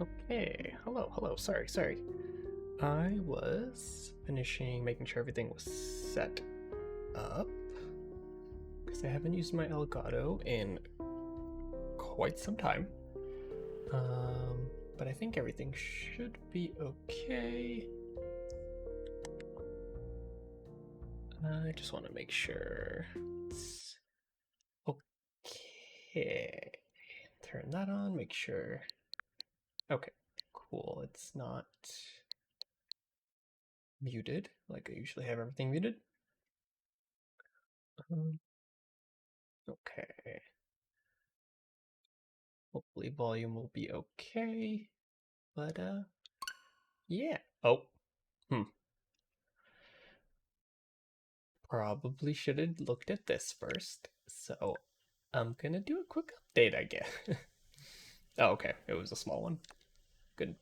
Okay, hello, sorry. I was finishing making sure everything was set up because I haven't used my Elgato in quite some time. But I think everything should be okay. I just want to make sure it's okay. Turn that on, make sure. Okay, cool. It's not muted like I usually have everything muted. Okay. Hopefully volume will be okay. But yeah. Oh. Hmm. Probably should have looked at this first. So I'm gonna do a quick update, I guess. Oh, okay. It was a small one. Good.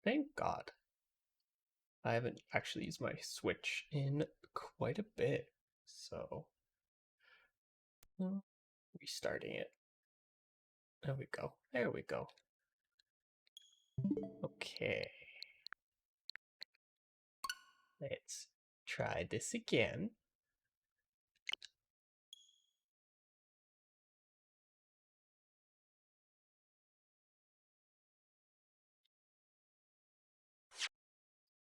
Thank God. I haven't actually used my Switch in quite a bit. So restarting it. There we go. There we go. Okay. Let's try this again.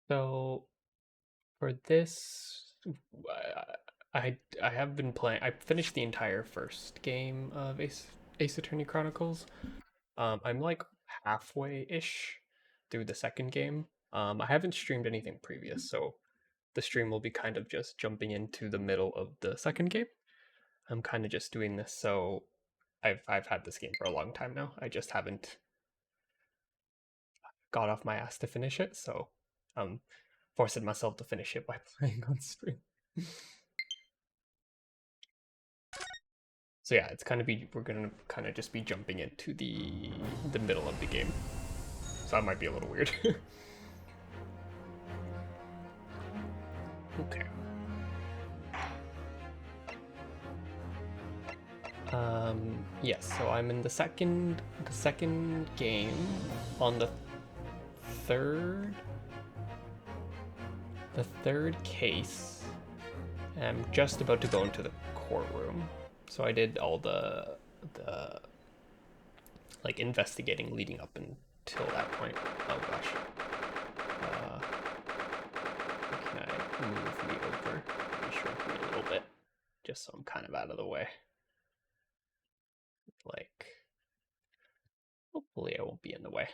So for this, I have been playing. I finished the entire first game of Ace Attorney Chronicles. I'm like halfway ish through the second game. I haven't streamed anything previous, so the stream will be kind of just jumping into the middle of the second game. I'm kind of just doing this so I've had this game for a long time now. I just haven't got off my ass to finish it, so I'm forcing myself to finish it by playing on stream. So yeah, it's we're gonna kind of just be jumping into the middle of the game. So that might be a little weird. Okay. Yes, so I'm in the second game on third the third case. I'm just about to go into the courtroom. So I did all the like investigating leading up until that point. Oh gosh. Can I move me over? Maybe shrink me a little bit, just so I'm kind of out of the way. Like, hopefully I won't be in the way.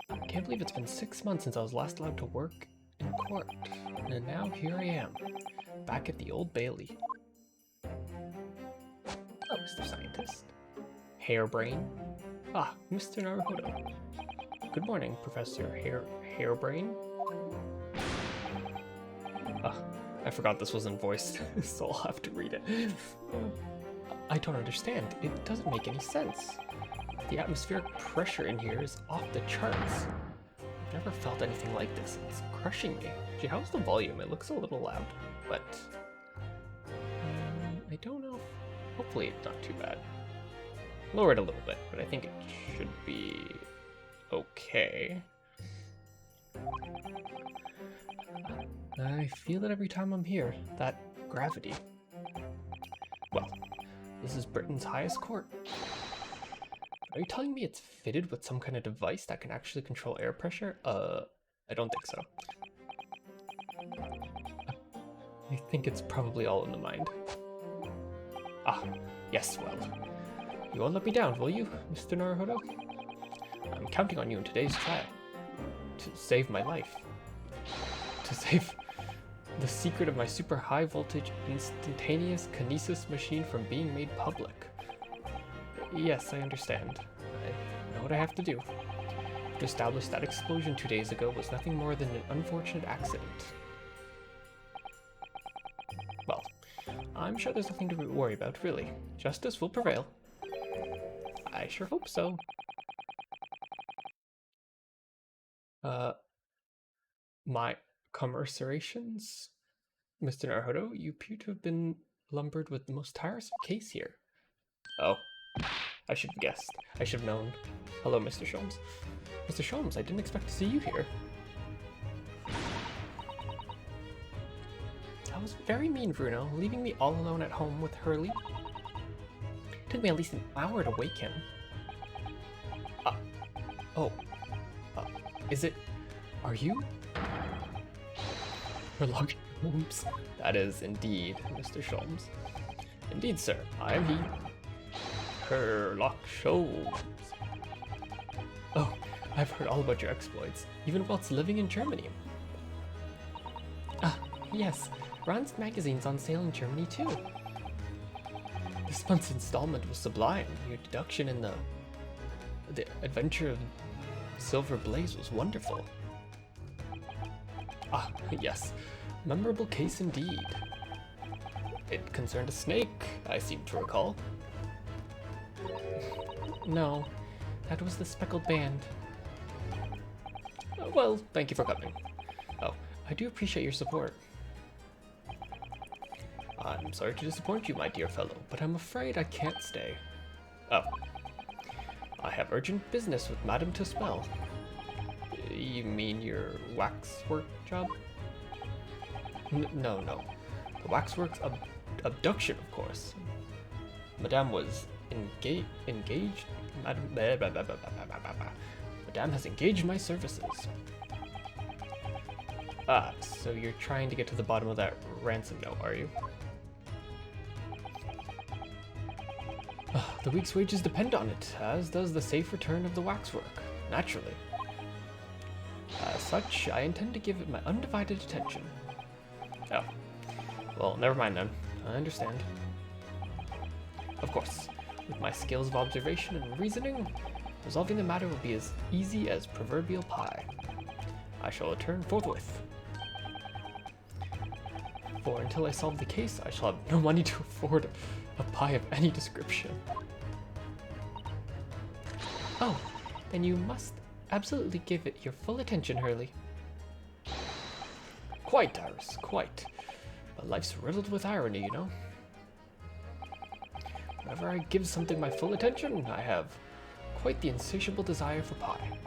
I can't believe it's been 6 months since I was last allowed to work in court, and now here I am, back at the Old Bailey. Oh, Mr. Scientist. Hairbrain? Ah, Mr. Naruhodo. Good morning, Professor Hairbrain. I forgot this wasn't voiced, so I'll have to read it. I don't understand. It doesn't make any sense. The atmospheric pressure in here is off the charts. I've never felt anything like this. It's crushing me. Gee, how's the volume? It looks a little loud, but I don't know. Hopefully it's not too bad. Lower it a little bit, but I think it should be okay. I feel it every time I'm here. That gravity. Well, this is Britain's highest court. Are you telling me it's fitted with some kind of device that can actually control air pressure? I don't think so. I think it's probably all in the mind. Ah, yes, well. You won't let me down, will you, Mr. Naruhodo? I'm counting on you in today's trial. To save my life. To save the secret of my super high voltage instantaneous kinesis machine from being made public. Yes, I understand. I know what I have to do. To establish that explosion 2 days ago was nothing more than an unfortunate accident. Well, I'm sure there's nothing to worry about, really. Justice will prevail. I sure hope so. My commiserations? Mr. Naruhodo, you appear to have been lumbered with the most tiresome case here. Oh, I should have guessed. I should have known. Hello, Mr. Sholmes. Mr. Sholmes, I didn't expect to see you here. That was very mean, Bruno, leaving me all alone at home with Hurley. It took me at least an hour to wake him. Is it... Are you? Sherlock Holmes. That is indeed Mr. Sholmes. Indeed, sir, I am he. Sherlock Holmes. Oh, I've heard all about your exploits, even whilst living in Germany. Ah, yes, Ron's magazine's on sale in Germany too. This month's installment was sublime. Your deduction in the Adventure of Silver Blaze was wonderful. Ah, yes. Memorable case indeed. It concerned a snake, I seem to recall. No, that was the speckled band. Well, thank you for coming. Oh, I do appreciate your support. I'm sorry to disappoint you, my dear fellow, but I'm afraid I can't stay. Oh. I have urgent business with Madame Tuspel. You mean your waxwork job? No. The waxwork's abduction, of course. Madame was engaged? Madame has engaged my services. Ah, so you're trying to get to the bottom of that ransom note, are you? The week's wages depend on it, as does the safe return of the waxwork, naturally. As such, I intend to give it my undivided attention. Oh. Well, never mind then. I understand. Of course, with my skills of observation and reasoning, resolving the matter will be as easy as proverbial pie. I shall return forthwith. For until I solve the case, I shall have no money to afford a pie of any description. Oh, then you must absolutely give it your full attention, Hurley. Quite, Iris, quite. But life's riddled with irony, you know? Whenever I give something my full attention, I have quite the insatiable desire for pie.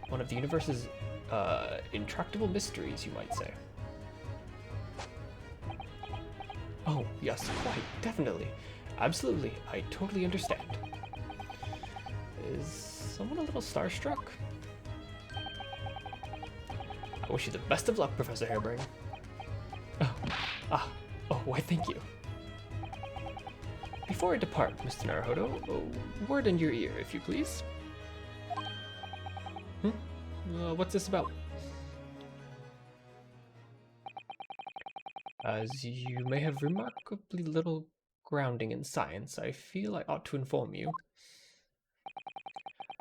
One of the universe's intractable mysteries, you might say. Oh, yes, quite, definitely. Absolutely, I totally understand. Is someone a little starstruck? I wish you the best of luck, Professor Harebrain. Oh, why thank you. Before I depart, Mr. Naruhodo, a word in your ear, if you please. What's this about? As you may have remarkably little grounding in science, I feel I ought to inform you.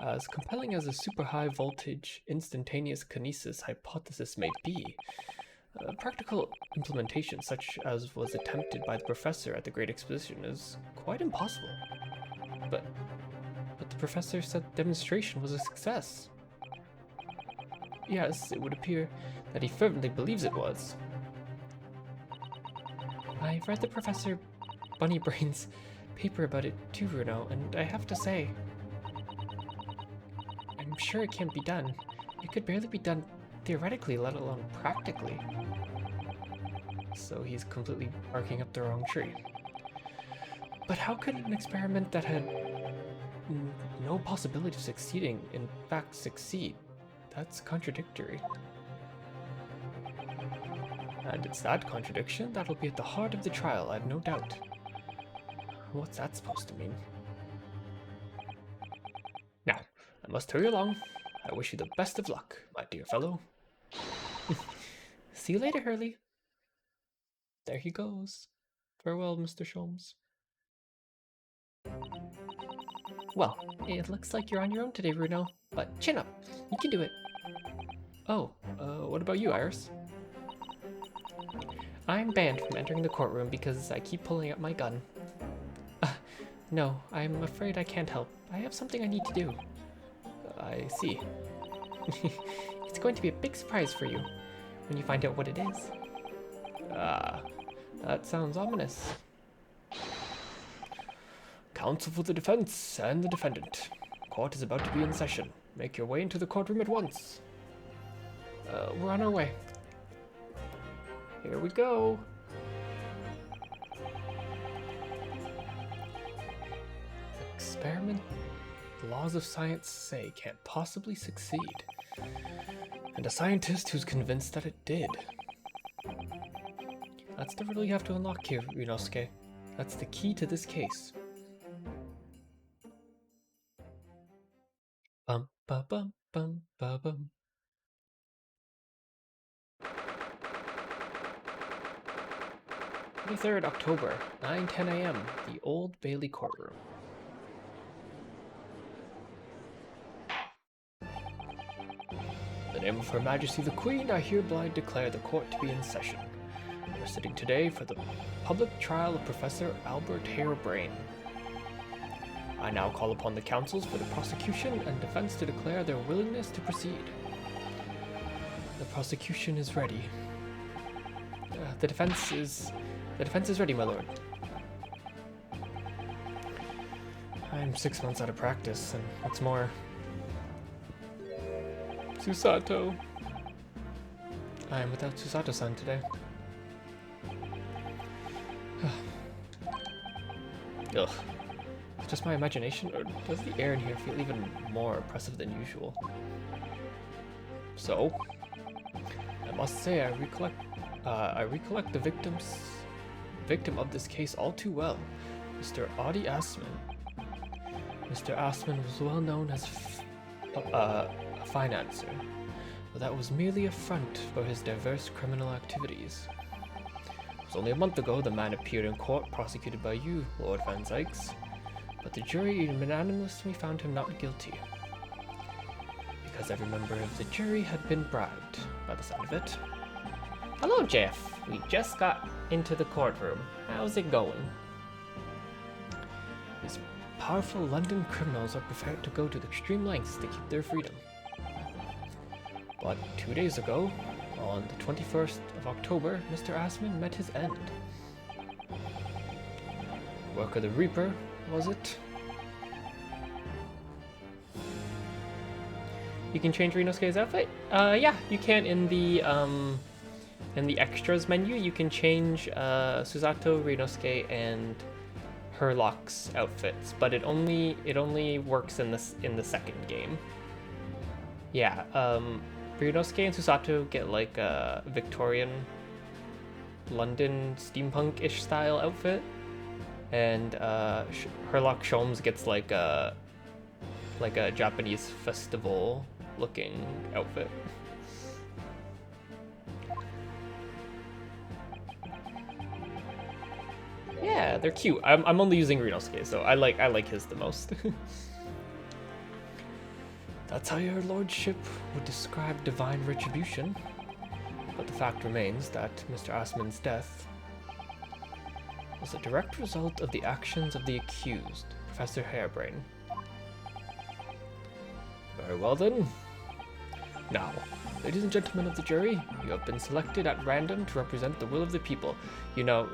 As compelling as a super high voltage instantaneous kinesis hypothesis may be, practical implementation such as was attempted by the professor at the Great Exposition is quite impossible. But the professor said the demonstration was a success. Yes, it would appear that he fervently believes it was. I've read the Professor Bunnybrain's paper about it too, Bruno, and I have to say, I'm sure it can't be done. It could barely be done theoretically, let alone practically. So he's completely barking up the wrong tree. But how could an experiment that had no possibility of succeeding, in fact succeed? That's contradictory. And it's that contradiction that'll be at the heart of the trial, I've no doubt. What's that supposed to mean? Now, I must hurry along. I wish you the best of luck, my dear fellow. See you later, Hurley. There he goes. Farewell, Mr. Sholmes. Well, it looks like you're on your own today, Bruno, but chin up. You can do it. Oh, what about you, Iris? I'm banned from entering the courtroom because I keep pulling out my gun. No, I'm afraid I can't help. I have something I need to do. I see. It's going to be a big surprise for you when you find out what it is. Ah, that sounds ominous. Counsel for the defense and the defendant. Court is about to be in session. Make your way into the courtroom at once. We're on our way. Here we go. The experiment the laws of science say can't possibly succeed. And a scientist who's convinced that it did. That's the riddle you have to unlock here, Ryunosuke. That's the key to this case. Bum ba bum bum ba bum. 23rd October, 9:10 a.m. The Old Bailey courtroom. In the name of Her Majesty the Queen, I hereby declare the court to be in session. We're sitting today for the public trial of Professor Albert Harebrain. I now call upon the counsels for the prosecution and defense to declare their willingness to proceed. The prosecution is ready. The defense is ready, my lord. I'm 6 months out of practice, and what's more, Susato. I am without Susato-san today. Ugh. It's just my imagination, or does the air in here feel even more oppressive than usual? So, I must say I recollect the victim of this case all too well, Mr. Audi Assman. Mr. Assman was well known as a financer, but that was merely a front for his diverse criminal activities. It was only a month ago the man appeared in court prosecuted by you, Lord Van Zykes, but the jury unanimously found him not guilty. Because every member of the jury had been bribed, by the sound of it. Hello, Jeff. We just got into the courtroom. How's it going? These powerful London criminals are prepared to go to the extreme lengths to keep their freedom. But 2 days ago, on the 21st of October, Mr. Assman met his end. Work of the Reaper, was it? You can change Ryunosuke's outfit? Yeah, you can in the extras menu. You can change Susato, Ryunosuke, and Herlock's outfits, but it only works in the second game. Yeah, Ryunosuke and Susato get like a Victorian London steampunk-ish style outfit, and Herlock Sholmes gets like a Japanese festival looking outfit. Yeah, they're cute. I'm only using Ryunosuke, so I like his the most. That's how your lordship would describe divine retribution. But the fact remains that Mr. Assman's death was a direct result of the actions of the accused, Professor Harebrain. Very well then. Now, ladies and gentlemen of the jury, you have been selected at random to represent the will of the people. You know,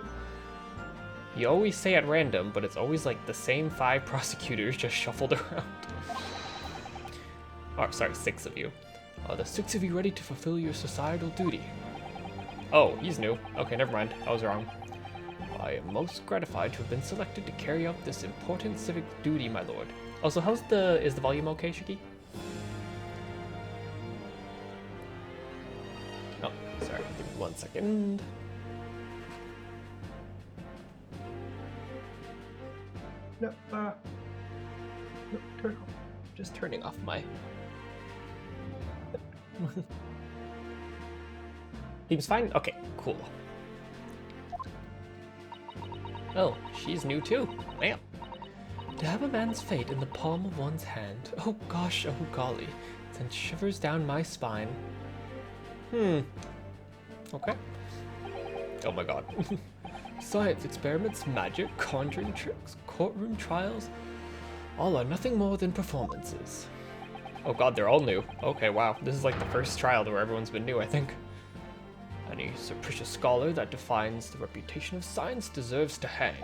you always say at random, but it's always like the same 5 prosecutors just shuffled around. Oh, sorry, 6 of you. Are the 6 of you ready to fulfill your societal duty? Oh, he's new. Okay, never mind. I was wrong. I am most gratified to have been selected to carry out this important civic duty, my lord. Also, is the volume okay, Shiki? Oh, sorry. Give me 1 second. No, turn off. Just turning off my... Seems fine? Okay, cool. Oh, she's new too. Man. To have a man's fate in the palm of one's hand. Oh gosh, oh golly. Sends shivers down my spine. Okay. Oh my god. Science experiments, magic, conjuring tricks, courtroom trials, all are nothing more than performances. Oh god, they're all new. Okay, wow. This is like the first trial where everyone's been new, I think. Any surreptitious scholar that defines the reputation of science deserves to hang.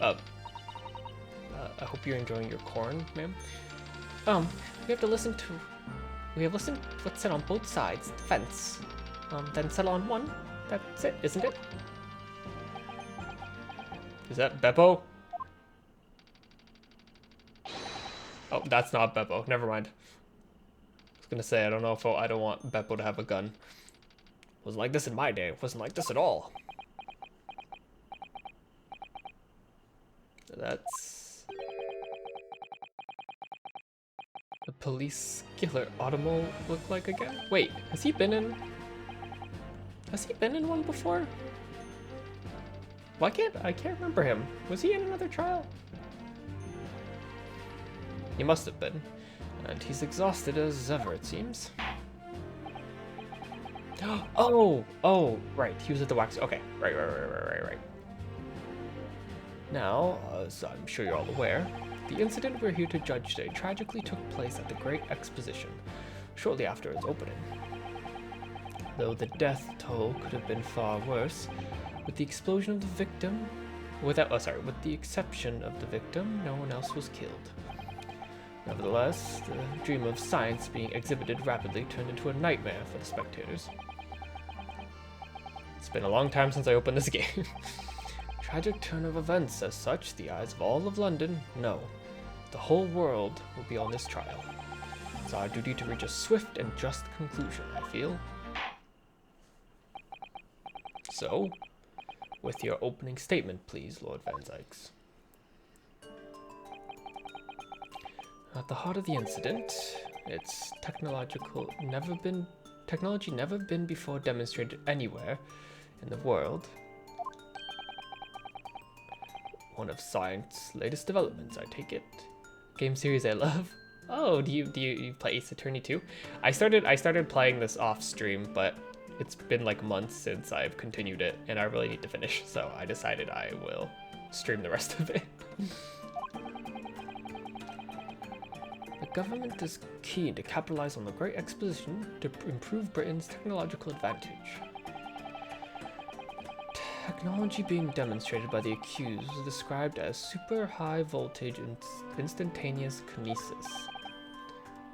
I hope you're enjoying your corn, ma'am. We have listened to what's said on both sides of the fence. Then settle on one. That's it, isn't it? Is that Beppo? Oh, that's not Beppo. Never mind. I was gonna say, I don't know if I don't want Beppo to have a gun. It wasn't like this in my day. It wasn't like this at all. That's... the police killer Automol look like again? Wait, has he been in one before? Why I can't remember him. Was he in another trial? He must have been. And he's exhausted as ever, it seems. Oh, right. He was at the wax. Okay, right. Now, as I'm sure you're all aware, the incident we're here to judge today tragically took place at the Great Exposition, shortly after its opening. Though the death toll could have been far worse, with the exception of the victim, no one else was killed. Nevertheless, the dream of science being exhibited rapidly turned into a nightmare for the spectators. It's been a long time since I opened this game. Tragic turn of events as such, the eyes of all of London, no. The whole world will be on this trial. It's our duty to reach a swift and just conclusion, I feel. So, with your opening statement, please, Lord Van Zykes. At the heart of the incident, its technology never been before demonstrated anywhere in the world. One of science's latest developments, I take it. Game series I love. Oh, do you play Ace Attorney too? I started playing this off stream, but it's been like months since I've continued it, and I really need to finish, so I decided I will stream the rest of it. The government is keen to capitalize on the Great Exposition to improve Britain's technological advantage. Technology being demonstrated by the accused was described as super high voltage and instantaneous kinesis.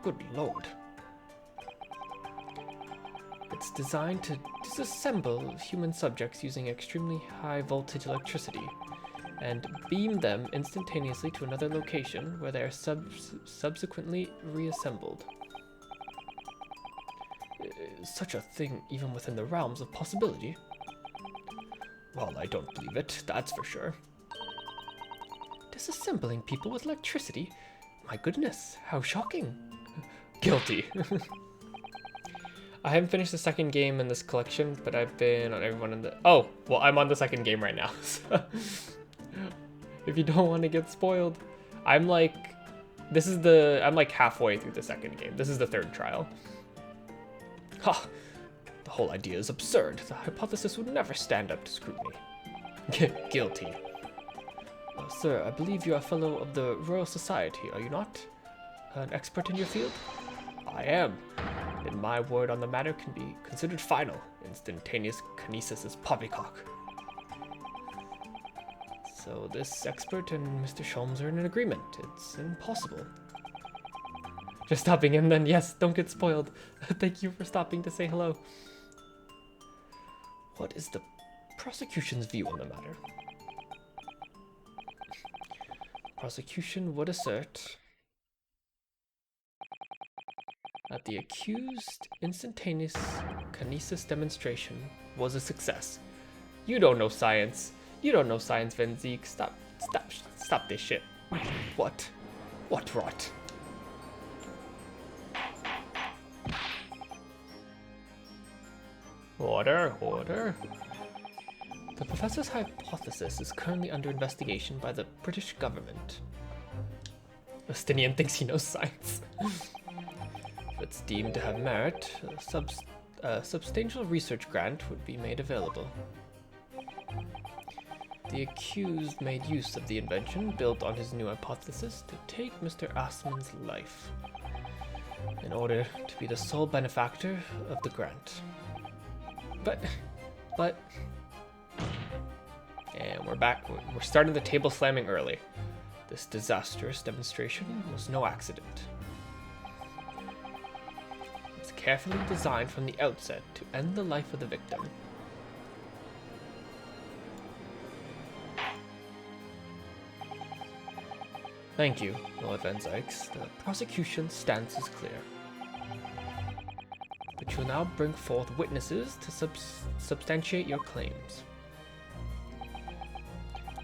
Good lord. It's designed to disassemble human subjects using extremely high voltage electricity and beam them instantaneously to another location where they are subsequently reassembled. Is such a thing even within the realms of possibility? Well, I don't believe it, that's for sure. Disassembling people with electricity? My goodness, how shocking. Guilty. I haven't finished the second game in this collection, but I've been on everyone in the... Oh, well, I'm on the second game right now. So if you don't want to get spoiled, I'm like halfway through the second game. This is the third trial. Ha! The whole idea is absurd. The hypothesis would never stand up to scrutiny. Guilty. Sir, I believe you are a fellow of the Royal Society, are you not? An expert in your field? I am. And my word on the matter can be considered final. Instantaneous kinesis is poppycock. So this expert and Mr. Sholmes are in an agreement. It's impossible. Just stopping in then, yes, don't get spoiled. Thank you for stopping to say hello. What is the prosecution's view on the matter? Prosecution would assert that the accused instantaneous kinesis demonstration was a success. You don't know science. You don't know science, Van Zeke. Stop this shit. What? What rot? Order. The professor's hypothesis is currently under investigation by the British government. Justinian thinks he knows science. If it's deemed to have merit, a substantial research grant would be made available. The accused made use of the invention built on his new hypothesis to take Mr. Assman's life. in order to be the sole benefactor of the grant. But... And we're back. We're starting the table slamming early. This disastrous demonstration was no accident. It was carefully designed from the outset to end the life of the victim. Thank you, Lord Van Zykes. The prosecution's stance is clear. But you'll now bring forth witnesses to substantiate your claims.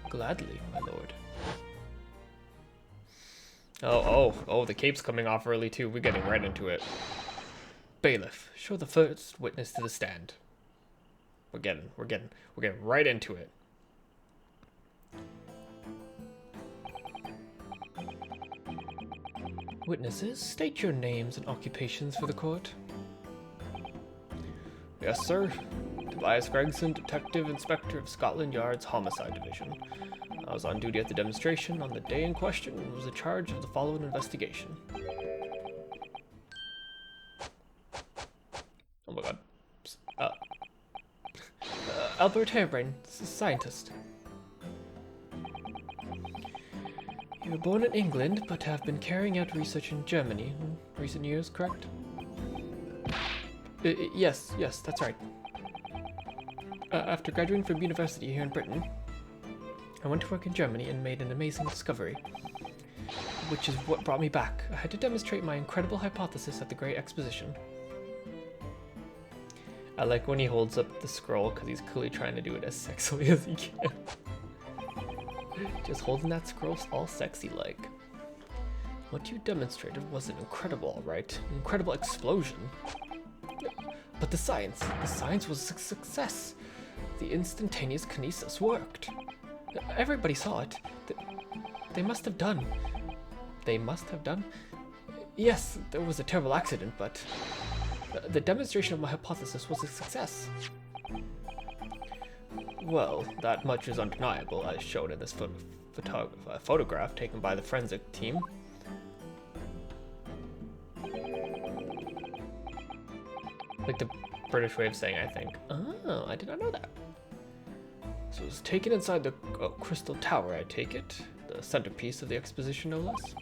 Gladly, my lord. Oh, the cape's coming off early too. We're getting right into it. Bailiff, show the first witness to the stand. We're getting right into it. Witnesses, state your names and occupations for the court. Yes, sir. Tobias Gregson, Detective Inspector of Scotland Yard's Homicide Division. I was on duty at the demonstration on the day in question and was in charge of the following investigation. Oh my god. Albert Harebrain, scientist. You were born in England, but have been carrying out research in Germany in recent years, correct? Yes, that's right. After graduating from university here in Britain, I went to work in Germany and made an amazing discovery, which is what brought me back. I had to demonstrate my incredible hypothesis at the Great Exposition. I like when he holds up the scroll because he's clearly trying to do it as sexily as he can. Just holding that scroll all sexy-like. What you demonstrated was an incredible, alright? Incredible explosion. But the science was a success. The instantaneous kinesis worked. Everybody saw it. They must have done. They must have done? Yes, there was a terrible accident, but the demonstration of my hypothesis was a success. Well, that much is undeniable, as shown in this photograph taken by the forensic team. Like the British way of saying, I think. Oh, I did not know that. So it was taken inside the Crystal Tower, I take it? The centerpiece of the exposition, no less?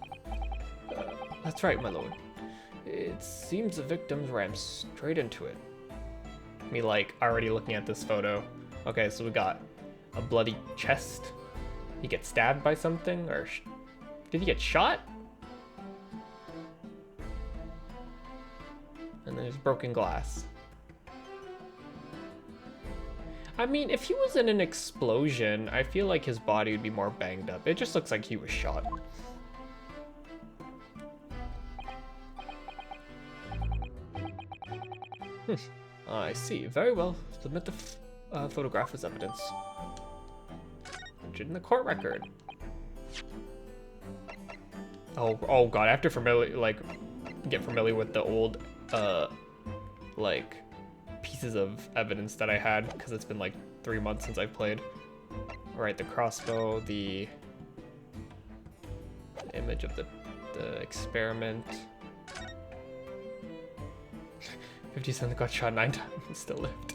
That's right, my lord. It seems the victims ran straight into it. Me, like, already looking at this photo. Okay, so we got a bloody chest. He gets stabbed by something, or did he get shot? And there's broken glass. I mean, if he was in an explosion, I feel like his body would be more banged up. It just looks like he was shot. I see. Very well. Submit the photograph as evidence. Entered in the court record. Oh god, I have to get familiar with the old like pieces of evidence that I had, because it's been like 3 months since I've played. Alright, the crossbow, the image of the experiment. 50 Cent got shot 9 times and still lived.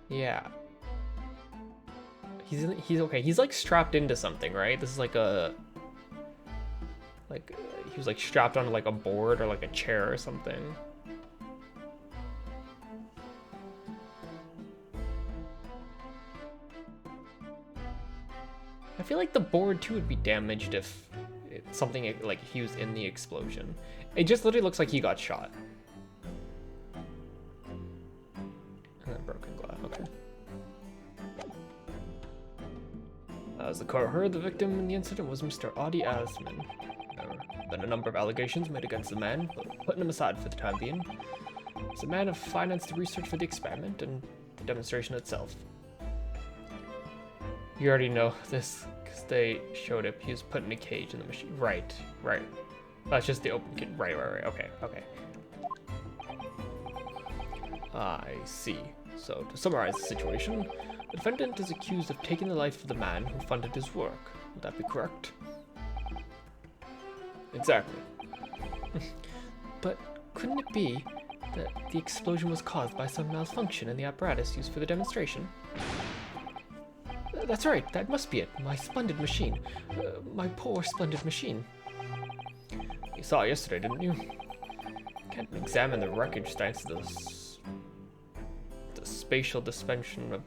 Yeah. He's okay. He's like strapped into something, right? This is like a he was like strapped onto like a board or like a chair or something. I feel like the board too would be damaged if something like he was in the explosion. It just literally looks like he got shot. And then broken glass. Okay. As the court heard, the victim in the incident was Mr. Audi Asman. There have been a number of allegations made against the man, but putting him aside for the time being. He's a man of financed the research for the experiment and the demonstration itself. You already know this, because they showed it. He was put in a cage in the machine. Right. That's just the open cage. Right. Okay. I see. So, to summarize the situation, The defendant is accused of taking the life of the man who funded his work. Would that be correct? Exactly. But couldn't it be that the explosion was caused by some malfunction in the apparatus used for the demonstration? That's right, that must be it. My splendid machine. My poor splendid machine. You saw it yesterday, didn't you? Can't examine the wreckage thanks to the spatial suspension of...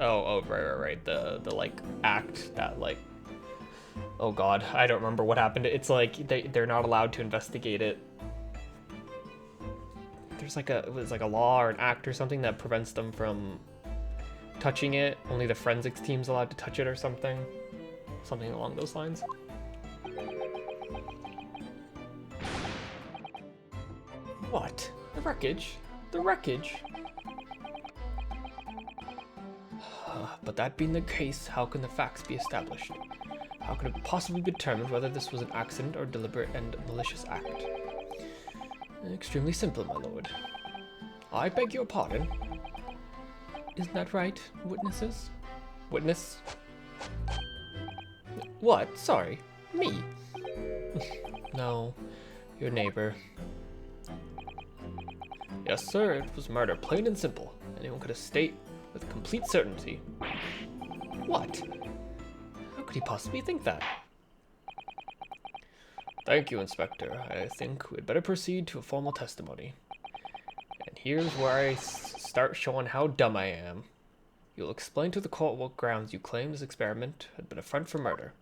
Oh, right. The like act that like... Oh god, I don't remember what happened. It's like they're not allowed to investigate it. There's like it was like a law or an act or something that prevents them from touching it. Only the forensics team's allowed to touch it or something. Something along those lines. What? The wreckage? The wreckage? But that being the case, how can the facts be established? How can it possibly be determined whether this was an accident or deliberate and malicious act? Extremely simple, my lord. I beg your pardon. Isn't that right, witnesses? Witness? What? Sorry. Me? No. Your neighbor. Yes, sir. It was murder, plain and simple. Anyone could state with complete certainty. What? How could he possibly think that? Thank you, Inspector. I think we'd better proceed to a formal testimony. And here's where I start showing how dumb I am. You'll explain to the court what grounds you claim this experiment had been a front for murder.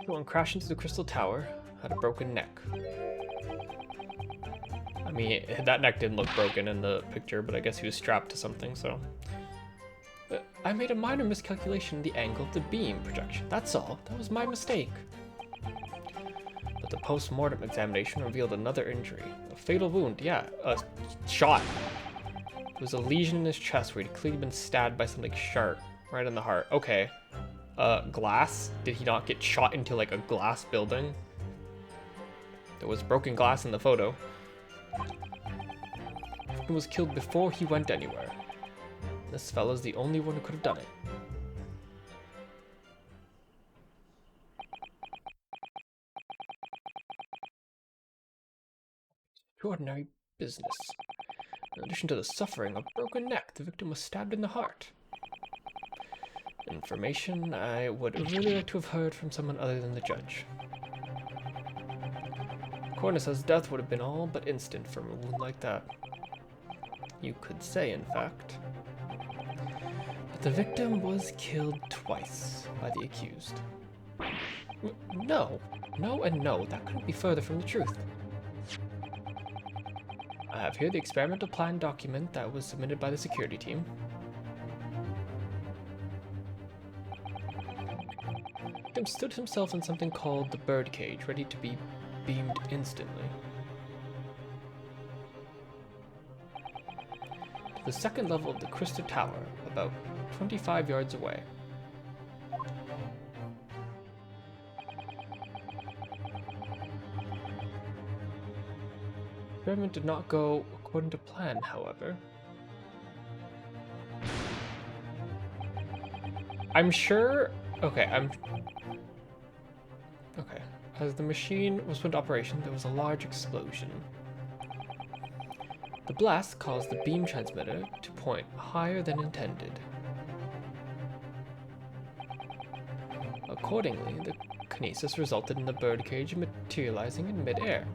One crashed into the crystal tower, had a broken neck. I mean, that neck didn't look broken in the picture, but I guess he was strapped to something, so... I made a minor miscalculation in the angle of the beam projection, that's all. That was my mistake. But the post-mortem examination revealed another injury. A fatal wound, yeah, a shot. It was a lesion in his chest where he'd clearly been stabbed by something sharp, right in the heart. Okay. Glass? Did he not get shot into, like, a glass building? There was broken glass in the photo. He was killed before he went anywhere. This fella's the only one who could have done it. Extraordinary business. In addition to the suffering of a broken neck, the victim was stabbed in the heart. Information I would really like to have heard from someone other than the judge. Coroner says death would have been all but instant from a wound like that. You could say, in fact. But the victim was killed twice by the accused. No, and no, that couldn't be further from the truth. I have here the experimental plan document that was submitted by the security team. The victim stood himself in something called the birdcage, ready to be beamed instantly. To the second level of the crystal tower, about 25 yards away. The experiment did not go according to plan, however. I'm sure... Okay. As the machine was put into operation, there was a large explosion. The blast caused the beam transmitter to point higher than intended. Accordingly, the kinesis resulted in the birdcage materializing in mid-air,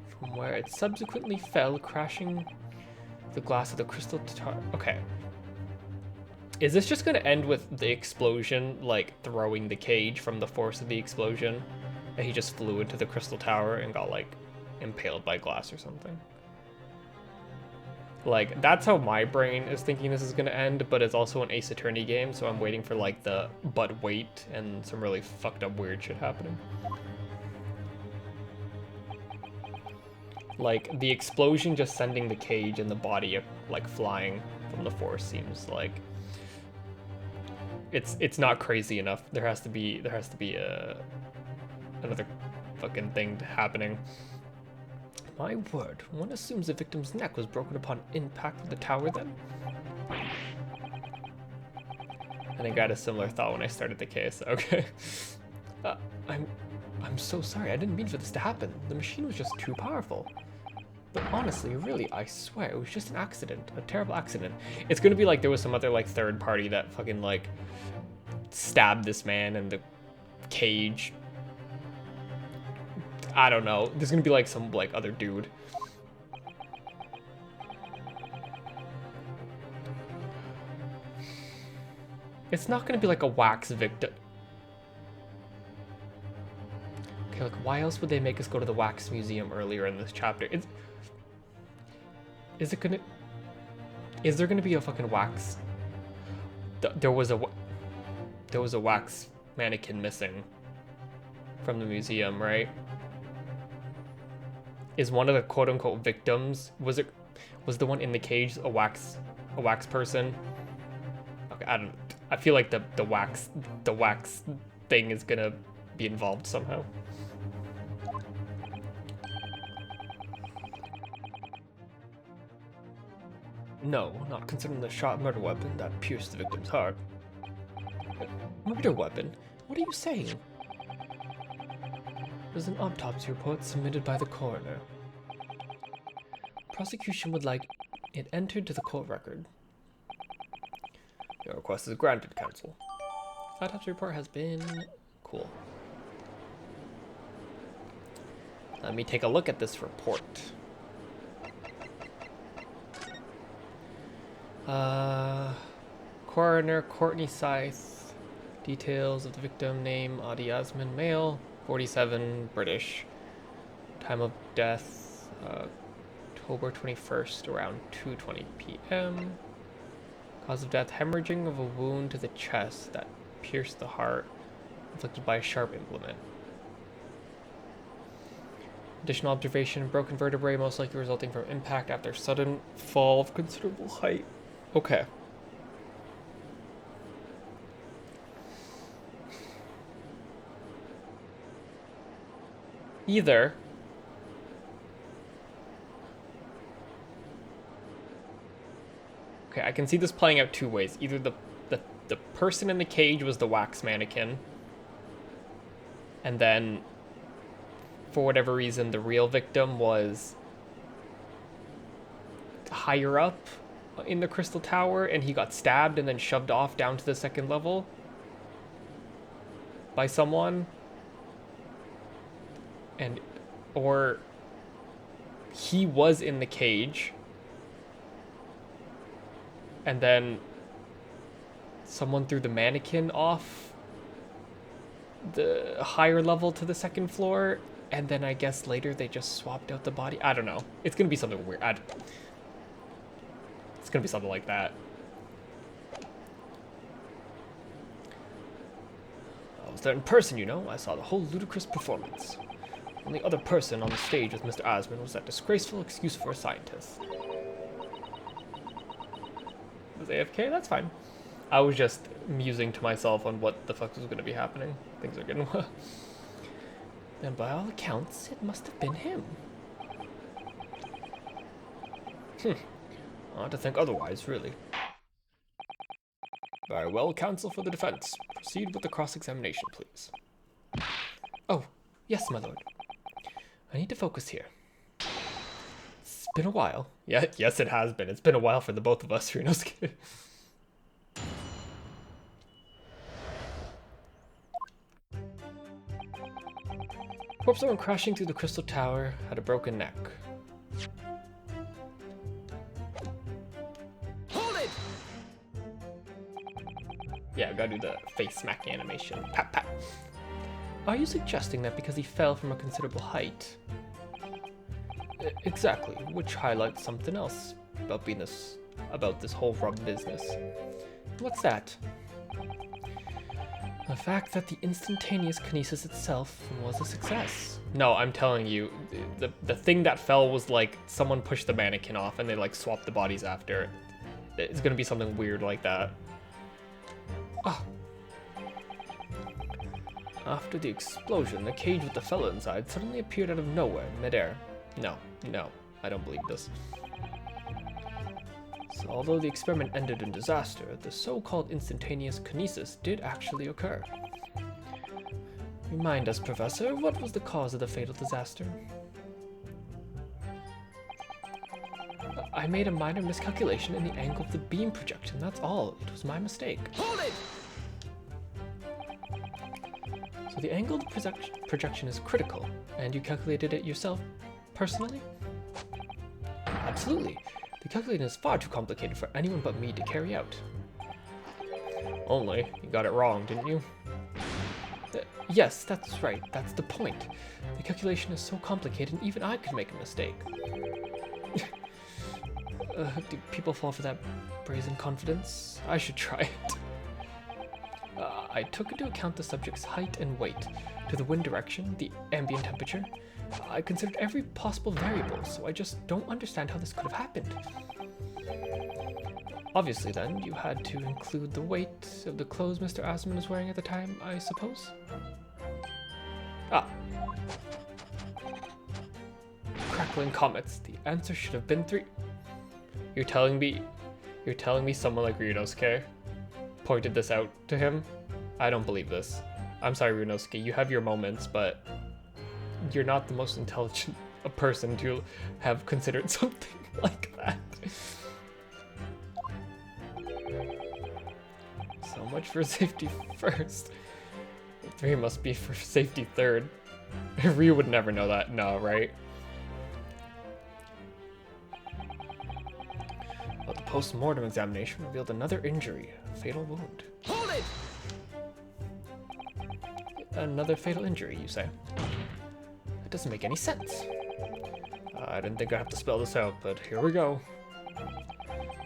from where it subsequently fell, crashing the glass of the crystal tower. Okay. Is this just going to end with the explosion, like, throwing the cage from the force of the explosion? And he just flew into the crystal tower and got, like, impaled by glass or something? Like, that's how my brain is thinking this is going to end, but it's also an Ace Attorney game, so I'm waiting for, like, the but wait and some really fucked up weird shit happening. Like, the explosion just sending the cage and the body, like, flying from the force seems like... it's not crazy enough. There has to be another fucking thing happening. My word, one assumes the victim's neck was broken upon impact with the tower then? I think I had a similar thought when I started the case. Okay. I'm so sorry. I didn't mean for this to happen. The machine was just too powerful. But honestly, really, I swear, it was just an accident. A terrible accident. It's gonna be like there was some other, like, third party that fucking, like, stabbed this man in the cage. I don't know. There's gonna be, like, some, like, other dude. It's not gonna be like a wax victim. Okay, like, why else would they make us go to the wax museum earlier in this chapter? Is there gonna be a fucking wax? There was a wax mannequin missing from the museum, right? Is one of the quote-unquote victims, was the one in the cage a wax person? Okay, I feel like the wax thing is gonna be involved somehow. No, not considering the sharp murder weapon that pierced the victim's heart. Murder weapon? What are you saying? There's an autopsy report submitted by the coroner. Prosecution would like it entered to the court record. Your request is granted, counsel. Autopsy report has been... Cool. Let me take a look at this report. Coroner Courtney Scythe. Details of the victim: name Adi Yasmin, male, 47, British. Time of death, October 21st, around 2:20 p.m. Cause of death: hemorrhaging of a wound to the chest that pierced the heart, inflicted by a sharp implement. Additional observation: broken vertebrae, most likely resulting from impact after sudden fall of considerable height. Okay. Either okay, I can see this playing out two ways. Either the person in the cage was the wax mannequin, and then for whatever reason the real victim was higher up in the crystal tower and he got stabbed and then shoved off down to the second level by someone, and or he was in the cage and then someone threw the mannequin off the higher level to the second floor, and then I guess later they just swapped out the body. I don't know. It's gonna be something weird. It's gonna be something like that. I was there in person, you know. I saw the whole ludicrous performance. Only other person on the stage with Mr. Asman was that disgraceful excuse for a scientist. Was AFK? That's fine. I was just musing to myself on what the fuck was going to be happening. Things are getting well. And by all accounts, it must have been him. Hard to think otherwise, really. Very well, counsel for the defense. Proceed with the cross-examination, please. Oh, yes, my lord. I need to focus here. It's been a while. Yeah, yes, it has been. It's been a while for the both of us, Ryunosuke. Corpse went crashing through the crystal tower, had a broken neck. Hold it! Yeah, gotta do the face smack animation. Pat, pat. Are you suggesting that because he fell from a considerable height? Exactly, which highlights something else about this whole rub business. What's that? The fact that the instantaneous kinesis itself was a success. No, I'm telling you, the thing that fell was like someone pushed the mannequin off and they like swapped the bodies after. It's gonna be something weird like that. Ah, After the explosion, the cage with the fellow inside suddenly appeared out of nowhere in midair. No, I don't believe this. So although the experiment ended in disaster, the so-called instantaneous kinesis did actually occur. Remind us, Professor, what was the cause of the fatal disaster? I made a minor miscalculation in the angle of the beam projection, that's all. It was my mistake. Hold it! So the angle of the projection is critical, and you calculated it yourself, personally? Absolutely. The calculation is far too complicated for anyone but me to carry out. Only, you got it wrong, didn't you? Yes, that's right. That's the point. The calculation is so complicated, and even I could make a mistake. Do people fall for that brazen confidence? I should try it. I took into account the subject's height and weight, to the wind direction, the ambient temperature. I considered every possible variable, so I just don't understand how this could have happened. Obviously then, you had to include the weight of the clothes Mr. Asman was wearing at the time, I suppose? Ah. Crackling comets. The answer should have been 3. You're telling me someone like Ryunosuke pointed this out to him? I don't believe this. I'm sorry, Ryunosuke, you have your moments, but you're not the most intelligent person to have considered something like that. So much for safety first. 3 must be for safety third. Ryu would never know that, no, right? But the post-mortem examination revealed another injury, a fatal wound. Hold it! Another fatal injury, you say? That doesn't make any sense. I didn't think I'd have to spell this out, but here we go.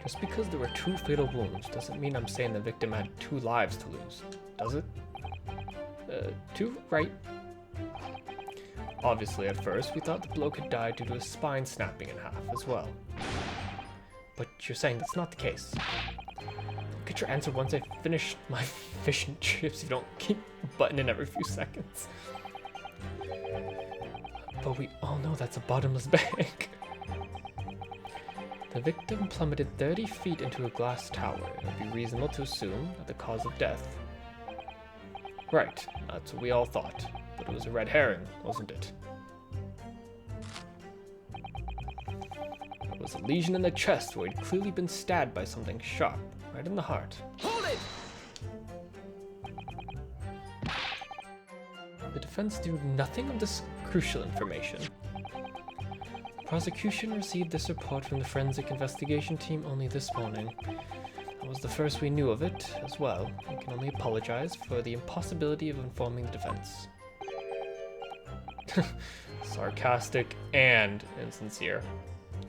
Just because there were 2 fatal wounds doesn't mean I'm saying the victim had 2 lives to lose, does it? 2, right? Obviously, at first, we thought the bloke had died due to his spine snapping in half as well. But you're saying that's not the case. Get your answer once I finish my fish and chips. You don't keep butting in every few seconds. But we all know that's a bottomless bag. The victim plummeted 30 feet into a glass tower. It would be reasonable to assume that the cause of death. Right, that's what we all thought. But it was a red herring, wasn't it? It was a lesion in the chest where he'd clearly been stabbed by something sharp, right in the heart. Hold it! The defense knew nothing of this crucial information. Prosecution received this report from the forensic investigation team only this morning. That was the first we knew of it, as well. We can only apologize for the impossibility of informing the defense. Sarcastic and insincere.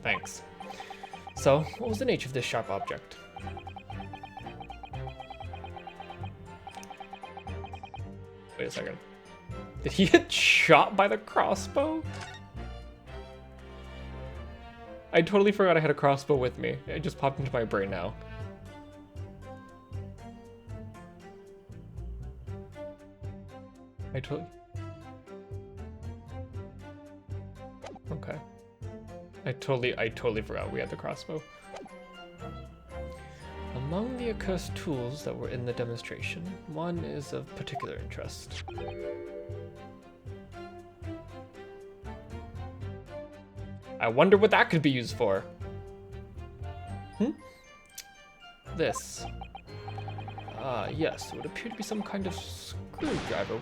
Thanks. So, what was the nature of this sharp object? Wait a second. Did he get shot by the crossbow? I totally forgot I had a crossbow with me. It just popped into my brain now. Okay. I totally forgot we had the crossbow. Among the accursed tools that were in the demonstration, one is of particular interest. I wonder what that could be used for. This. Yes, it would appear to be some kind of screwdriver.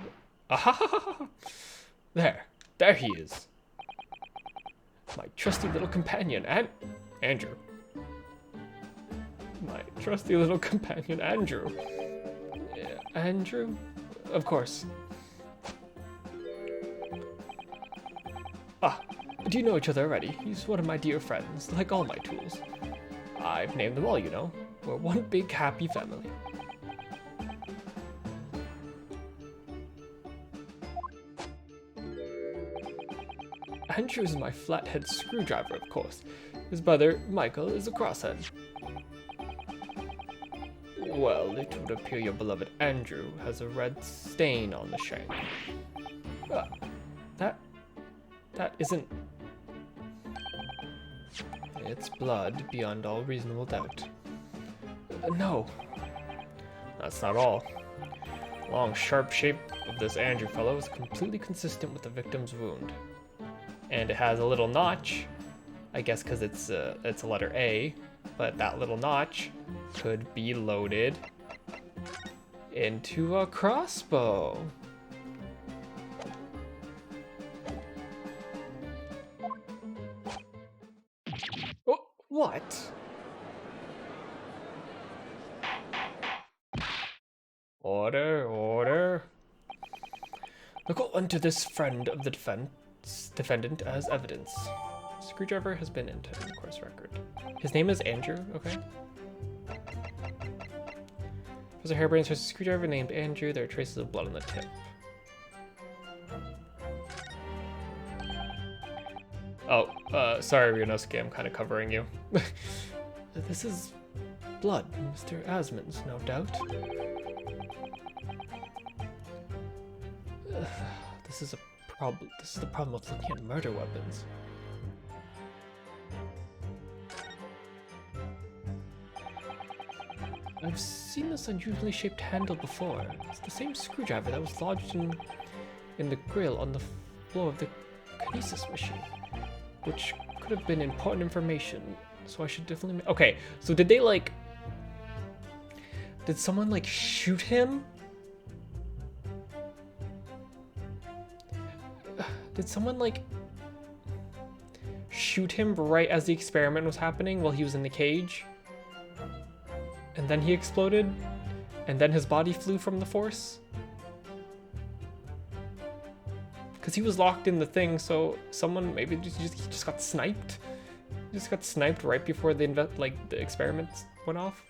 Aha! There he is. My trusty little companion, Andrew. My trusty little companion, Andrew. Andrew? Of course. Do you know each other already? He's one of my dear friends, like all my tools. I've named them all, you know. We're one big happy family. Andrew is my flathead screwdriver, of course. His brother, Michael, is a crosshead. Well, it would appear your beloved Andrew has a red stain on the shank. That isn't... It's blood, beyond all reasonable doubt. No. That's not all. The long, sharp shape of this Andrew fellow is completely consistent with the victim's wound. And it has a little notch, I guess because it's a letter A, but that little notch could be loaded into a crossbow. Oh, what? Order, order. Look onto this friend of the defendant as evidence. Screwdriver has been entered in the course record. His name is Andrew, okay? Professor Harebrain's first screwdriver named Andrew. There are traces of blood on the tip. Oh, sorry, Ryunosuke, I'm kind of covering you. This is blood, Mr. Asmon's, no doubt. This is the problem of looking at murder weapons. I've seen this unusually shaped handle before. It's the same screwdriver that was lodged in the grill on the floor of the kinesis machine, which could have been important information, so I should definitely... Okay, so did they, like... Did someone, like, shoot him? Did someone, like, shoot him right as the experiment was happening while he was in the cage? And then he exploded? And then his body flew from the force? Because he was locked in the thing, so someone maybe he just got sniped? He just got sniped right before the experiment went off?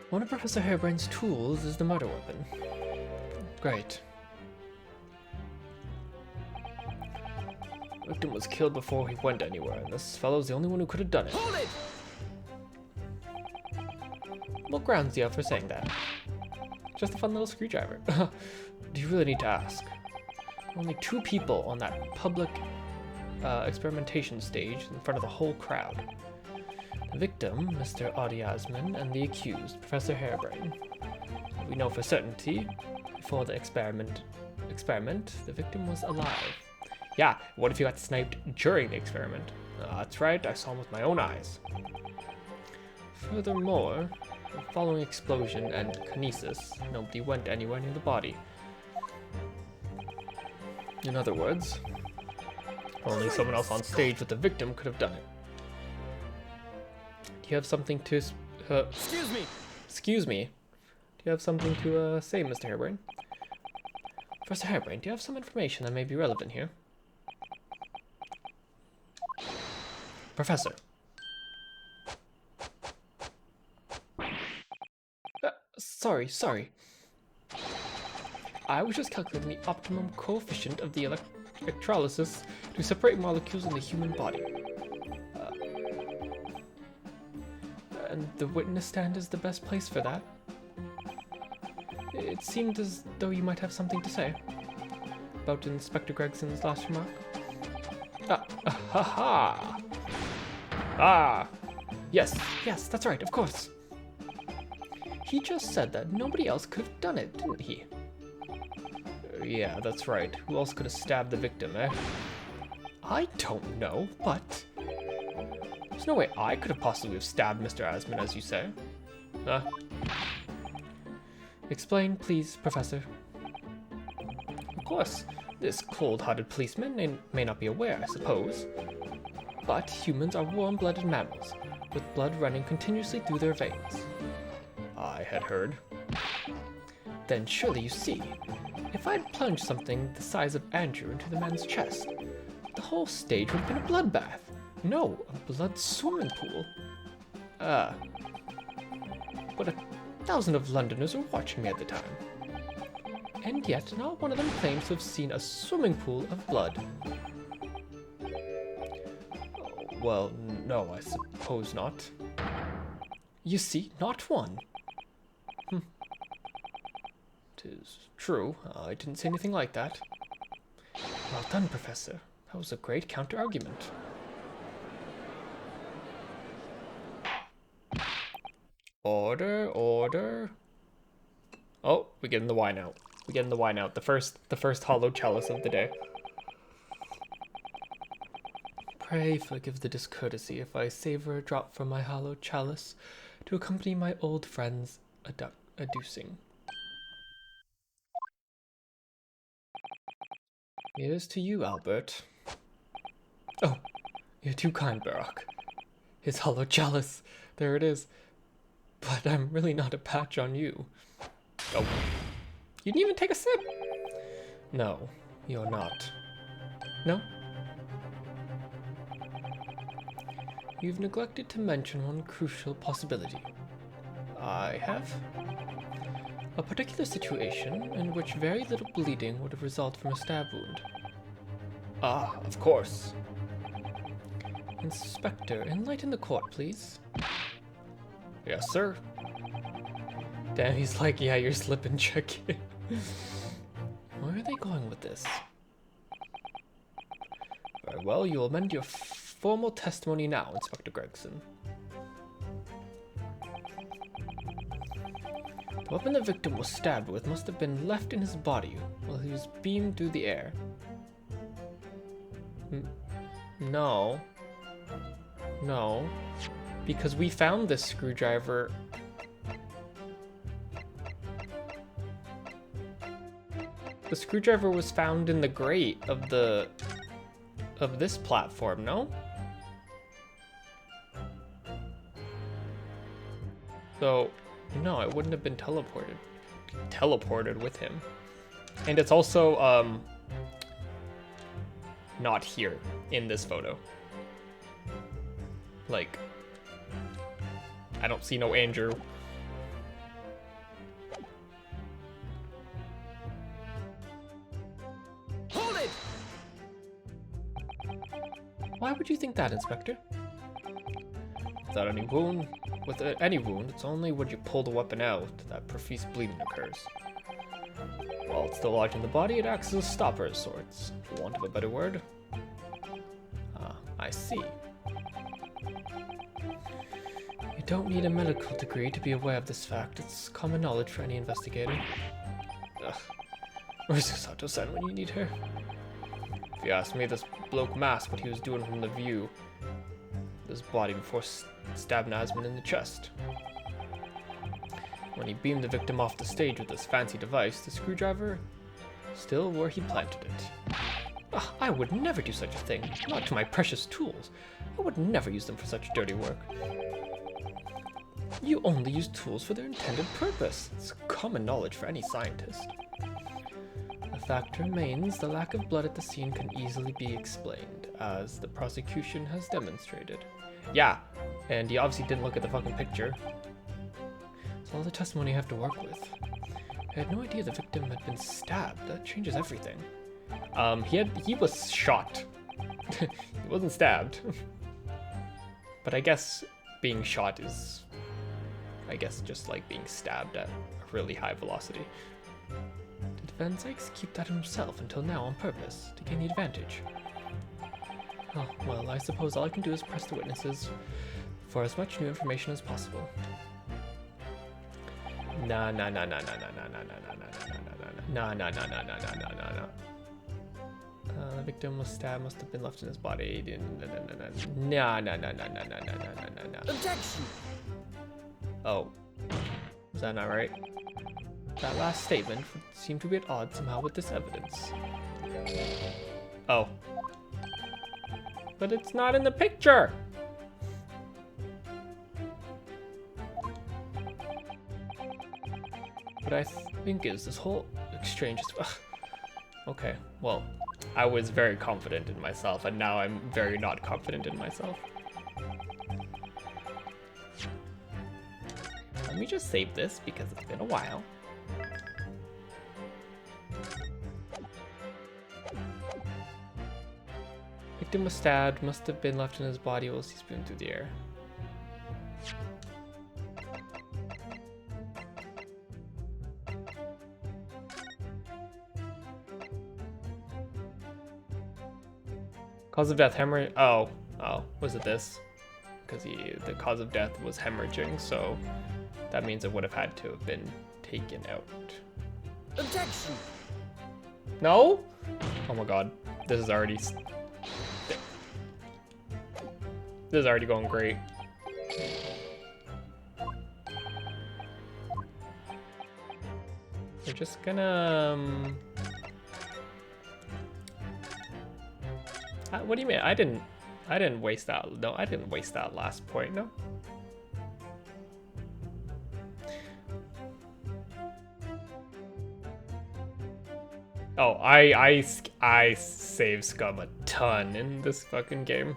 One of Professor Harebrain's tools is the murder weapon. Great. The victim was killed before he went anywhere, and this fellow's the only one who could have done it. Hold it! What grounds do you have for saying that? Just a fun little screwdriver. Do you really need to ask? Only 2 people on that public experimentation stage in front of the whole crowd. The victim, Mr. Asmon, and the accused, Professor Harebrain. We know for certainty, before the experiment, the victim was alive. Yeah, what if he got sniped during the experiment? That's right, I saw him with my own eyes. Furthermore, following explosion and kinesis, nobody went anywhere near the body. In other words, only someone else on stage with the victim could have done it. Do you have something to... Excuse me! Excuse me. Do you have something to say, Mr. Harebrain? Professor Harebrain, do you have some information that may be relevant here? Professor. Sorry. I was just calculating the optimum coefficient of the electrolysis to separate molecules in the human body. And the witness stand is the best place for that. It seemed as though you might have something to say about Inspector Gregson's last remark. Yes, that's right, of course. He just said that nobody else could have done it, didn't he? Yeah, that's right. Who else could have stabbed the victim, eh? I don't know, but... There's no way I could have possibly have stabbed Mr. Asmon, as you say. Explain, please, Professor. Of course, this cold-hearted policeman may not be aware, I suppose. But humans are warm-blooded mammals, with blood running continuously through their veins. I had heard. Then surely you see, if I'd plunged something the size of Andrew into the man's chest, the whole stage would have been a bloodbath. No, a blood swimming pool. But Thousands of Londoners were watching me at the time. And yet, not one of them claims to have seen a swimming pool of blood. Well, no, I suppose not. You see, not one. 'Tis true, I didn't say anything like that. Well done, Professor. That was a great counter-argument. Order, order. Oh, we're getting the wine out. We're getting the wine out. The first hollow chalice of the day. Pray forgive the discourtesy if I savor a drop from my hollow chalice to accompany my old friend's adducing. Here's to you, Albert. Oh, you're too kind, Barak. His hollow chalice. There it is. But I'm really not a patch on you. Oh. You didn't even take a sip. No, you're not. No? You've neglected to mention one crucial possibility. I have? A particular situation in which very little bleeding would have resulted from a stab wound. Ah, of course. Inspector, enlighten the court, please. Yes, sir. Damn, he's like, yeah, you're slipping, check it. Where are they going with this? Very well, you will amend your formal testimony now, Inspector Gregson. The weapon the victim was stabbed with must have been left in his body while he was beamed through the air. No. No. Because we found this screwdriver. The screwdriver was found in the grate of this platform, no? So, no, it wouldn't have been teleported with him. And it's also, not here in this photo. Like, I don't see no Andrew. Hold it! Why would you think that, Inspector? Without any wound, with any wound, it's only when you pull the weapon out that profuse bleeding occurs. While it's still lodged in the body, it acts as a stopper of sorts, for want of a better word. Ah, I see. You don't need a medical degree to be aware of this fact. It's common knowledge for any investigator. Ugh. Where's Sato-san when you need her? If you ask me, this bloke masked what he was doing from the view of his body before stabbing Asmund in the chest. When he beamed the victim off the stage with this fancy device, the screwdriver still where he planted it. Ugh, I would never do such a thing. Not to my precious tools. I would never use them for such dirty work. You only use tools for their intended purpose. It's common knowledge for any scientist. The fact remains, the lack of blood at the scene can easily be explained, as the prosecution has demonstrated. Yeah, and he obviously didn't look at the fucking picture. It's all the testimony I have to work with. I had no idea the victim had been stabbed. That changes everything. He was shot. He wasn't stabbed. But I guess being shot is, I guess, just like being stabbed at a really high velocity. Did Van Sykes keep that himself until now on purpose, to gain the advantage? Oh, well, I suppose all I can do is press the witnesses for as much new information as possible. Nah. The victim was stabbed, must have been left in his body. Nah. Objection! Oh. Is that not right? That last statement would seem to be at odds somehow with this evidence. Oh. But it's not in the picture! What I think is this whole exchange is... Ugh. Okay, well, I was very confident in myself, and now I'm very not confident in myself. Let me just save this because it's been a while. Victim was stabbed, must have been left in his body whilst he spun through the air. Cause of death, hemorrhage. Oh, was it this? Because the cause of death was hemorrhaging, so that means it would have had to have been taken out. Objection! No? Oh my god, this is already going great. We're just gonna what do you mean? I didn't waste that. No, I didn't waste that last point. No. Oh, I save scum a ton in this fucking game.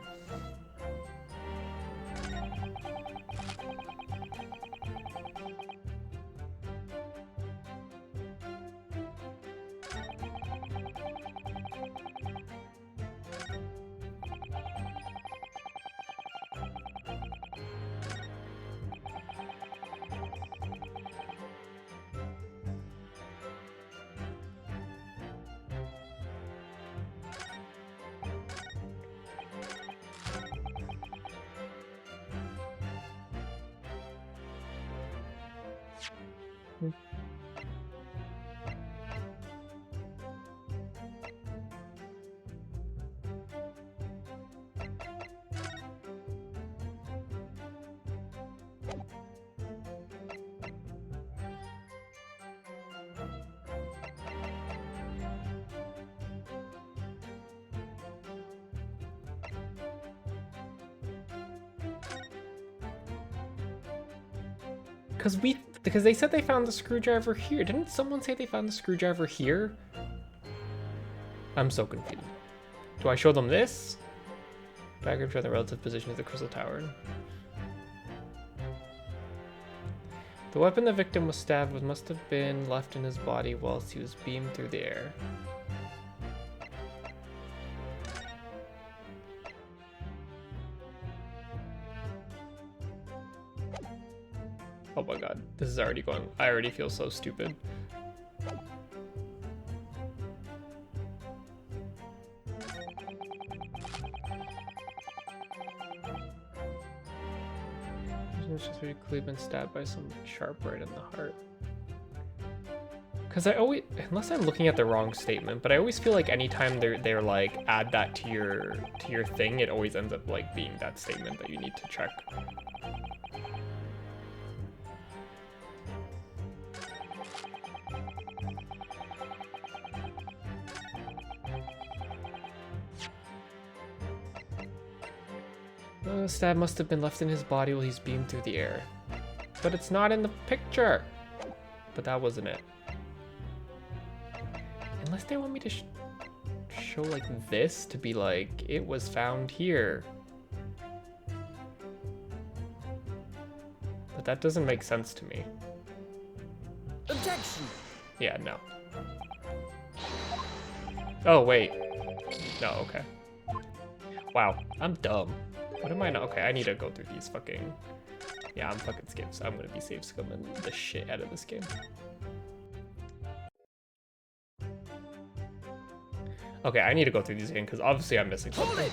Because they said they found the screwdriver here. Didn't someone say they found the screwdriver here? I'm so confused. Do I show them this? Diagram showing the relative position of the crystal tower. The weapon the victim was stabbed with must have been left in his body whilst he was beamed through the air. Oh my god, this is already going. I already feel so stupid. It's just really clearly been stabbed by some sharp right in the heart. Because I always, unless I'm looking at the wrong statement, but I always feel like anytime they're like add that to your thing, it always ends up like being that statement that you need to check. The stab must have been left in his body while he's beamed through the air. But it's not in the picture! But that wasn't it. Unless they want me to show like this to be like, it was found here. But that doesn't make sense to me. Objection! Yeah, no. Oh, wait. No, okay. Wow, I'm dumb. What am I not? Okay, I need to go through these fucking... Yeah, I'm fucking skips. I'm gonna be safe scumming the shit out of this game. Okay, I need to go through these again because obviously I'm missing something.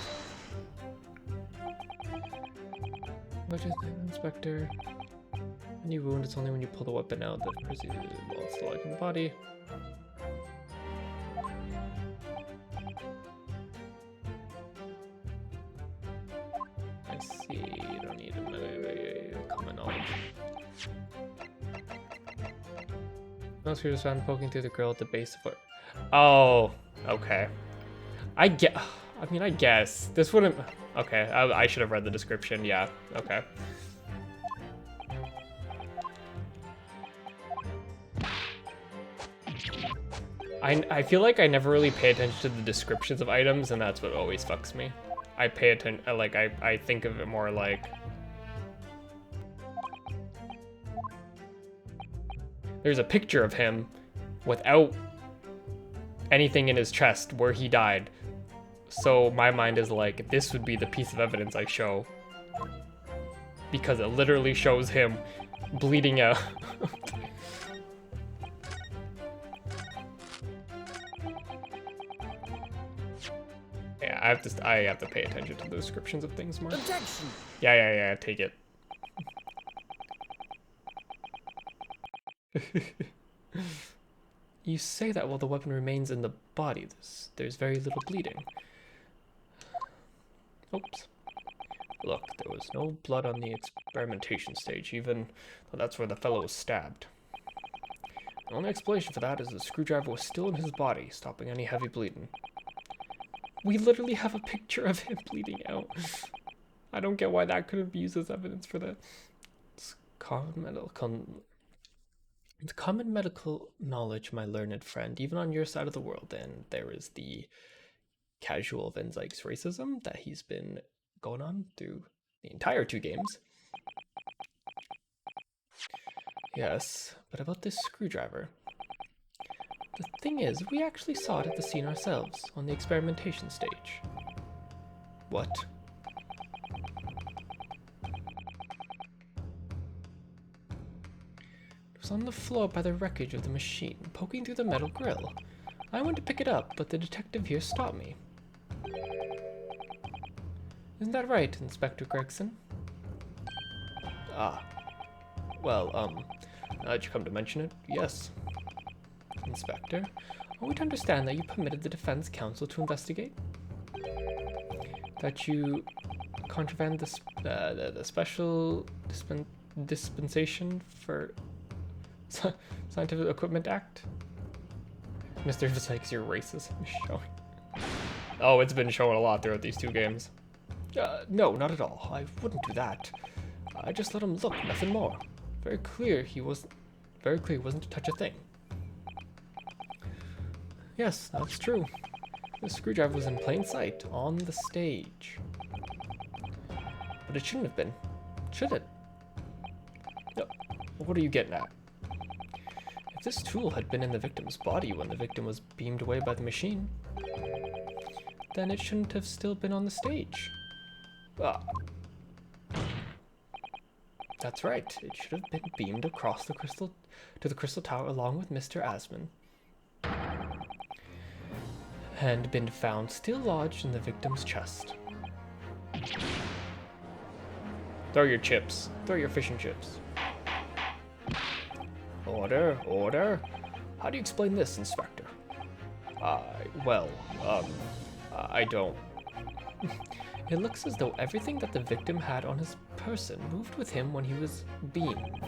What is the inspector? When you wound, it's only when you pull the weapon out that proceeds while it's still in the body. I see. You don't need a common knowledge. Most creatures found poking through the grill at the base of it. Oh, okay. I guess this wouldn't. Okay, I should have read the description. Yeah. Okay. I feel like I never really pay attention to the descriptions of items, and that's what always fucks me. I pay attention, like, I think of it more like... There's a picture of him without anything in his chest where he died. So my mind is like, this would be the piece of evidence I show. Because it literally shows him bleeding out. Yeah, I have to pay attention to the descriptions of things more. Objection. Yeah, take it. You say that while the weapon remains in the body, there's very little bleeding. Oops. Look, there was no blood on the experimentation stage, even though that's where the fellow was stabbed. The only explanation for that is the screwdriver was still in his body, stopping any heavy bleeding. We literally have a picture of him bleeding out. I don't get why that couldn't be used as evidence for that. It's common medical knowledge, my learned friend, even on your side of the world. And there is the casual Van Zyke's racism that he's been going on through the entire 2 games. Yes, but about this screwdriver. The thing is, we actually saw it at the scene ourselves, on the experimentation stage. What? It was on the floor by the wreckage of the machine, poking through the metal grill. I went to pick it up, but the detective here stopped me. Isn't that right, Inspector Gregson? Ah. Well, now that you come to mention it, yes. Inspector, are we to understand that you permitted the defense counsel to investigate? That you contravened the special dispensation for Scientific Equipment Act? Mr. Visykes, your racism is showing. Oh, it's been showing a lot throughout these 2 games. No, not at all. I wouldn't do that. I just let him look, nothing more. Very clear he wasn't to touch a thing. Yes, that's true. The screwdriver was in plain sight, on the stage. But it shouldn't have been. Should it? No. What are you getting at? If this tool had been in the victim's body when the victim was beamed away by the machine, then it shouldn't have still been on the stage. Ah. That's right. It should have been beamed across the crystal tower along with Mr. Asman, and been found still lodged in the victim's chest. Throw your chips. Throw your fish and chips. Order, order. How do you explain this, Inspector? I don't. It looks as though everything that the victim had on his person moved with him when he was beamed.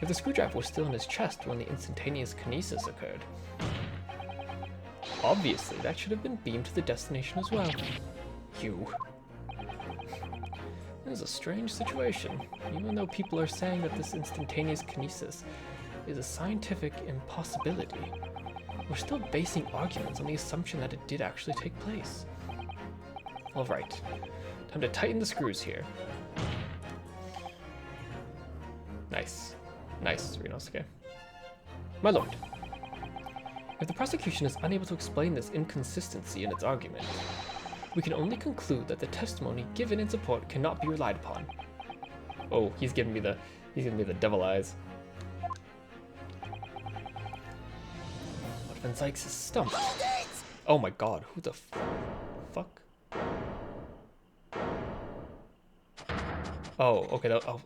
If the screwdriver was still in his chest when the instantaneous kinesis occurred, obviously that should have been beamed to the destination as well. You. This is a strange situation. Even though people are saying that this instantaneous kinesis is a scientific impossibility, we're still basing arguments on the assumption that it did actually take place. Alright, time to tighten the screws here. Nice. Nice, Rinosuke. My lord, if the prosecution is unable to explain this inconsistency in its argument, we can only conclude that the testimony given in support cannot be relied upon. Oh, he's giving me the devil eyes. But Van Zyke's is stumped. Oh my god, who the fuck? Oh, okay, oh.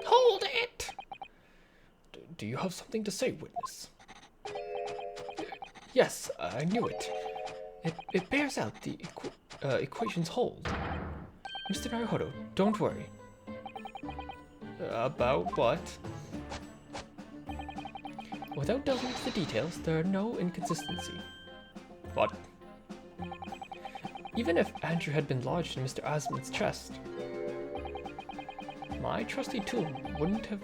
Hold it! Do you have something to say, witness? Yes, I knew it. It bears out the equations hold. Mr. Naruhodo, don't worry. About what? Without delving into the details, there are no inconsistency. What? Even if Andrew had been lodged in Mr. Asman's chest, my trusty tool wouldn't have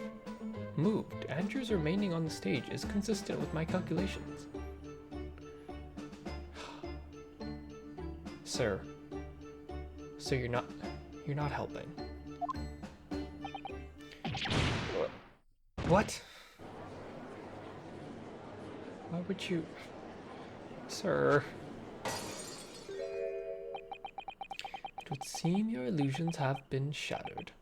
moved. Andrew's remaining on the stage is consistent with my calculations. Sir, you're not helping. What? Why would you... Sir... It would seem your illusions have been shattered.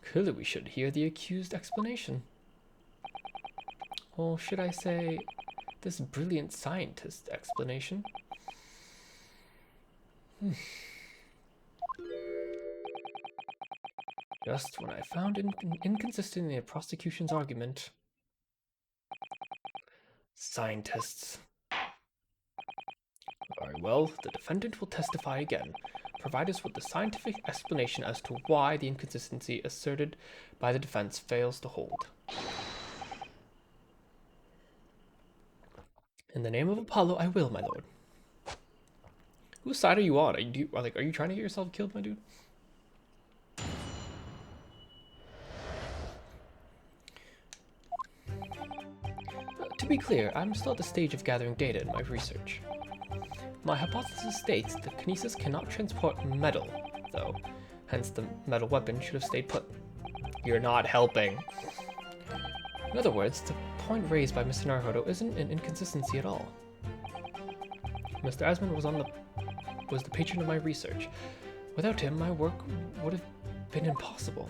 Clearly we should hear the accused explanation. Or should I say, this brilliant scientist's explanation? Just when I found inconsistency in the prosecution's argument. Scientists. Very well, the defendant will testify again. Provide us with the scientific explanation as to why the inconsistency asserted by the defense fails to hold. In the name of Apollo, I will, my lord. Whose side are you on? Are you trying to get yourself killed, my dude? To be clear, I'm still at the stage of gathering data in my research. My hypothesis states that kinesis cannot transport metal, though, hence the metal weapon should have stayed put. You're not helping. In other words, the point raised by Mr. Naruhodo isn't an inconsistency at all. Mr. Asmund was the patron of my research. Without him, my work would have been impossible.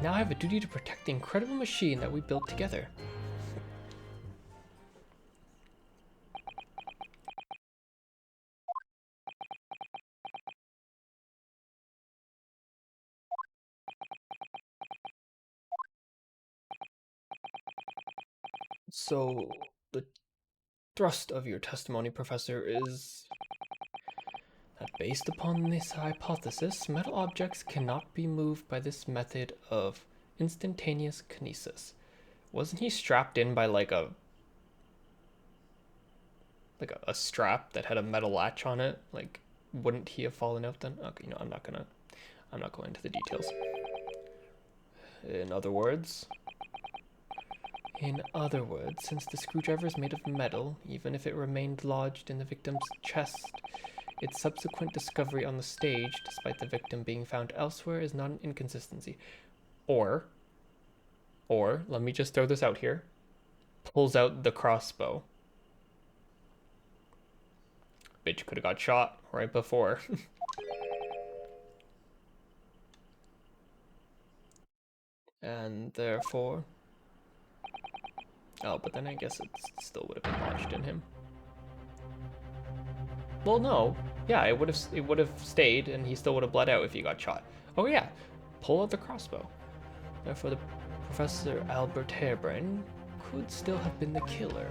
Now I have a duty to protect the incredible machine that we built together. So, the thrust of your testimony, Professor, is that based upon this hypothesis, metal objects cannot be moved by this method of instantaneous kinesis. Wasn't he strapped in by like a strap that had a metal latch on it? Like, wouldn't he have fallen out then? Okay, you know, I'm not going into the details. In other words, since the screwdriver is made of metal, even if it remained lodged in the victim's chest, its subsequent discovery on the stage, despite the victim being found elsewhere, is not an inconsistency. Or, let me just throw this out here, pulls out the crossbow. Bitch could have got shot right before. And therefore... Oh, but then I guess it still would have been lodged in him. Well, no. Yeah, it would have stayed, and he still would have bled out if he got shot. Oh yeah, pull out the crossbow. Therefore, the Professor Albert Harebrain could still have been the killer.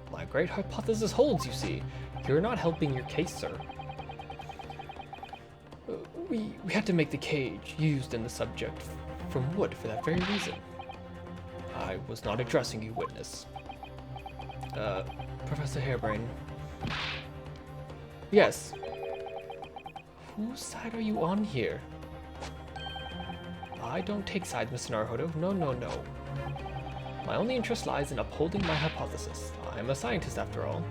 My great hypothesis holds, you see. You're not helping your case, sir. We had to make the cage used in the subject from wood for that very reason. I was not addressing you, witness. Professor Harebrain. Yes. Whose side are you on here? I don't take sides, Mr. Naruhodo. No, no, no. My only interest lies in upholding my hypothesis. I'm a scientist, after all.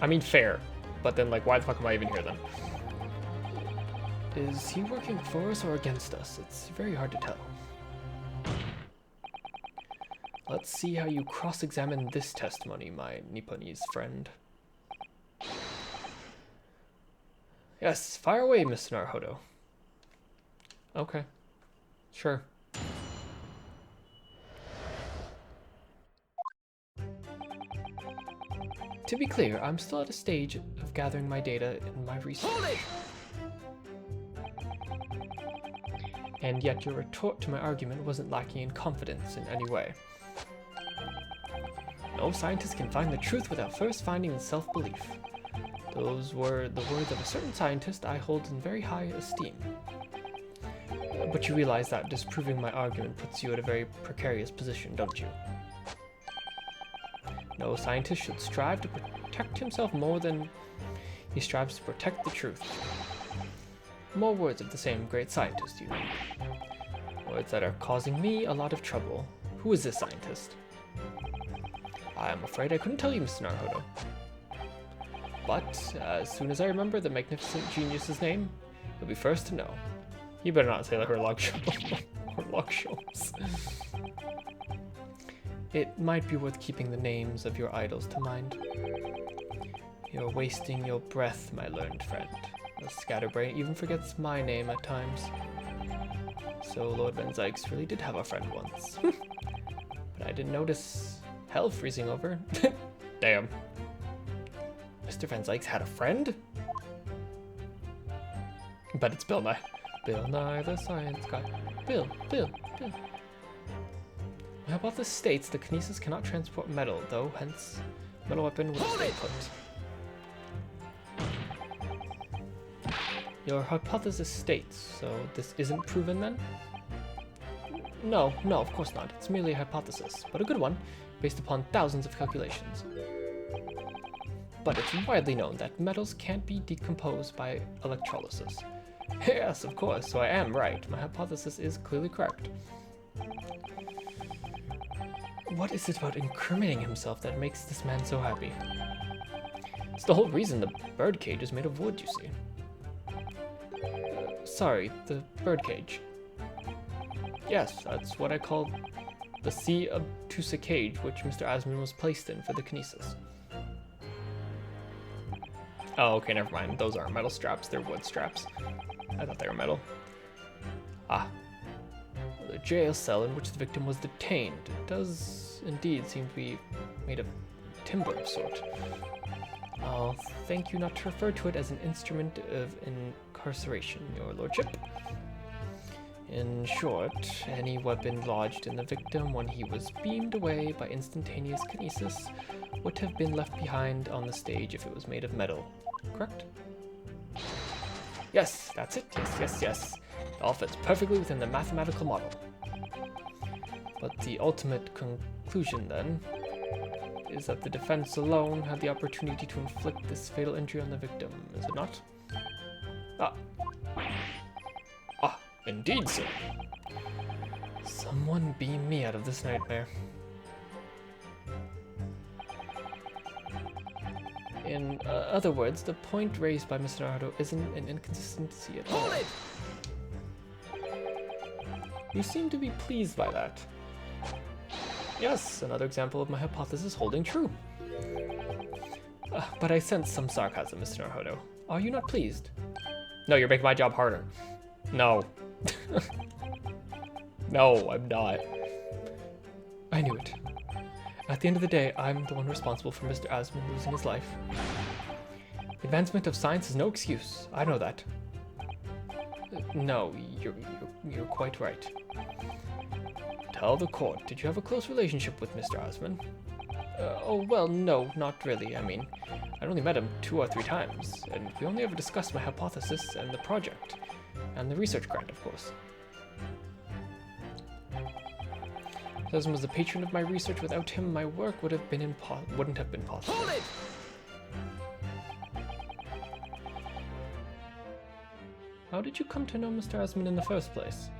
I mean, fair. But then, like, why the fuck am I even here, then? Is he working for us or against us? It's very hard to tell. Let's see how you cross-examine this testimony, my Nipponese friend. Yes, fire away, Mr. Naruhodo. Okay. Sure. To be clear, I'm still at a stage of gathering my data in my research. Hold it! And yet your retort to my argument wasn't lacking in confidence in any way. No scientist can find the truth without first finding in self-belief. Those were the words of a certain scientist I hold in very high esteem. But you realize that disproving my argument puts you at a very precarious position, don't you? No scientist should strive to protect himself more than he strives to protect the truth. More words of the same great scientist, you know. Words that are causing me a lot of trouble. Who is this scientist? I am afraid I couldn't tell you, Mr. Naruhodo. But as soon as I remember the magnificent genius's name, you'll be first to know. You better not say like her log workshops. It might be worth keeping the names of your idols to mind. You're wasting your breath, my learned friend. The scatterbrain even forgets my name at times. So Lord Van Zykes really did have a friend once. But I didn't notice hell freezing over. Damn. Mr. Van Zykes had a friend? But it's Bill Nye. Bill Nye the Science Guy. Bill. My hypothesis states the kinesis cannot transport metal, though, hence metal weapon would stay put. Your hypothesis states, so this isn't proven then? No, of course not. It's merely a hypothesis, but a good one, based upon thousands of calculations. But it's widely known that metals can't be decomposed by electrolysis. Yes, of course, so I am right. My hypothesis is clearly correct. What is it about incriminating himself that makes this man so happy? It's the whole reason the birdcage is made of wood, you see. Sorry, the birdcage. Yes, that's what I call the C. obtusa cage, which Mr. Asmund was placed in for the kinesis. Oh, okay, never mind. Those aren't metal straps, they're wood straps. I thought they were metal. Ah. The jail cell in which the victim was detained. It does indeed seem to be made of timber of sort. I'll thank you not to refer to it as an instrument of incarceration, your lordship. In short, any weapon lodged in the victim when he was beamed away by instantaneous kinesis would have been left behind on the stage if it was made of metal. Correct? Yes, that's it. Yes. It all fits perfectly within the mathematical model. But the ultimate conclusion, then, is that the defense alone had the opportunity to inflict this fatal injury on the victim, is it not? Ah, indeed, sir. Someone beam me out of this nightmare. In other words, the point raised by Mr. Naruto isn't an inconsistency at all. You seem to be pleased by that. Yes, another example of my hypothesis holding true. But I sense some sarcasm, Mr. Naruto. Are you not pleased? No, you're making my job harder. No. No, I'm not. I knew it. At the end of the day, I'm the one responsible for Mr. Asmund losing his life. Advancement of science is no excuse. I know that. No, you're quite right. Tell the court, did you have a close relationship with Mr. Asmund? Oh, well, no, not really. I mean, I only met him 2 or 3 times, and we only ever discussed my hypothesis and the project, and the research grant, of course. Asmund was the patron of my research. Without him, my work wouldn't have been possible. Hold it! How did you come to know Mr. Asmund in the first place?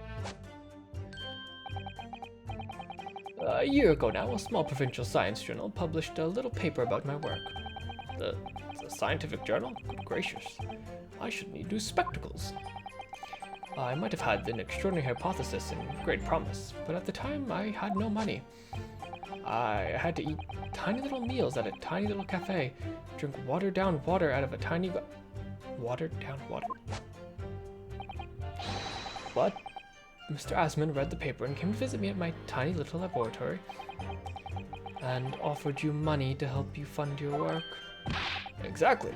A year ago now, a small provincial science journal published a little paper about my work. The scientific journal? Good gracious. I should need new spectacles. I might have had an extraordinary hypothesis and great promise, but at the time I had no money. I had to eat tiny little meals at a tiny little cafe, drink watered-down water out of a tiny watered-down water? But Mr. Asmund read the paper and came to visit me at my tiny little laboratory and offered you money to help you fund your work. Exactly.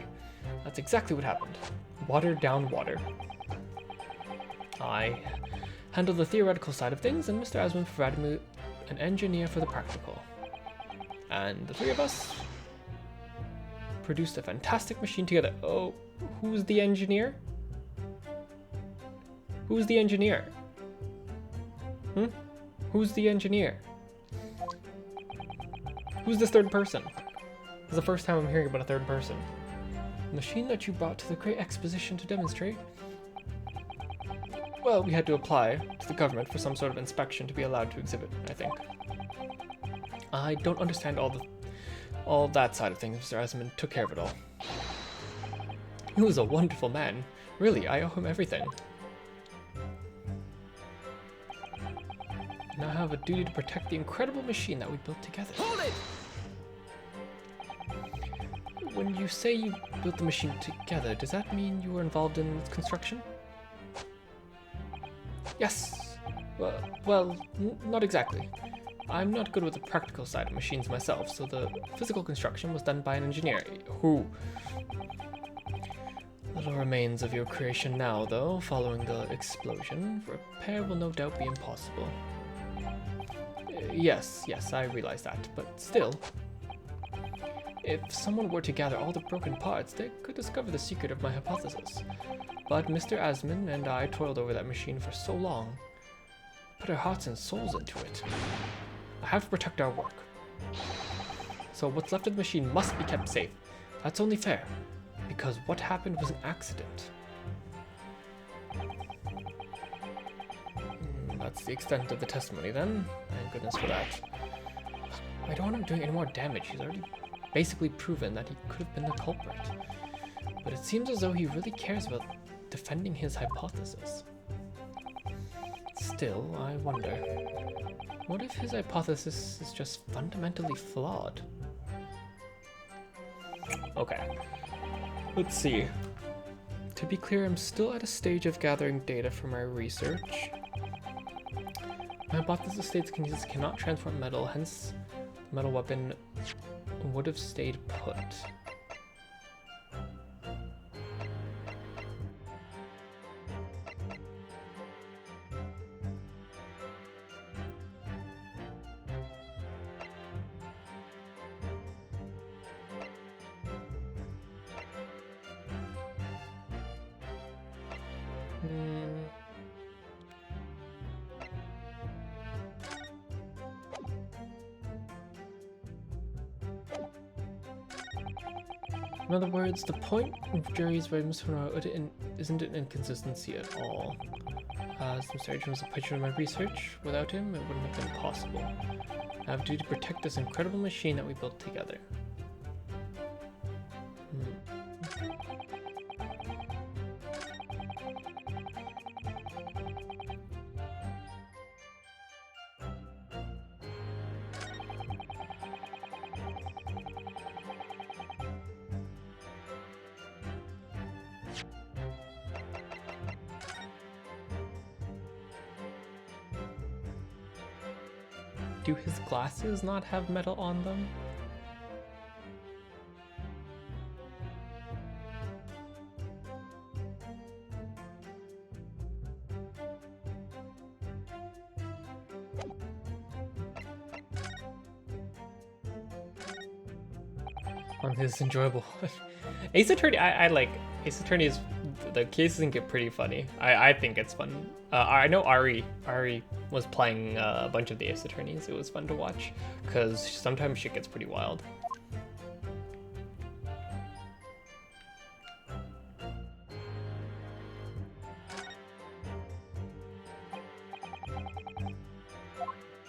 That's exactly what happened. Watered down water. I handled the theoretical side of things, and Mr. Asmund provided me an engineer for the practical. And the 3 of us produced a fantastic machine together. Oh, who's the engineer? Who's the engineer? Who's the engineer? Who's this third person? This is the first time I'm hearing about a third person. The machine that you brought to the great exposition to demonstrate? Well, we had to apply to the government for some sort of inspection to be allowed to exhibit, I think. I don't understand all that side of things. Mr. Asmund took care of it all. He was a wonderful man. Really, I owe him everything. I now have a duty to protect the incredible machine that we built together. Hold it! When you say you built the machine together, does that mean you were involved in its construction? Yes. Well, not exactly. I'm not good with the practical side of machines myself, so the physical construction was done by an engineer who... Little remains of your creation now, though, following the explosion. Repair will no doubt be impossible. Yes, I realize that, but still... If someone were to gather all the broken parts, they could discover the secret of my hypothesis. But Mr. Asman and I toiled over that machine for so long. Put our hearts and souls into it. I have to protect our work. So what's left of the machine must be kept safe. That's only fair, because what happened was an accident. That's the extent of the testimony then. Thank goodness for that. I don't want him doing any more damage. He's already basically proven that he could have been the culprit. But it seems as though he really cares about defending his hypothesis. Still, I wonder, what if his hypothesis is just fundamentally flawed? Okay, let's see. To be clear, I'm still at a stage of gathering data for my research. My hypothesis states Kinesis cannot transform metal, hence the metal weapon would have stayed put. In other words, the point of Jerry's writings isn't an inconsistency at all. As Mr. Agent was a patron of my research, without him it wouldn't have been possible. I have a duty to protect this incredible machine that we built together. Do his glasses not have metal on them? This is enjoyable. Ace Attorney, I like Ace Attorney. Is the cases can get pretty funny. I think it's fun. I know Ari was playing a bunch of the Ace Attorneys. It was fun to watch because sometimes shit gets pretty wild.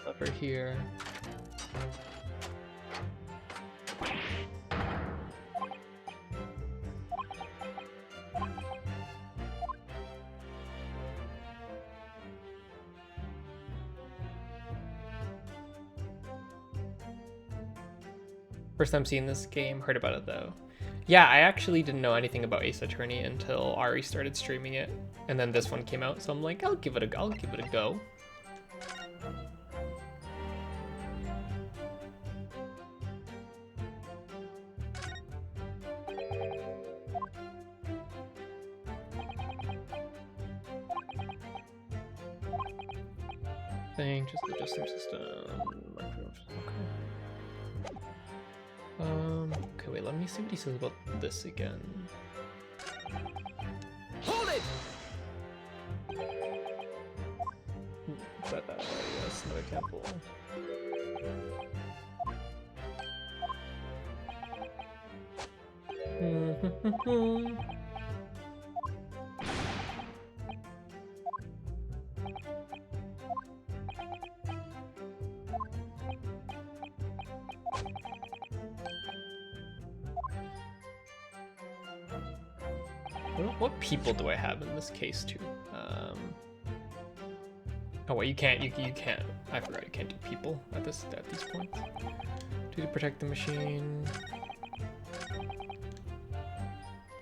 Over here. First time seeing this game, heard about it though. Yeah, I actually didn't know anything about Ace Attorney until Ari started streaming it, and then this one came out, so I'm like, I'll give it a go. Thing, just adjusting system. Okay, wait, let me see what he says about this again. Hold it! Yes, no, I can't pull. What people do I have in this case too? Oh wait, you can't. I forgot I can't do people at these points. To protect the machine.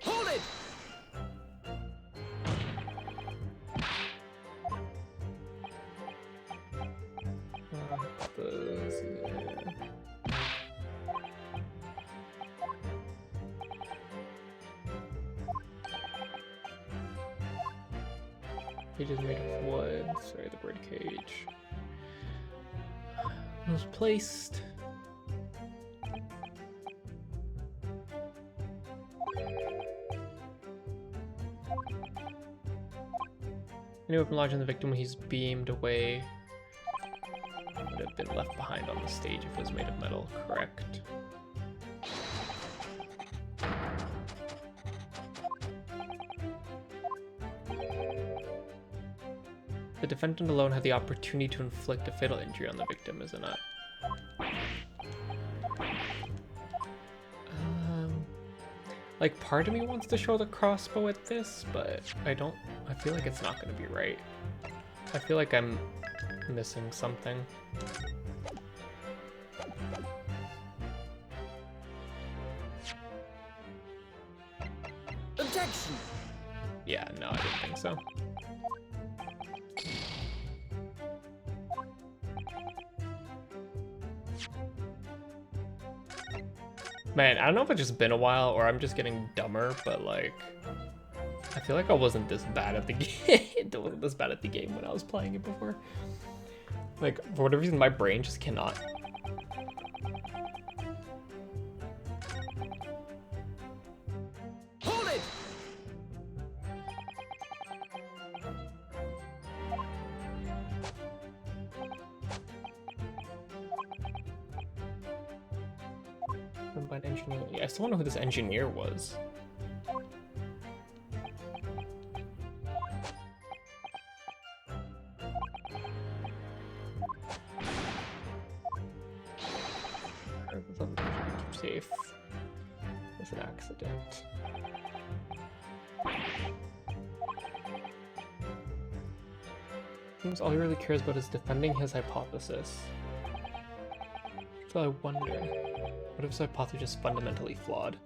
Hold it! Cage is made of wood. Sorry, the bird cage was placed. Any weapon lodged on the victim when he's beamed away would have been left behind on the stage if it was made of metal, correct? The defendant alone had the opportunity to inflict a fatal injury on the victim, isn't it? Like, part of me wants to show the crossbow at this, but I feel like it's not going to be right. I feel like I'm missing something. Objection! Yeah, no, I didn't think so. Man, I don't know if it's just been a while or I'm just getting dumber, but like, I feel like I wasn't this bad at the game. It wasn't this bad at the game when I was playing it before. Like, for whatever reason, my brain just cannot. Hold it! By an engineer. Yeah, I still don't know who this engineer was. Keep safe. There's an accident. Seems all he really cares about is defending his hypothesis. So I wonder, what if his hypothesis is fundamentally flawed?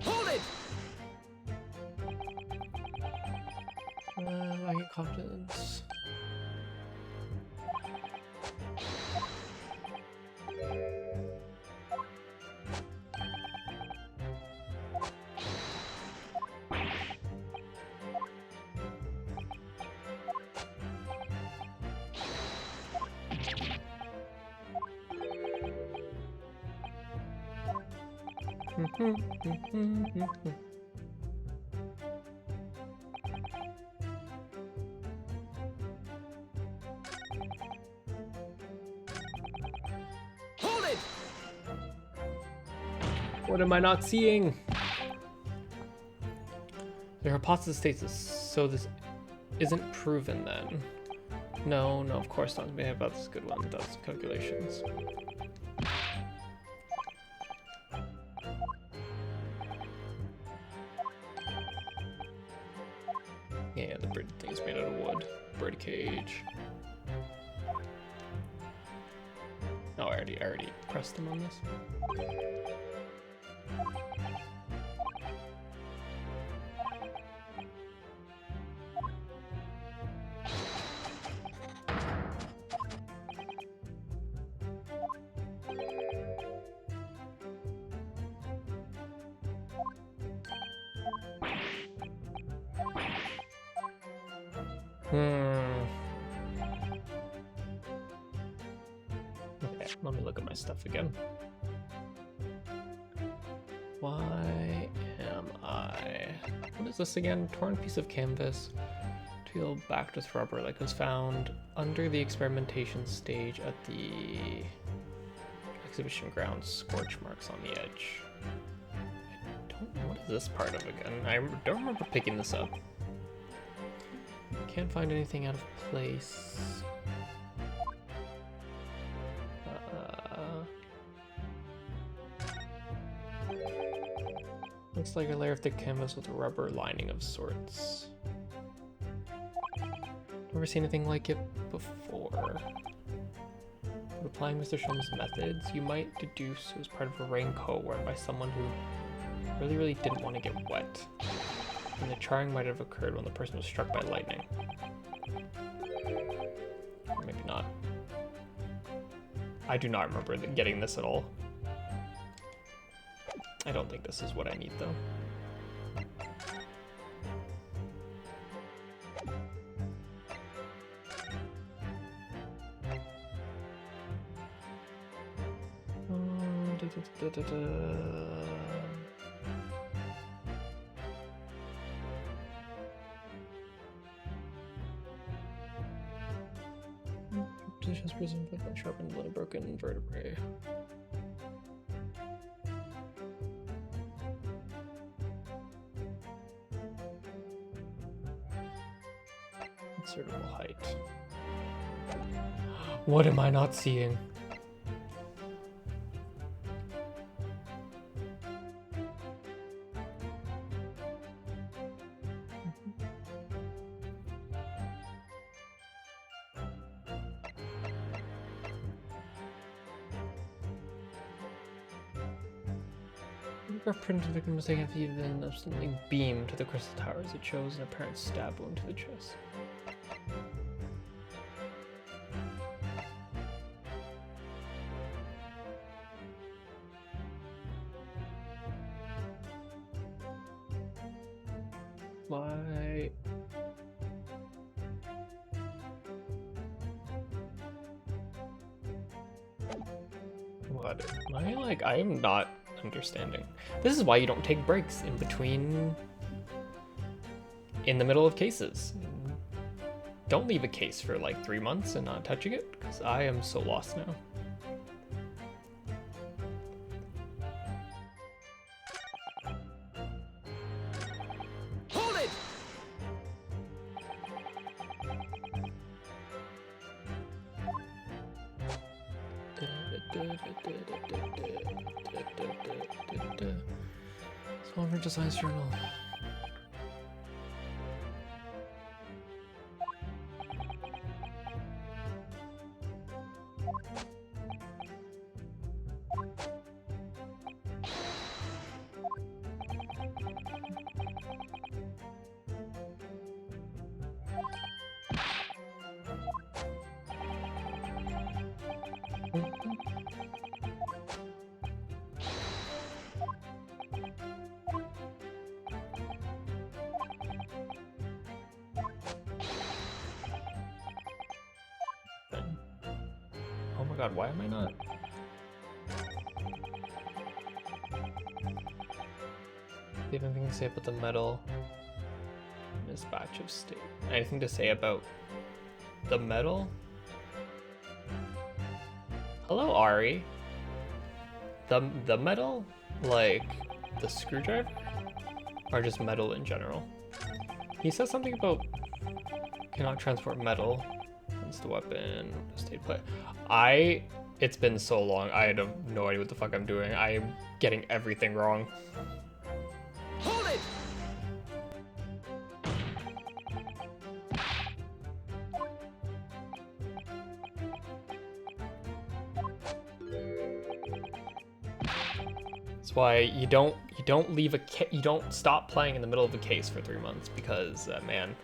Hold it! I get confidence. Hold it! What am I not seeing? The hypothesis states this, so this isn't proven then. No, of course not. Maybe about this good one. Does calculations. Yeah, the bird thing's made out of wood. Bird cage. Oh, I already pressed them on this. Okay, let me look at my stuff again. Why am I... What is this again? Torn piece of canvas. Teal backed with rubber like was found under the experimentation stage at the exhibition grounds. Scorch marks on the edge. I this part of again? I don't remember picking this up. Can't find anything out of place. Looks like a layer of thick canvas with a rubber lining of sorts. Never seen anything like it before. When applying Mr. Shum's methods, you might deduce it was part of a raincoat worn by someone who really didn't want to get wet. And the charring might have occurred when the person was struck by lightning. Or maybe not. I do not remember getting this at all. I don't think this is what I need though. Positions prison by sharpened blood, broken vertebrae. Insertable height. What am I not seeing? Printed victim was taken after you've been absolutely beamed to the crystal towers. It shows an apparent stab wound to the chest. Why? What? Am I like? I am not understanding. This is why you don't take breaks in between, in the middle of cases. Don't leave a case for like 3 months and not touching it, because I am so lost now. Hold it! Solver Designs Journal. Oh my god, why am I not? Do you have anything to say about the medal? This batch of state. Anything to say about the medal? Hello, Ari. The metal? Like the screwdriver? Or just metal in general? He says something about cannot transport metal. It's the weapon, state play. It's been so long, I have no idea what the fuck I'm doing. I'm getting everything wrong. Hold it! That's why you don't leave you don't stop playing in the middle of a case for 3 months, because man.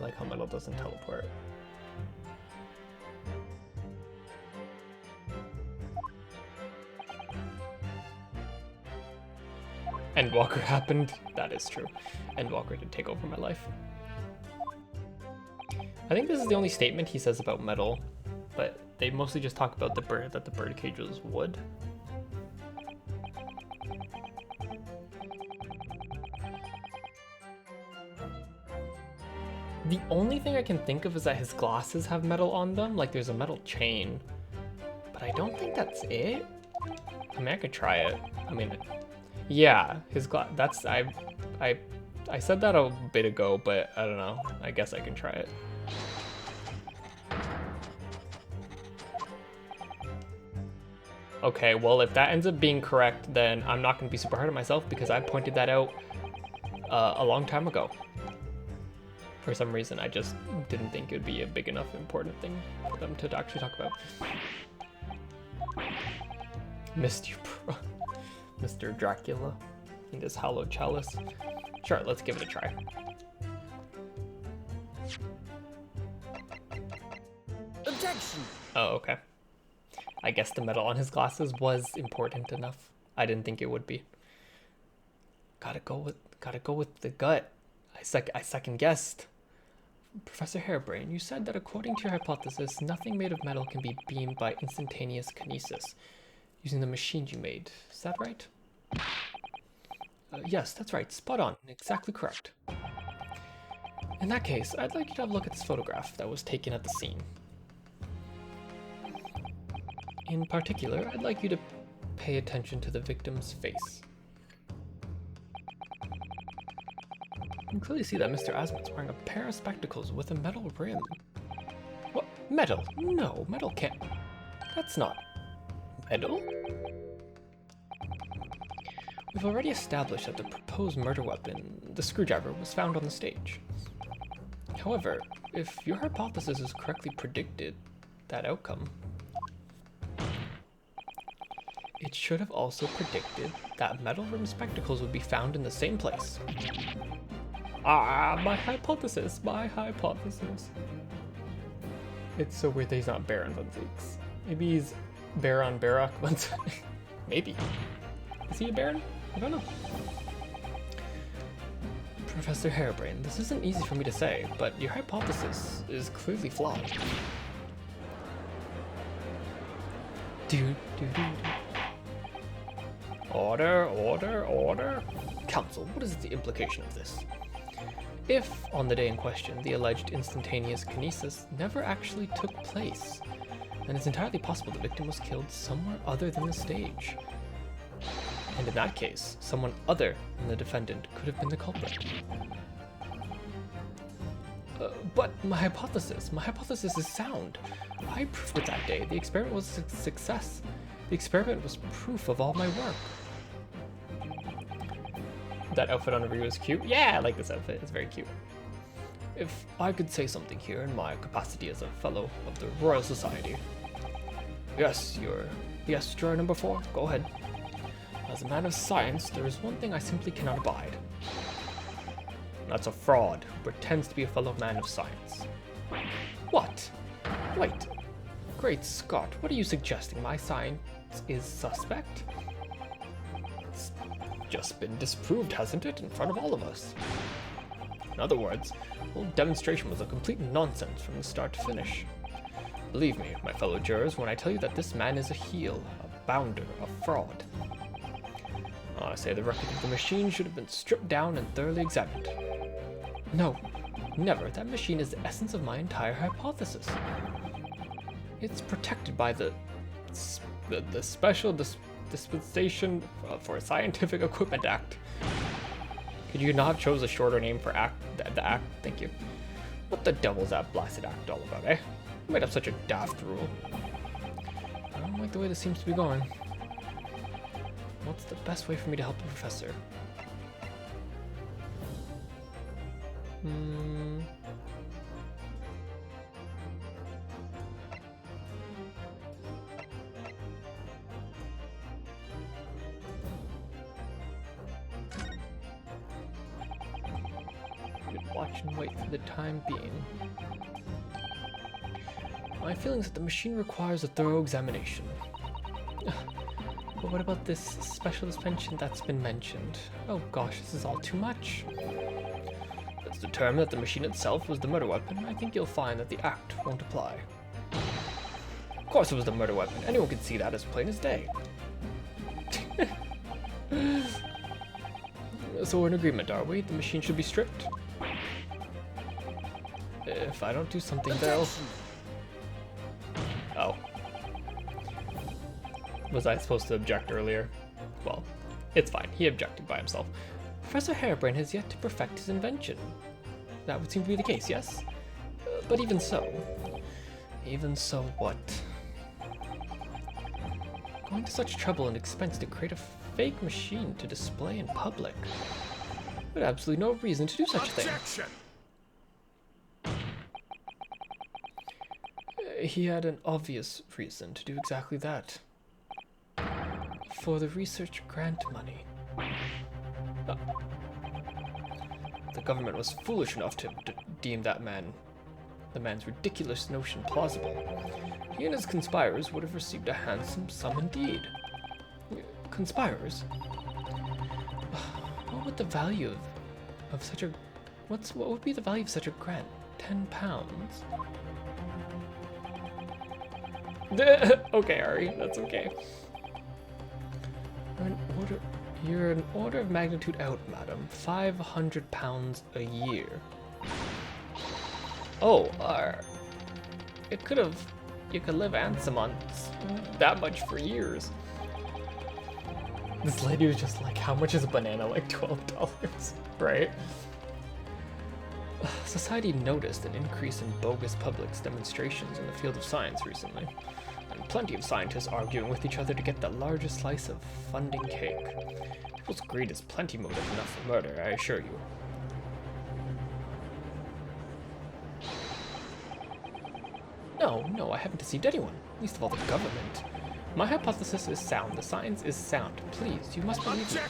Like how metal doesn't teleport. Endwalker happened. That is true. Endwalker did take over my life. I think this is the only statement he says about metal, but they mostly just talk about the bird, that the birdcage was wood. The only thing I can think of is that his glasses have metal on them, like there's a metal chain, but I don't think that's it. I mean, I could try it. I mean, yeah, his glass. That's I said that a bit ago, but I don't know. I guess I can try it. Okay, well, if that ends up being correct, then I'm not going to be super hard on myself because I pointed that out a long time ago. For some reason, I just didn't think it would be a big enough important thing for them to actually talk about. Missed you, bro. Mr. Dracula and his hollow chalice. Sure, let's give it a try. Objection! Oh, okay. I guess the metal on his glasses was important enough. I didn't think it would be. Gotta go with the gut. I second guessed. Professor Harebrain, you said that according to your hypothesis, nothing made of metal can be beamed by instantaneous kinesis using the machine you made. Is that right? Yes, that's right. Spot on. Exactly correct. In that case, I'd like you to have a look at this photograph that was taken at the scene. In particular, I'd like you to pay attention to the victim's face. You can clearly see that Mr. Asmund's wearing a pair of spectacles with a metal rim. What? Metal? No, metal can't. That's not metal. We've already established that the proposed murder weapon, the screwdriver, was found on the stage. However, if your hypothesis is correctly predicted that outcome, it should have also predicted that metal rim spectacles would be found in the same place. Ah, my hypothesis, my hypothesis. It's so weird that he's not Baron von Zieks. Maybe he's Baron Barak von Zieks. Maybe. Is he a Baron? I don't know. Professor Harebrain, this isn't easy for me to say, but your hypothesis is clearly flawed. Order, order, order. Counsel, what is the implication of this? If, on the day in question, the alleged instantaneous kinesis never actually took place, then it's entirely possible the victim was killed somewhere other than the stage. And in that case, someone other than the defendant could have been the culprit. But my hypothesis is sound. I proved it that day. The experiment was a success. The experiment was proof of all my work. That outfit on Ryu is cute. Yeah, I like this outfit. It's very cute. If I could say something here in my capacity as a fellow of the Royal Society. Yes, juror number 4. Go ahead. As a man of science, there is one thing I simply cannot abide. That's a fraud who pretends to be a fellow man of science. What? Wait. Great Scott, what are you suggesting? My science is suspect? It's just been disproved, hasn't it, in front of all of us? In other words, the whole demonstration was a complete nonsense from the start to finish. Believe me, my fellow jurors, when I tell you that this man is a heel, a bounder, a fraud. I say the record of the machine should have been stripped down and thoroughly examined. No, never. That machine is the essence of my entire hypothesis. It's protected by the Special Dispensation for Scientific Equipment Act. Could you not have chose a shorter name for the act? Thank you. What the devil's that blasted act all about, eh? Who made up such a daft rule? I don't like the way this seems to be going. What's the best way for me to help the professor? Watch and wait for the time being. My feeling is that the machine requires a thorough examination. But what about this special suspension that's been mentioned? Oh gosh, this is all too much. Let's determine that the machine itself was the murder weapon. I think you'll find that the act won't apply. Of course it was the murder weapon. Anyone can see that as plain as day. So we're in agreement, are we? The machine should be stripped? If I don't do something, they'll... Oh. Was I supposed to object earlier? Well, it's fine. He objected by himself. Professor Harebrain has yet to perfect his invention. That would seem to be the case, yes? But even so... Even so what? Going to such trouble and expense to create a fake machine to display in public. But absolutely no reason to do such a thing. He had an obvious reason to do exactly that. For the research grant money. The government was foolish enough to deem the man's ridiculous notion plausible. He and his conspirers would have received a handsome sum indeed. Conspirers? What would the value of such a... what would be the value of such a grant? 10 pounds? Okay, Ari, that's okay. You're an order of magnitude out, madam. 500 pounds a year. Oh, you could live handsome on that much for years. This lady was just like, how much is a banana? Like $12, right? Society noticed an increase in bogus public demonstrations in the field of science recently, and plenty of scientists arguing with each other to get the largest slice of funding cake. People's greed is plenty motive enough for murder, I assure you. No, I haven't deceived anyone, least of all the government. My hypothesis is sound. The science is sound. Please, you must believe me.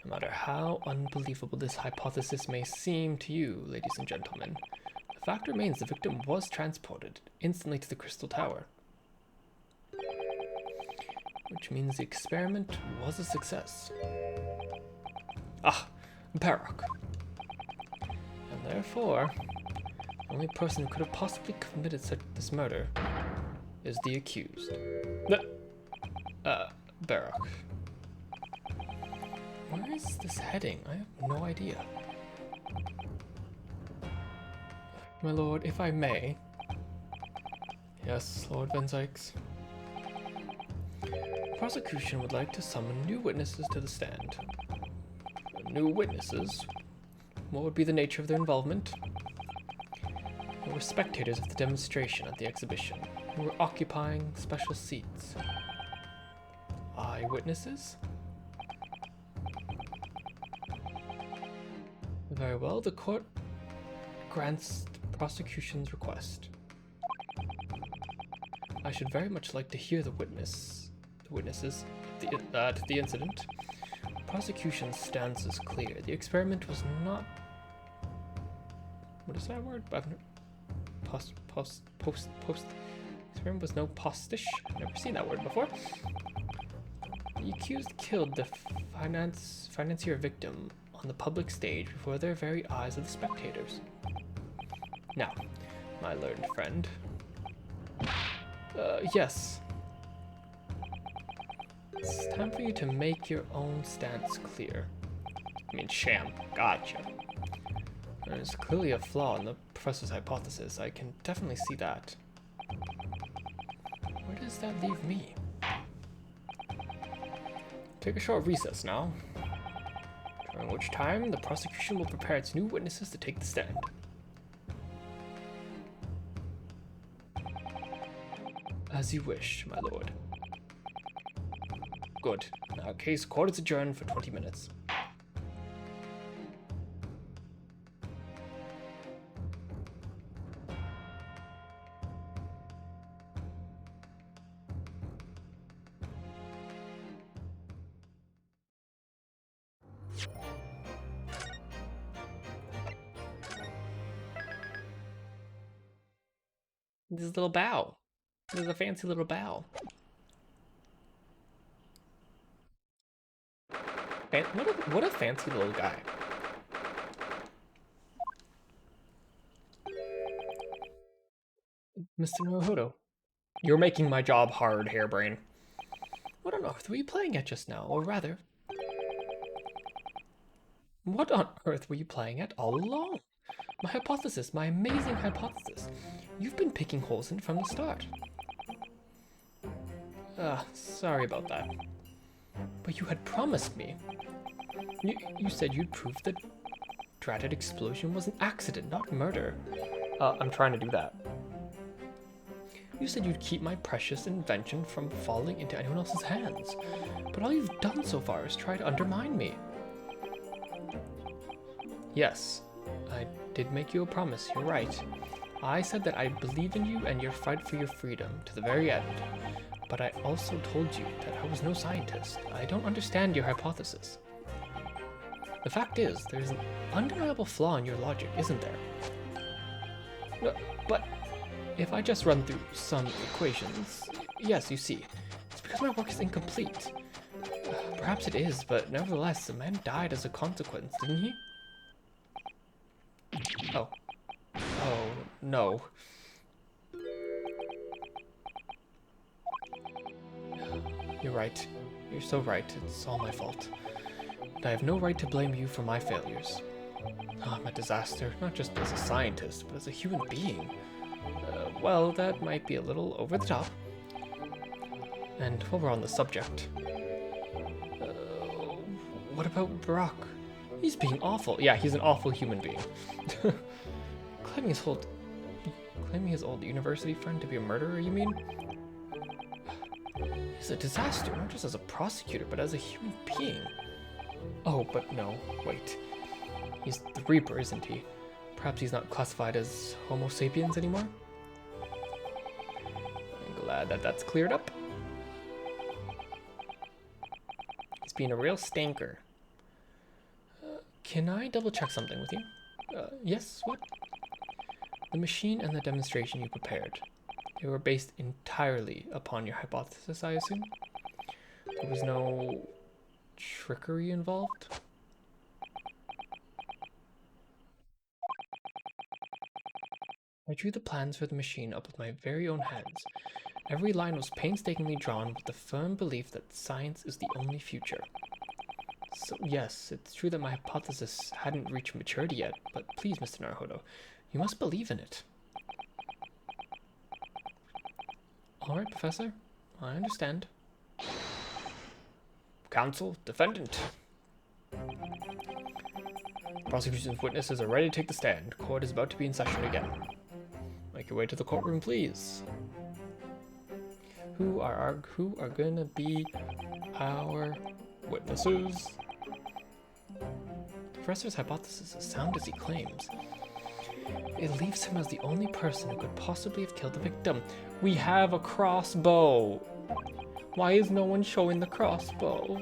No matter how unbelievable this hypothesis may seem to you, ladies and gentlemen, the fact remains the victim was transported instantly to the Crystal Tower. Which means the experiment was a success. Ah, Barak. And therefore, the only person who could have possibly committed this murder is the accused. Barak. Where is this heading? I have no idea. My lord, if I may. Yes, Lord Van Zykes. Prosecution would like to summon new witnesses to the stand. New witnesses? What would be the nature of their involvement? They were spectators of the demonstration at the exhibition, who were occupying special seats. Eyewitnesses? Very well, the court grants the prosecution's request. I should very much like to hear the witnesses to the incident. The prosecution's stance is clear. The experiment was not... What is that word? Experiment was no postish. I've never seen that word before. The accused killed the financier victim on the public stage before their very eyes of the spectators. Now, my learned friend. Yes. It's time for you to make your own stance clear. I mean, sham. Gotcha. There's clearly a flaw in the professor's hypothesis. I can definitely see that. Where does that leave me? Take a short recess now, during which time the prosecution will prepare its new witnesses to take the stand. As you wish, my lord. Good. Now, case court is adjourned for 20 minutes. This little bow. This is a fancy little bow. What a fancy little guy. Mr. Naruhodo. You're making my job hard, Harebrain. What on earth were you playing at just now? Or rather, what on earth were you playing at all along? My hypothesis, my amazing hypothesis. You've been picking holes in it from the start. Sorry about that. But you had promised me. You said you'd prove that dratted explosion was an accident, not murder. I'm trying to do that. You said you'd keep my precious invention from falling into anyone else's hands. But all you've done so far is try to undermine me. Yes, I did make you a promise, you're right. I said that I believe in you and your fight for your freedom to the very end. But I also told you that I was no scientist. I don't understand your hypothesis. The fact is, there's an undeniable flaw in your logic, isn't there? No, but if I just run through some equations, yes, you see, it's because my work is incomplete. Perhaps it is, but nevertheless, the man died as a consequence, didn't he? Oh. Oh, no. You're right. You're so right. It's all my fault. And I have no right to blame you for my failures. I'm a disaster, not just as a scientist, but as a human being. Well, that might be a little over the top. And while we're on the subject, what about Brock? He's being awful. Yeah, he's an awful human being. Claiming his old university friend to be a murderer, you mean? He's a disaster, not just as a prosecutor, but as a human being. Oh, but no, wait. He's the Reaper, isn't he? Perhaps he's not classified as Homo sapiens anymore? I'm glad that that's cleared up. He's being a real stinker. Can I double check something with you? Yes, what? The machine and the demonstration you prepared, they were based entirely upon your hypothesis, I assume? There was no trickery involved? I drew the plans for the machine up with my very own hands. Every line was painstakingly drawn with the firm belief that science is the only future. So yes, it's true that my hypothesis hadn't reached maturity yet, but please, Mr. Naruhodo, you must believe in it. Alright, Professor, I understand. Counsel, defendant. Prosecution's witnesses are ready to take the stand. Court is about to be in session again. Make your way to the courtroom, please. Who are gonna be our witnesses? The professor's hypothesis is sound as he claims. It leaves him as the only person who could possibly have killed the victim. We have a crossbow. Why is no one showing the crossbow?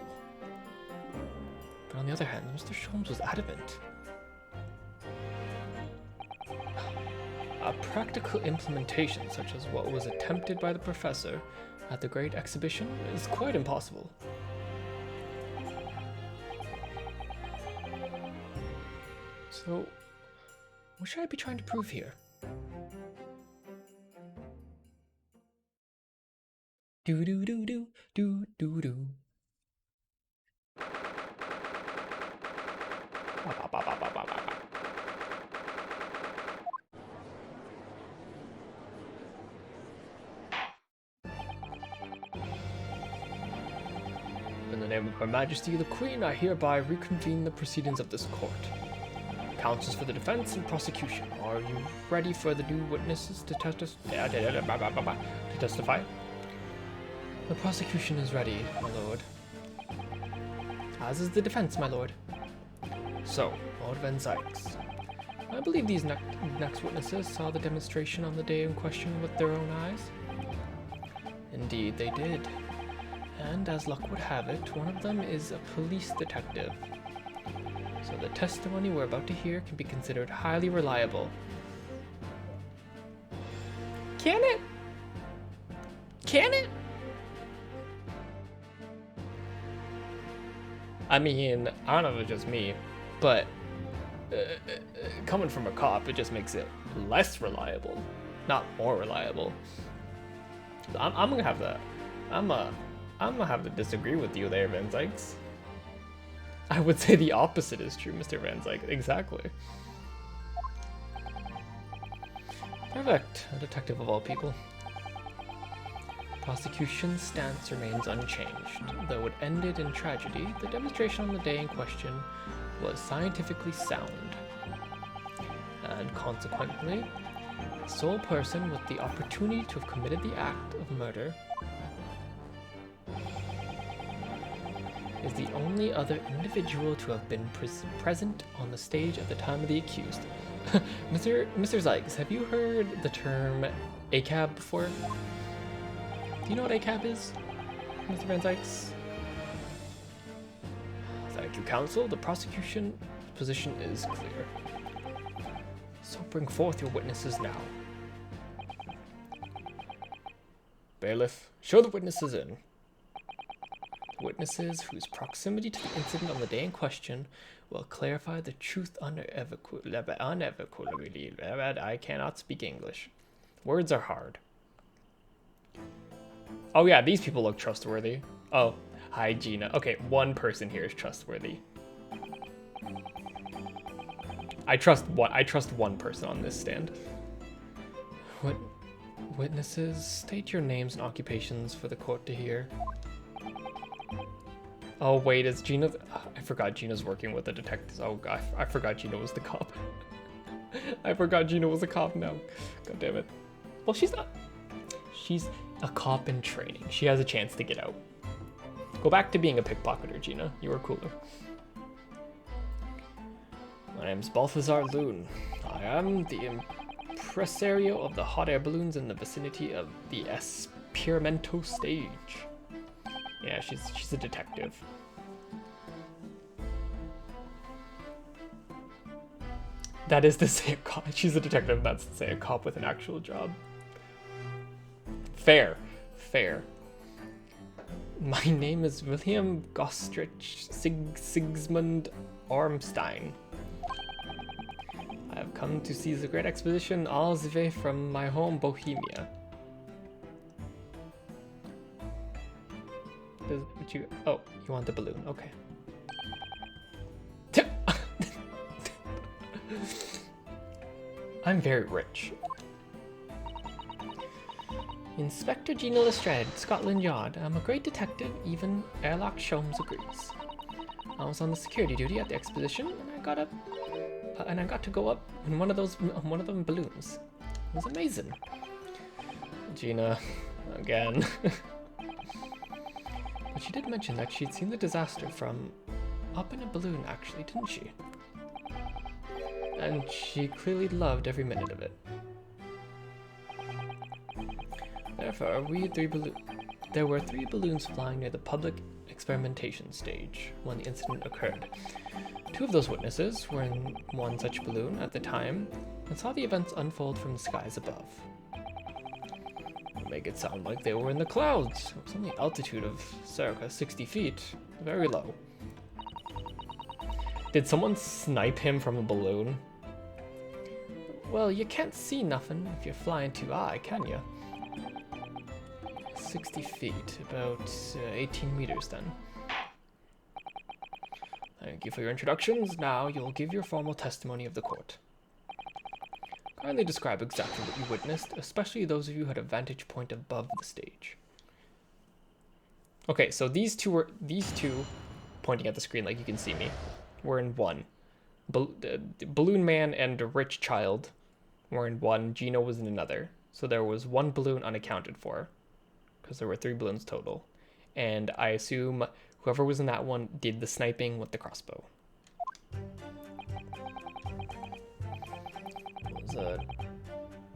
But on the other hand, Mr. Sholmes was adamant. A practical implementation such as what was attempted by the professor at the Great Exhibition is quite impossible. So, what should I be trying to prove here? Do do do do do do do. In the name of Her Majesty the Queen, I hereby reconvene the proceedings of this court. Counsels for the defense and prosecution, are you ready for the new witnesses to testify? The prosecution is ready, my lord. As is the defense, my lord. So, Lord Van Zykes, I believe these next witnesses saw the demonstration on the day in question with their own eyes. Indeed, they did. And as luck would have it, one of them is a police detective. So the testimony we're about to hear can be considered highly reliable. Can it? Can it? I mean, I don't know if it's just me, but coming from a cop, it just makes it less reliable, not more reliable. So I'm gonna have that. I'm gonna have to disagree with you there, Van Zykes. I would say the opposite is true, Mr. Van Zykes. Exactly. Perfect. A detective of all people. Prosecution's stance remains unchanged. Though it ended in tragedy, the demonstration on the day in question was scientifically sound. And consequently, the sole person with the opportunity to have committed the act of murder is the only other individual to have been present on the stage at the time of the accused. Mr. Zykes, have you heard the term ACAB before? Do you know what ACAB is, Mr. Van Zykes? Thank you, counsel. The prosecution position is clear. So bring forth your witnesses now. Bailiff, show the witnesses in. Witnesses whose proximity to the incident on the day in question will clarify the truth unequivocally. I cannot speak English. Words are hard. Oh yeah, these people look trustworthy. Oh, hi Gina. Okay, one person here is trustworthy. I trust one person on this stand. Witnesses, state your names and occupations for the court to hear. Oh wait, is Gina? I forgot Gina's working with the detectives. Oh god, I forgot Gina was the cop. I forgot Gina was a cop now. God damn it. Well, she's not. She's a cop in training. She has a chance to get out. Go back to being a pickpocketer, Gina. You were cooler. My name's Balthazar Loon. I am the impresario of the hot air balloons in the vicinity of the Esperimento stage. Yeah, she's a detective. That is to say a cop. She's a detective. That's to say a cop with an actual job. Fair. My name is William Gostrich Sigismund Ormstein. I have come to see the great exposition all the way from my home Bohemia. Oh, you want the balloon? Okay. I'm very rich. Inspector Gina Lestrade, Scotland Yard. I'm a great detective, even Airlock Sholmes agrees. I was on the security duty at the exposition, and I got to go up in one of them balloons. It was amazing. Gina, again. But she did mention that she'd seen the disaster from up in a balloon, actually, didn't she? And she clearly loved every minute of it. Therefore, there were 3 balloons flying near the public experimentation stage when the incident occurred. 2 of those witnesses were in one such balloon at the time and saw the events unfold from the skies above. Make it sound like they were in the clouds. It was on the altitude of circa 60 feet, very low. Did someone snipe him from a balloon? Well, you can't see nothing if you're flying too high, can you? 60 feet, about 18 meters then. Thank you for your introductions. Now you'll give your formal testimony of the court. Kindly describe exactly what you witnessed, especially those of you who had a vantage point above the stage. Okay, so these two pointing at the screen like you can see me, were in one. Balloon Man and Rich Child were in one, Gino was in another. So there was one balloon unaccounted for, because there were 3 balloons total. And I assume whoever was in that one did the sniping with the crossbow. Was an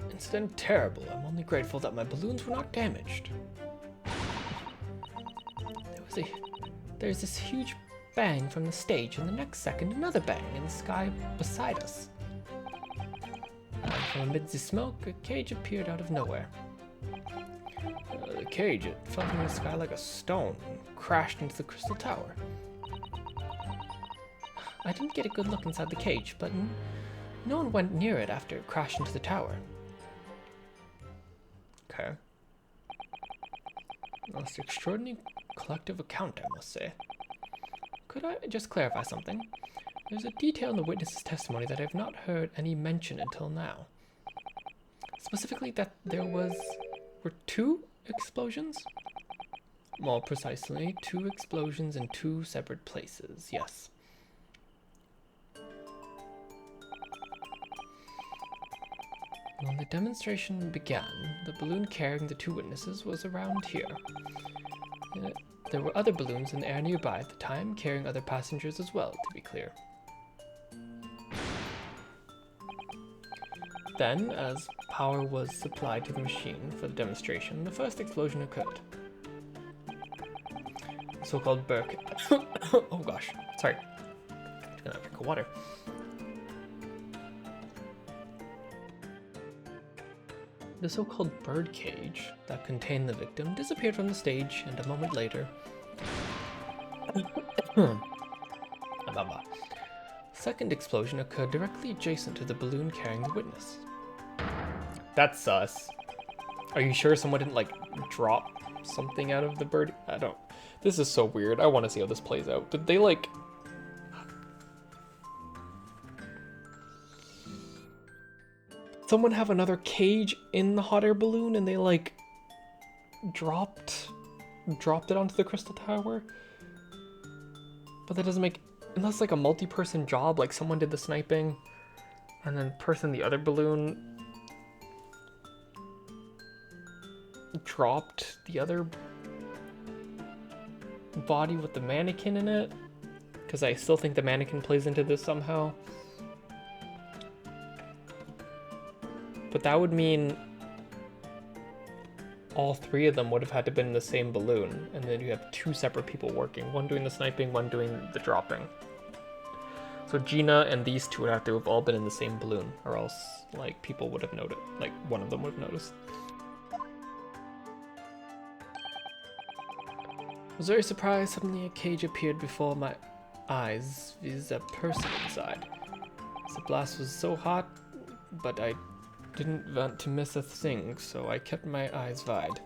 incident terrible. I'm only grateful that my balloons were not damaged. There's this huge bang from the stage, and the next second another bang in the sky beside us. And from amid the smoke, a cage appeared out of nowhere. The cage, it fell from the sky like a stone and crashed into the crystal tower. I didn't get a good look inside the cage, but no one went near it after it crashed into the tower. Okay. Most extraordinary collective account, I must say. Could I just clarify something? There's a detail in the witness's testimony that I've not heard any mention until now. Specifically that there were 2 explosions? More precisely, 2 explosions in 2 separate places, yes. When the demonstration began, the balloon carrying the 2 witnesses was around here. There were other balloons in the air nearby at the time, carrying other passengers as well, to be clear. Then, as power was supplied to the machine for the demonstration, the first explosion occurred. The so-called Burke... oh gosh, sorry. I'm gonna drink of water. The so-called bird cage that contained the victim disappeared from the stage, and a moment later... Second explosion occurred directly adjacent to the balloon carrying the witness. That's sus. Are you sure someone didn't, like, drop something out of the bird? I don't... This is so weird. I want to see how this plays out. Did they, like... Someone have another cage in the hot air balloon and they, like, dropped it onto the crystal tower? But that doesn't make... Unless, like, a multi-person job, like someone did the sniping and then person in the other balloon dropped the other body with the mannequin in it, because I still think the mannequin plays into this somehow. But that would mean all 3 of them would have had to been in the same balloon, and then you have 2 separate people working, one doing the sniping, one doing the dropping. So Gina and these 2 would have to have all been in the same balloon, or else, like, people would have noticed, like, one of them would have noticed. I was very surprised. Suddenly a cage appeared before my eyes with a person inside. The blast was so hot, but I didn't want to miss a thing, so I kept my eyes wide.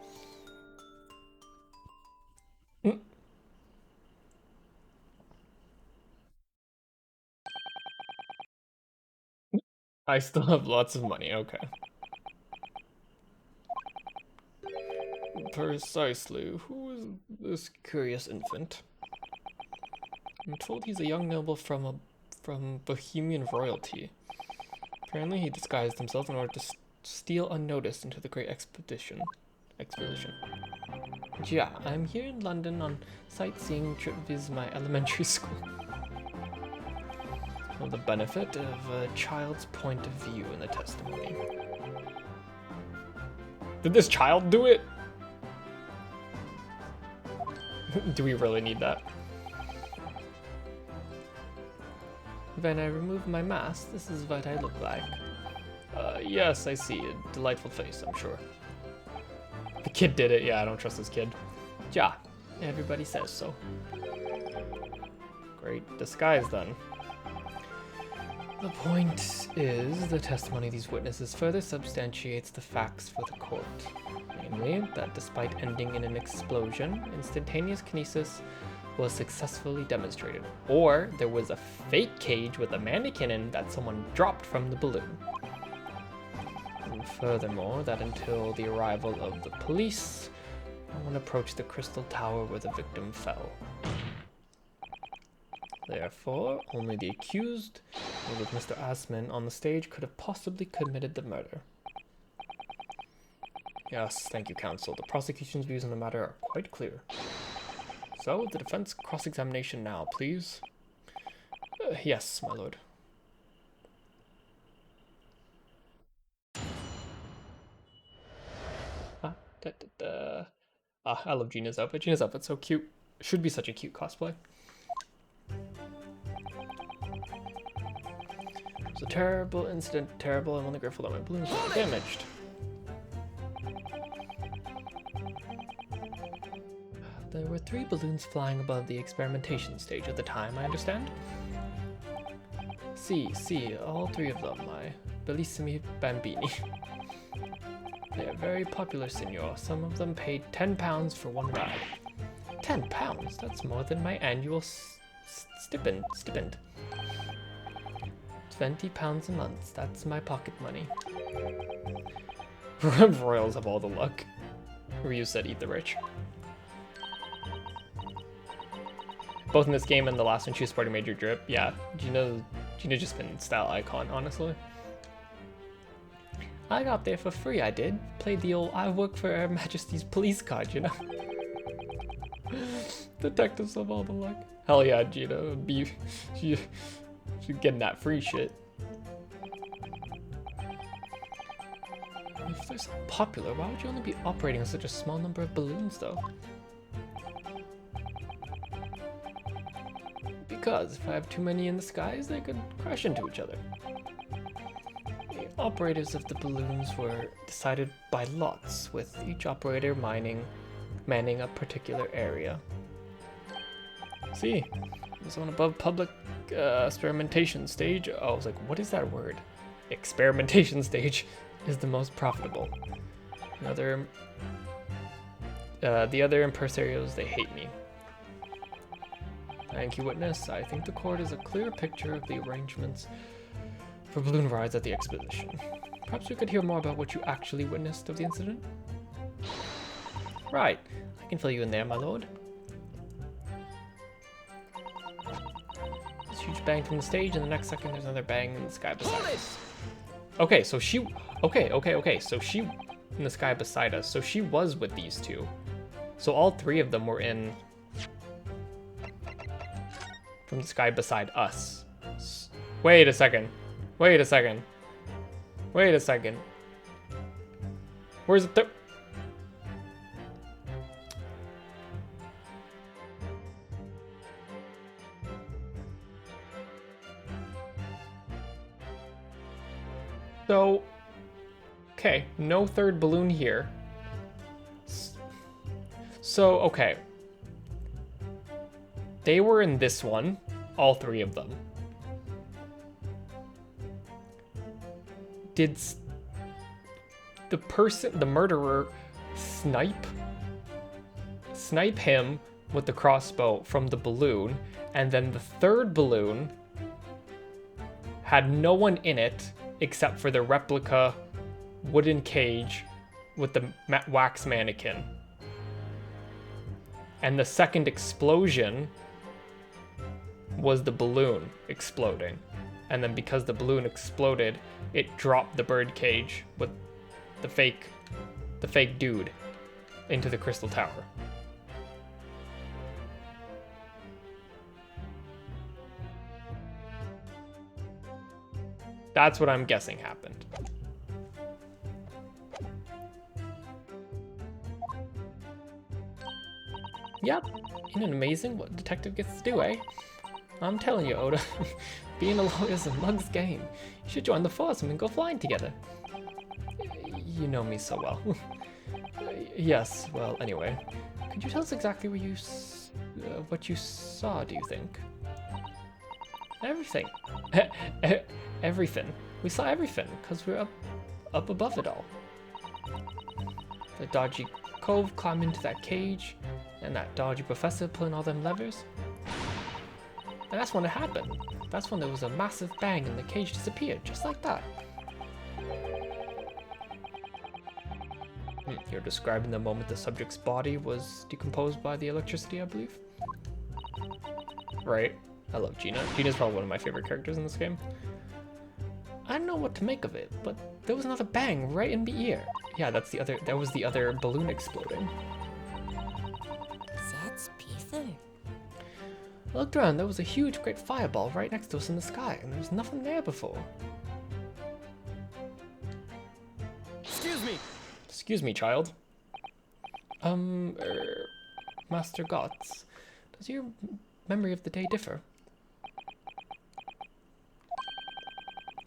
I still have lots of money, okay. Precisely. Who is this curious infant? I'm told he's a young noble from Bohemian royalty. Apparently he disguised himself in order to steal unnoticed into the great expedition. Yeah, I'm here in London on sightseeing trip with my elementary school. For the benefit of a child's point of view in the testimony. Did this child do it? Do we really need that? When I remove my mask, this is what I look like. Yes, I see. A delightful face, I'm sure. The kid did it. Yeah, I don't trust this kid. Yeah, everybody says so. Great disguise, then. The point is, the testimony of these witnesses further substantiates the facts for the court. Namely, that despite ending in an explosion, instantaneous kinesis was successfully demonstrated. Or there was a fake cage with a mannequin in that someone dropped from the balloon. And furthermore, that until the arrival of the police, no one approached the crystal tower where the victim fell. Therefore, only the accused, with Mr. Asman on the stage, could have possibly committed the murder. Yes, thank you, counsel. The prosecution's views on the matter are quite clear. So, the defense cross-examination now, please. Yes, my lord. I love Gina's outfit. Gina's outfit's so cute. Should be such a cute cosplay. It's a terrible incident, terrible. I'm only grateful that my balloons were damaged. There were 3 balloons flying above the experimentation stage at the time, I understand? See, all 3 of them, my bellissimi bambini. They are very popular, signor. Some of them paid £10 for one ride. £10? That's more than my annual stipend. £20 a month. That's my pocket money. Royals have all the luck. Ryu said, "Eat the rich." Both in this game and the last one, she was sporting Major Drip. Yeah, Gina just been style icon, honestly. I got there for free, I did. Played the old "I work for Her Majesty's Police" card, you know? Detectives of all the luck. Hell yeah, Gina. She's getting that free shit. If they're so popular, why would you only be operating on such a small number of balloons, though? Because if I have too many in the skies, they could crash into each other. The operators of the balloons were decided by lots, with each operator manning a particular area. See, there's one above public experimentation stage. Oh, I was like, what is that word? Experimentation stage is the most profitable. The other impresarios, they hate me. Thank you, witness. I think the court is a clear picture of the arrangements for balloon rides at the exposition. Perhaps we could hear more about what you actually witnessed of the incident? Right. I can fill you in there, my lord. This huge bang from the stage, and the next second there's another bang in the sky beside us. Okay, so she... Okay. So she in the sky beside us. So she was with these two. So all three of them were in... from the sky beside us. Wait a second. Where's the third? So, okay, no third balloon here. So, okay. They were in this one, all three of them. Did the murderer, snipe him with the crossbow from the balloon, and then the third balloon had no one in it except for the replica wooden cage with the wax mannequin. And the second explosion was the balloon exploding. And then because the balloon exploded, it dropped the bird cage with the fake dude into the crystal tower. That's what I'm guessing happened. Yep, isn't it amazing what a detective gets to do, eh? I'm telling you, Oda, being a lawyer's a mug's game. You should join the force and we can go flying together. You know me so well. Yes, well, anyway. Could you tell us exactly what you saw, do you think? Everything. Everything. We saw everything, because we're up above it all. The dodgy cove climbed into that cage, and that dodgy professor pulling all them levers. And that's when it happened. That's when there was a massive bang and the cage disappeared, just like that. You're describing the moment the subject's body was decomposed by the electricity, I believe? Right. I love Gina. Gina's probably one of my favorite characters in this game. I don't know what to make of it, but there was another bang right in the ear. Yeah, that was the other balloon exploding. That's Peter. I looked around, there was a huge, great fireball right next to us in the sky, and there was nothing there before. Excuse me. Excuse me, child. Master Gotts, does your memory of the day differ?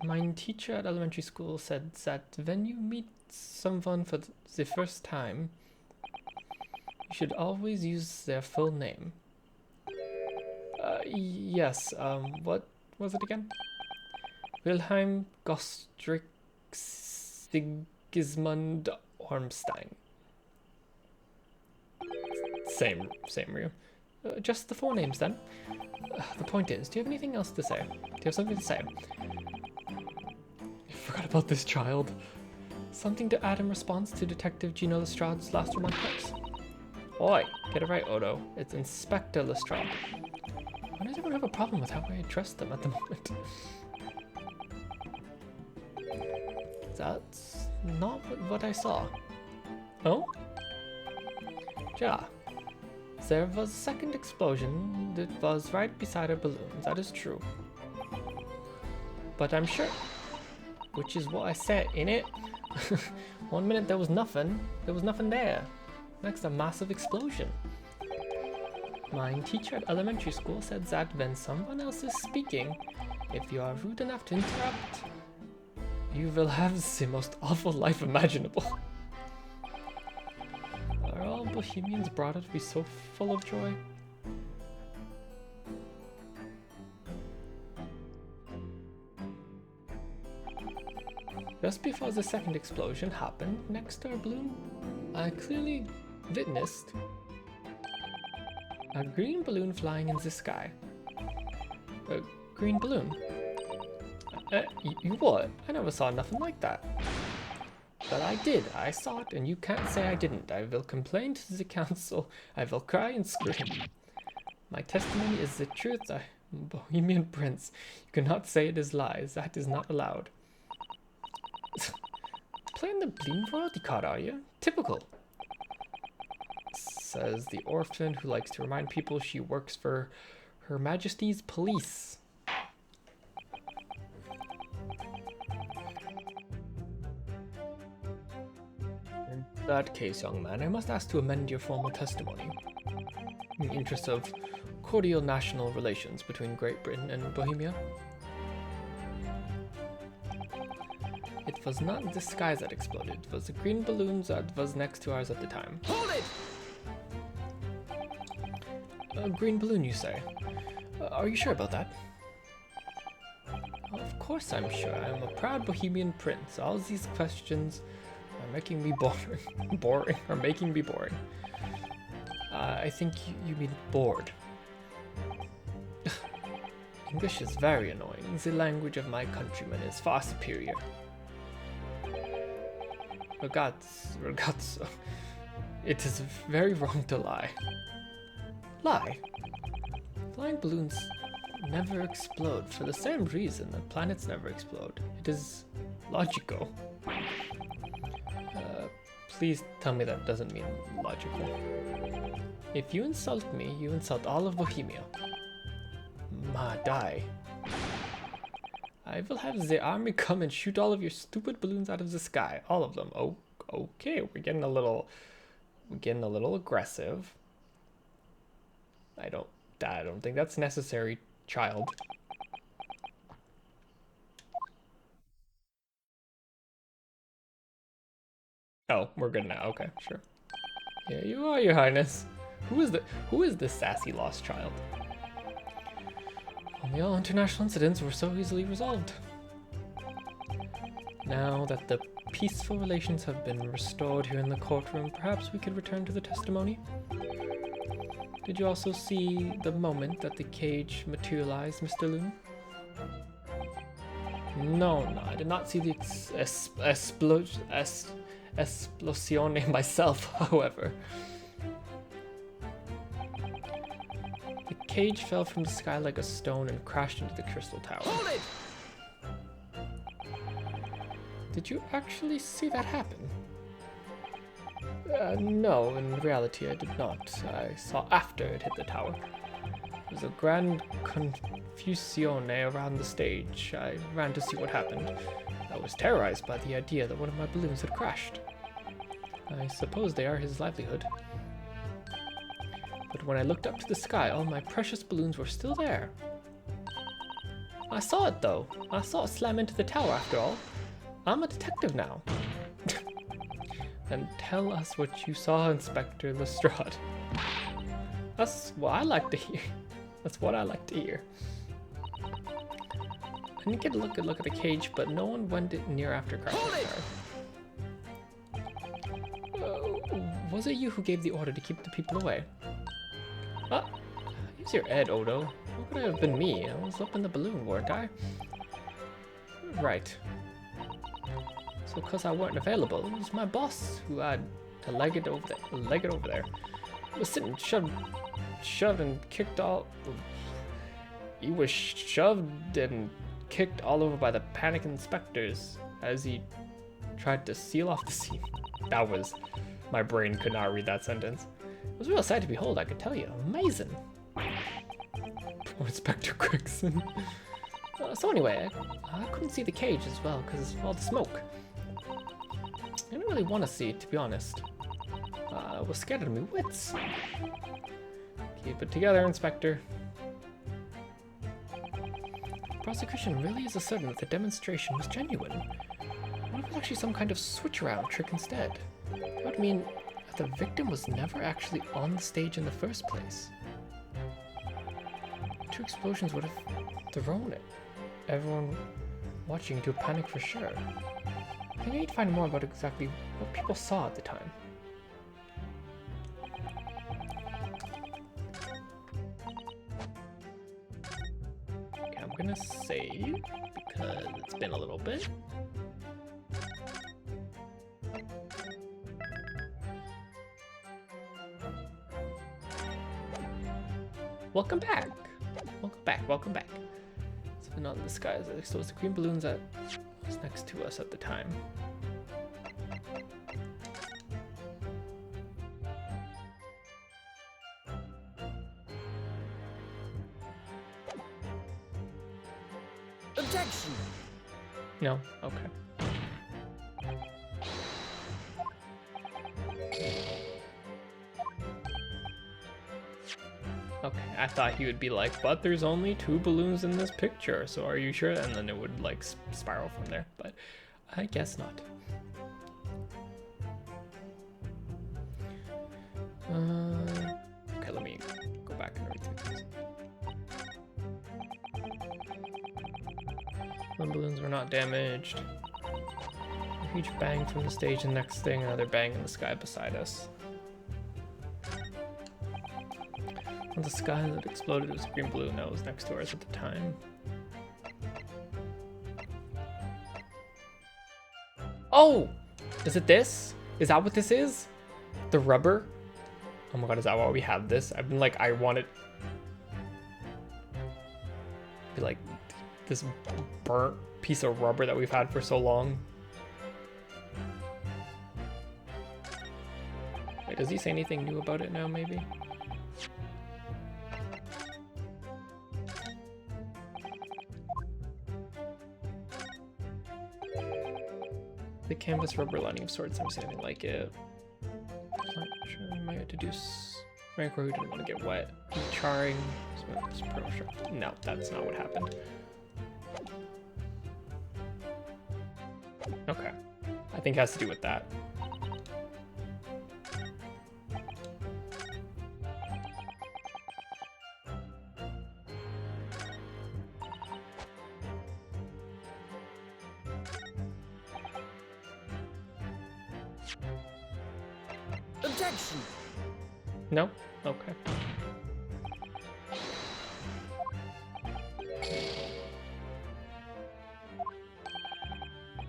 My teacher at elementary school said that when you meet someone for the first time, you should always use their full name. Yes, what was it again? Wilhelm Gostrich Sigismund Ormstein. Same, Ryu. Just the four names then. The point is, do you have anything else to say? Do you have something to say? I forgot about this child. Something to add in response to Detective Gina Lestrade's last remarks? Oi, get it right, Odo. It's Inspector Lestrade. Why does everyone have a problem with how I address them at the moment? That's not what I saw. Oh? Ja. There was a second explosion that was right beside our balloon, that is true. But I'm sure, which is what I said, innit? 1 minute there was nothing there. Next, a massive explosion. My teacher at elementary school said that when someone else is speaking, if you are rude enough to interrupt, you will have the most awful life imaginable. Are all Bohemians brought up to be so full of joy? Just before the second explosion happened next to our balloon, I clearly witnessed a green balloon flying in the sky. A green balloon? You what? I never saw nothing like that. But I did. I saw it, and you can't say I didn't. I will complain to the council. I will cry and scream. My testimony is the truth. I am a Bohemian prince. You cannot say it is lies. That is not allowed. Playing the Bloom royalty card, are you? Typical. Says the orphan who likes to remind people she works for Her Majesty's police. In that case, young man, I must ask to amend your formal testimony. In the interest of cordial national relations between Great Britain and Bohemia. It was not the sky that exploded, it was the green balloon that was next to ours at the time. Hold it! A green balloon, you say? Are you sure about that? Of course I'm sure. I am a proud Bohemian prince. All these questions are making me boring. Making me boring. I think you mean bored. English is very annoying. The language of my countrymen is far superior. Ragazzo. It is very wrong to lie. Lie? Flying balloons never explode for the same reason that planets never explode. It is logical. Please tell me that doesn't mean logical. If you insult me, you insult all of Bohemia. Ma die. I will have the army come and shoot all of your stupid balloons out of the sky. All of them. Oh, okay, we're getting a little aggressive. I don't think that's necessary, child. Oh, we're good now. Okay, sure. Yeah, you are, Your Highness. Who is this sassy lost child? Only all international incidents were so easily resolved. Now that the peaceful relations have been restored here in the courtroom, perhaps we could return to the testimony? Did you also see the moment that the cage materialized, Mr. Loon? No, I did not see the explosione myself, however. The cage fell from the sky like a stone and crashed into the crystal tower. Hold it! Did you actually see that happen? No, in reality I did not. I saw after it hit the tower. There was a grand confusione around the stage. I ran to see what happened. I was terrorized by the idea that one of my balloons had crashed. I suppose they are his livelihood. But when I looked up to the sky, all my precious balloons were still there. I saw it though. I saw it slam into the tower after all. I'm a detective now. And tell us what you saw, Inspector Lestrade. That's what I like to hear. That's what I like to hear. I didn't get a look at the cage, but no one went near after crashing there. Was it you who gave the order to keep the people away? Use your head, Odo. What could have been me? I was up in the balloon, weren't I? Right. So because I weren't available, it was my boss who had to leg it over there. He was sitting shoved and kicked all. He was shoved and kicked all over by the panicked inspectors as he tried to seal off the scene. That was, my brain could not read that sentence. It was a real sight to behold, I could tell you. Amazing. Poor Inspector Gregson. So anyway, I couldn't see the cage as well because of all the smoke. I didn't really want to see it, to be honest. I was scared of my wits. Keep it together, Inspector. The prosecution really is certain that the demonstration was genuine. What if it was actually some kind of switch-around trick instead? That would mean that the victim was never actually on the stage in the first place. The 2 explosions would have thrown everyone watching into a panic for sure. I think I need to find more about exactly what people saw at the time. Okay, I'm gonna save because it's been a little bit. Welcome back. Welcome back. Welcome back. So not in the skies. So it's the green balloons that was next to us at the time. Objection! No? Okay. Okay, I thought he would be like, but there's only 2 balloons in this picture, so are you sure? And then it would like spiral from there, but I guess not. Okay, let me go back and read through this. 1 balloons were not damaged. A huge bang from the stage, and next thing, another bang in the sky beside us. On the sky that exploded was a green balloon that was next to us at the time. Oh! Is it this? Is that what this is? The rubber? Oh my god, is that why we have this? I've been like, I want it. Be like this burnt piece of rubber that we've had for so long. Wait, does he say anything new about it now, maybe? The canvas rubber lining of sorts, never seen anything like it. Not sure I might have to do Rancor who didn't want to get wet. Charring. No, that's not what happened. Okay. I think it has to do with that. Objection! No? Okay.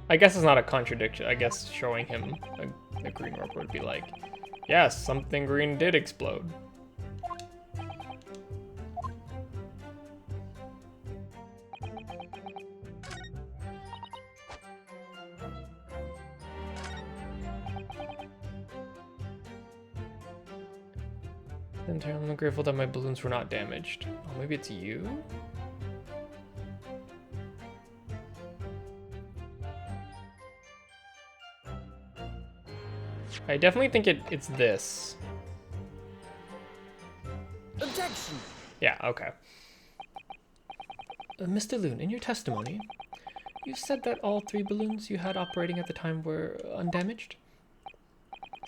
I guess it's not a contradiction. I guess showing him a green orb would be like, yes, something green did explode. I'm grateful that my balloons were not damaged. Oh, maybe it's you? I definitely think it's this. Objection! Yeah, okay. Mr. Loon, in your testimony, you said that all 3 balloons you had operating at the time were undamaged?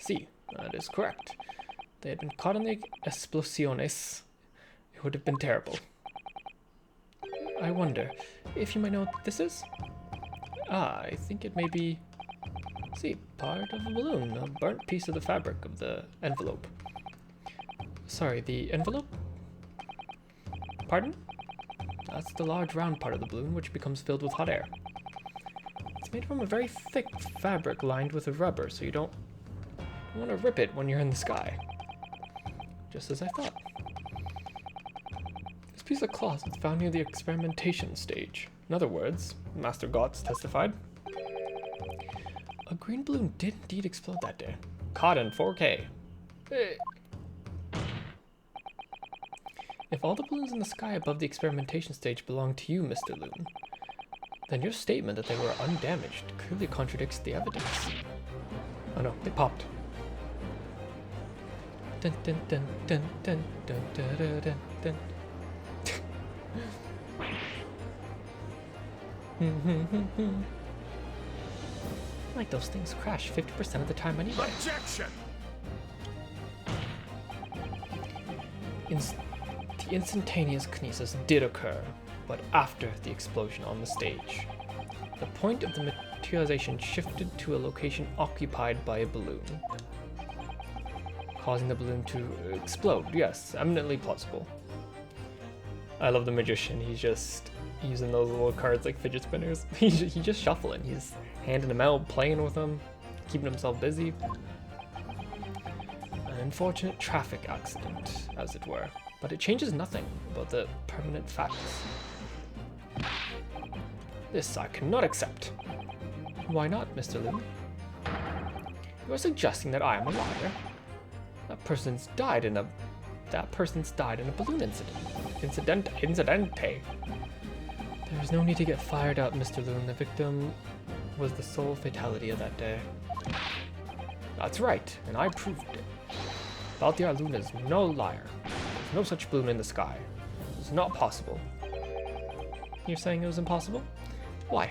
Si, that is correct. They had been caught in the explosiones. It would have been terrible. I wonder if you might know what this is? Ah, I think it may be, see, part of a balloon, a burnt piece of the fabric of the envelope. Sorry, the envelope? Pardon? That's the large round part of the balloon which becomes filled with hot air. It's It's made from a very thick fabric lined with rubber, so you don't want to rip it when you're in the sky. Just as I thought. This piece of cloth was found near the experimentation stage. In other words, Master Gotts testified, a green balloon did indeed explode that day. Caught in 4K. If all the balloons in the sky above the experimentation stage belong to you, Mr. Loon, then your statement that they were undamaged clearly contradicts the evidence. Oh no, they popped. Dun dun dun dun dun dun dun dun dun dun. Like those things crash 50% of the time anyway. Objection! The instantaneous kinesis did occur, but after the explosion on the stage. The point of the materialization shifted to a location occupied by a balloon, causing the balloon to explode. Yes, eminently plausible. I love the magician. He's just using those little cards like fidget spinners. He's just shuffling. He's handing them out, playing with them, keeping himself busy. An unfortunate traffic accident, as it were, but it changes nothing about the permanent facts. This I cannot accept. Why not, Mr. Loon? You are suggesting that I am a liar? That person's died in a balloon incident. Incidente. There's no need to get fired up, Mr. Loon. The victim was the sole fatality of that day. That's right, and I proved it. Balthiar Loon is no liar. There's no such balloon in the sky. It's not possible. You're saying it was impossible? Why?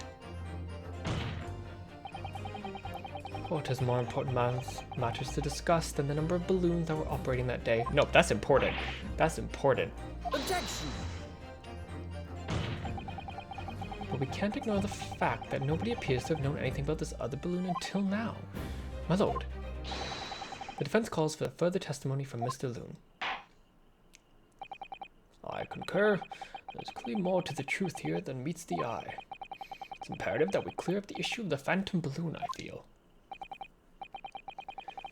Court has more important matters to discuss than the number of balloons that were operating that day. No, that's important. That's important. Objection! But we can't ignore the fact that nobody appears to have known anything about this other balloon until now. My lord, the defense calls for further testimony from Mr. Loon. I concur. There's clearly more to the truth here than meets the eye. It's imperative that we clear up the issue of the phantom balloon, I feel.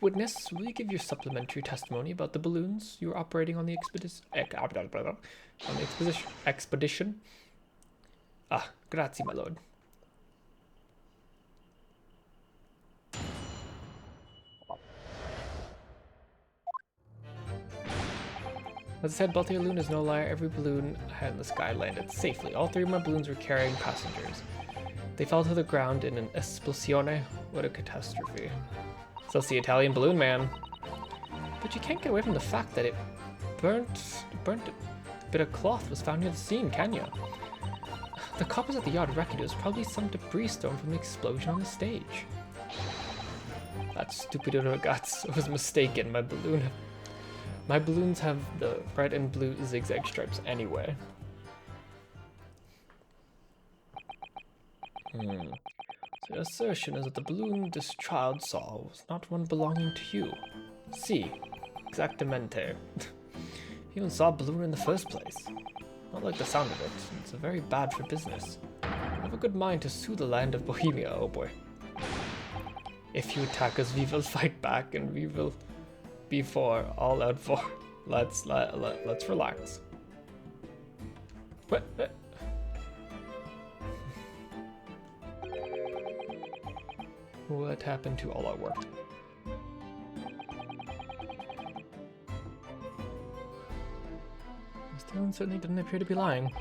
Witness, will you give your supplementary testimony about the balloons you were operating on the expedition? Ah, grazie, my lord. As I said, Balthiar Loon is no liar. Every balloon I had in the sky landed safely. All three of my balloons were carrying passengers. They fell to the ground in an esplosione. What a catastrophe. So it's the Italian balloon man. But you can't get away from the fact that it burnt a bit of cloth was found near the scene, can you? The coppers at the yard reckon it was probably some debris storm from the explosion on the stage. That stupid ragazzo was mistaken. My balloons have the red and blue zigzag stripes anyway. So your assertion is that the balloon this child saw was not one belonging to you. Si, exactamente. You even saw a balloon in the first place. Not like the sound of it. It's very bad for business. I have a good mind to sue the land of Bohemia, oh boy. If you attack us, we will fight back, and we will be for all out for. Let's relax. What? What happened to all our work? Mr. Loon certainly didn't appear to be lying.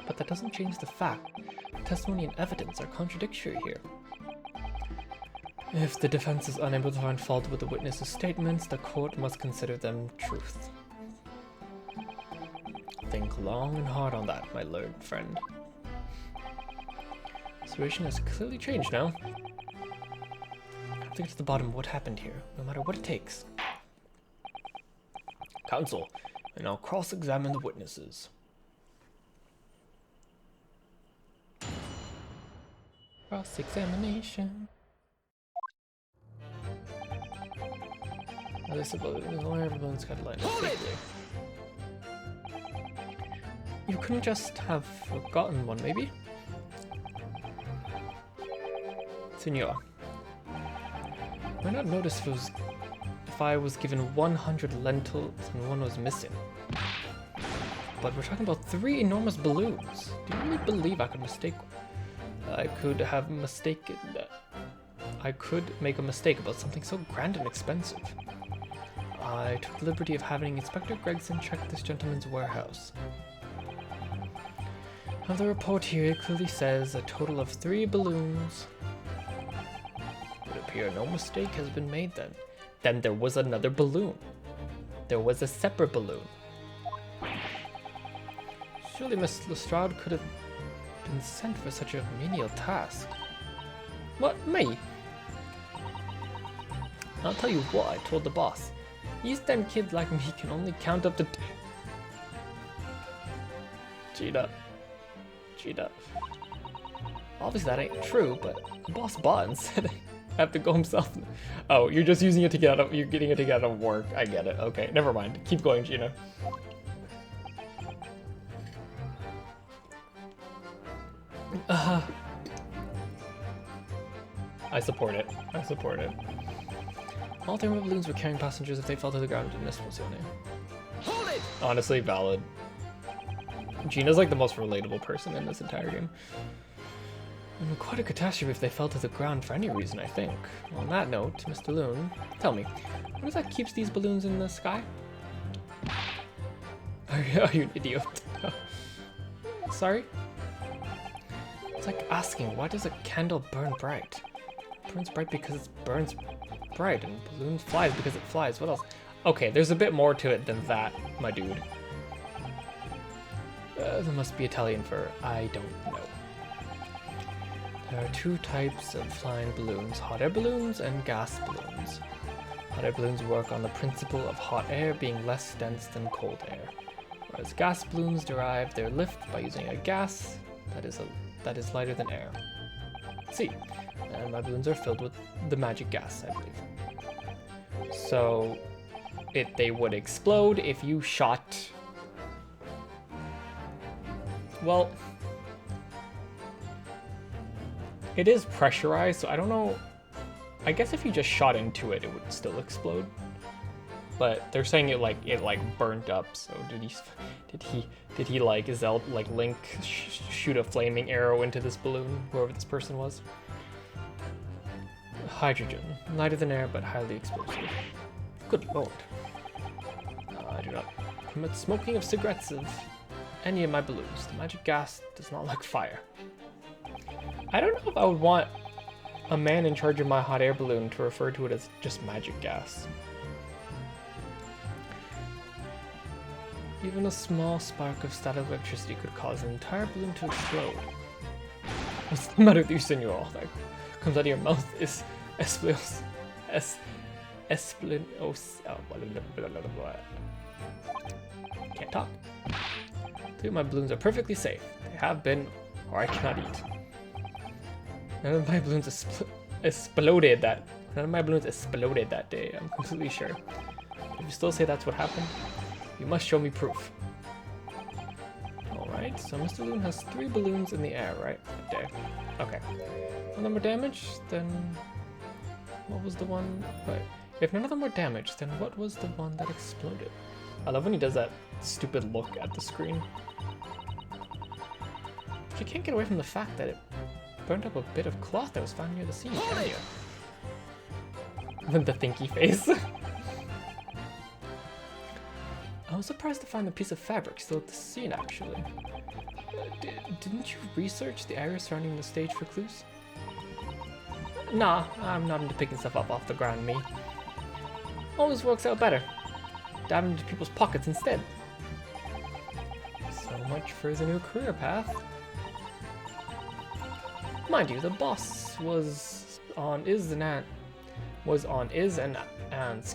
But that doesn't change the fact that testimony and evidence are contradictory here. If the defense is unable to find fault with the witness's statements, the court must consider them truth. Think long and hard on that, my learned friend. The situation has clearly changed now. I have to get to the bottom of what happened here, no matter what it takes. Counsel, and I'll cross-examine the witnesses. Cross-examination. As I suppose, everyone's got to line up safely. You couldn't just have forgotten one, maybe? Senor. I might not notice if I was given 100 lentils and one was missing. But we're talking about 3 enormous balloons. Do you really believe I could make a mistake about something so grand and expensive? I took the liberty of having Inspector Gregson check this gentleman's warehouse. Now the report here clearly says a total of 3 balloons. It would appear no mistake has been made then. Then there was another balloon. There was a separate balloon. Surely Miss Lestrade could have been sent for such a menial task. What, me? I'll tell you what I told the boss. East End kids like me can only count up to 10. Cheetah. Obviously that ain't true, but the boss bought and said I have to go himself. Oh, you're just using it to get out of, you're getting it to get out of work. I get it. Okay, never mind. Keep going, Gina. I support it. All 3 balloons were carrying passengers if they fell to the ground in this was Hold it! Honestly, valid. Gina's like the most relatable person in this entire game. And quite a catastrophe if they fell to the ground for any reason, I think. On that note, Mr. Loon, tell me, what is that keeps these balloons in the sky? Are you an idiot? Sorry? It's like asking, why does a candle burn bright? It burns bright because it burns bright, and balloons flies because it flies. What else? Okay, there's a bit more to it than that, my dude. There must be Italian for I don't know. There are 2 types of flying balloons, hot air balloons and gas balloons. Hot air balloons work on the principle of hot air being less dense than cold air, whereas gas balloons derive their lift by using a gas that is lighter than air. See, and my balloons are filled with the magic gas, I believe. So, they would explode if you shot... Well... It is pressurized, so I don't know. I guess if you just shot into it, it would still explode. But they're saying it burnt up. So did he like Link shoot a flaming arrow into this balloon, whoever this person was? Hydrogen, lighter than air but highly explosive. Good lord. I do not permit smoking of cigarettes of any of my balloons. The magic gas does not like fire. I don't know if I would want a man in charge of my hot air balloon to refer to it as just magic gas. Even a small spark of static electricity could cause an entire balloon to explode. What's the matter with you, senor? That comes out of your mouth is can't talk. Three of my balloons are perfectly safe. They have been, or I cannot eat. None of my balloons exploded that day, I'm completely sure. If you still say that's what happened, you must show me proof. Alright, so Mr. Loon has 3 balloons in the air, right? That day. Okay. None of them were damaged, then what was the one? Right. If none of them were damaged, then what was the one that exploded? I love when he does that stupid look at the screen. But you can't get away from the fact that it burned up a bit of cloth that was found near the scene, can you? The thinky face. I was surprised to find the piece of fabric still at the scene, actually. Didn't you research the area surrounding the stage for clues? Nah, I'm not into picking stuff up off the ground, me. Always works out better. Diving into people's pockets instead. So much for the new career path. Mind you, the boss was on Iz and An's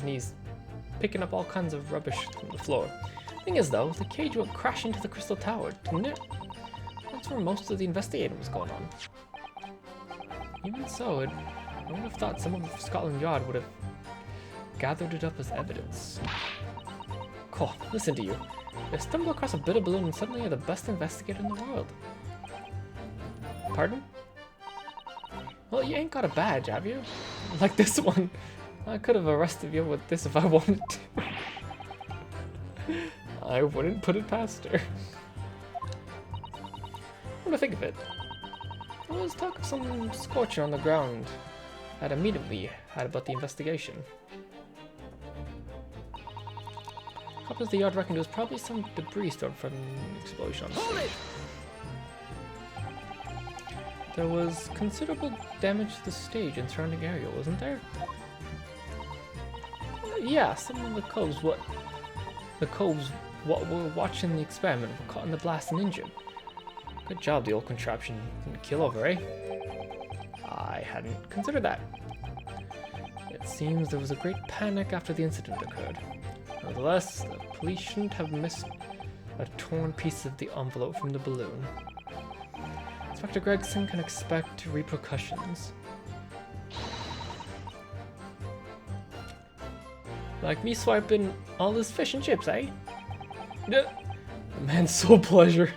knees, picking up all kinds of rubbish from the floor. Thing is though, the cage went crashing into the crystal tower, didn't it? That's where most of the investigating was going on. Even so, I would have thought someone from Scotland Yard would have gathered it up as evidence. Cool, listen to you. You stumble across a bit of balloon and suddenly you're the best investigator in the world. Pardon? Well, you ain't got a badge, have you? Like this one. I could have arrested you with this if I wanted to. I wouldn't put it past her. What do I think of it? There was talk of some scorching on the ground at a meeting we had about the investigation. Top of the yard reckoned it was probably some debris stored from the explosion on the stage. There was considerable damage to the stage and surrounding area, wasn't there? Yeah, some of the coves what were watching the experiment were caught in the blast and injured. Good job the old contraption didn't kill over, eh? I hadn't considered that. It seems there was a great panic after the incident occurred. Nevertheless, the police shouldn't have missed a torn piece of the envelope from the balloon. Inspector Gregson can expect repercussions. Like me swiping all this fish and chips, eh? The man's sole pleasure.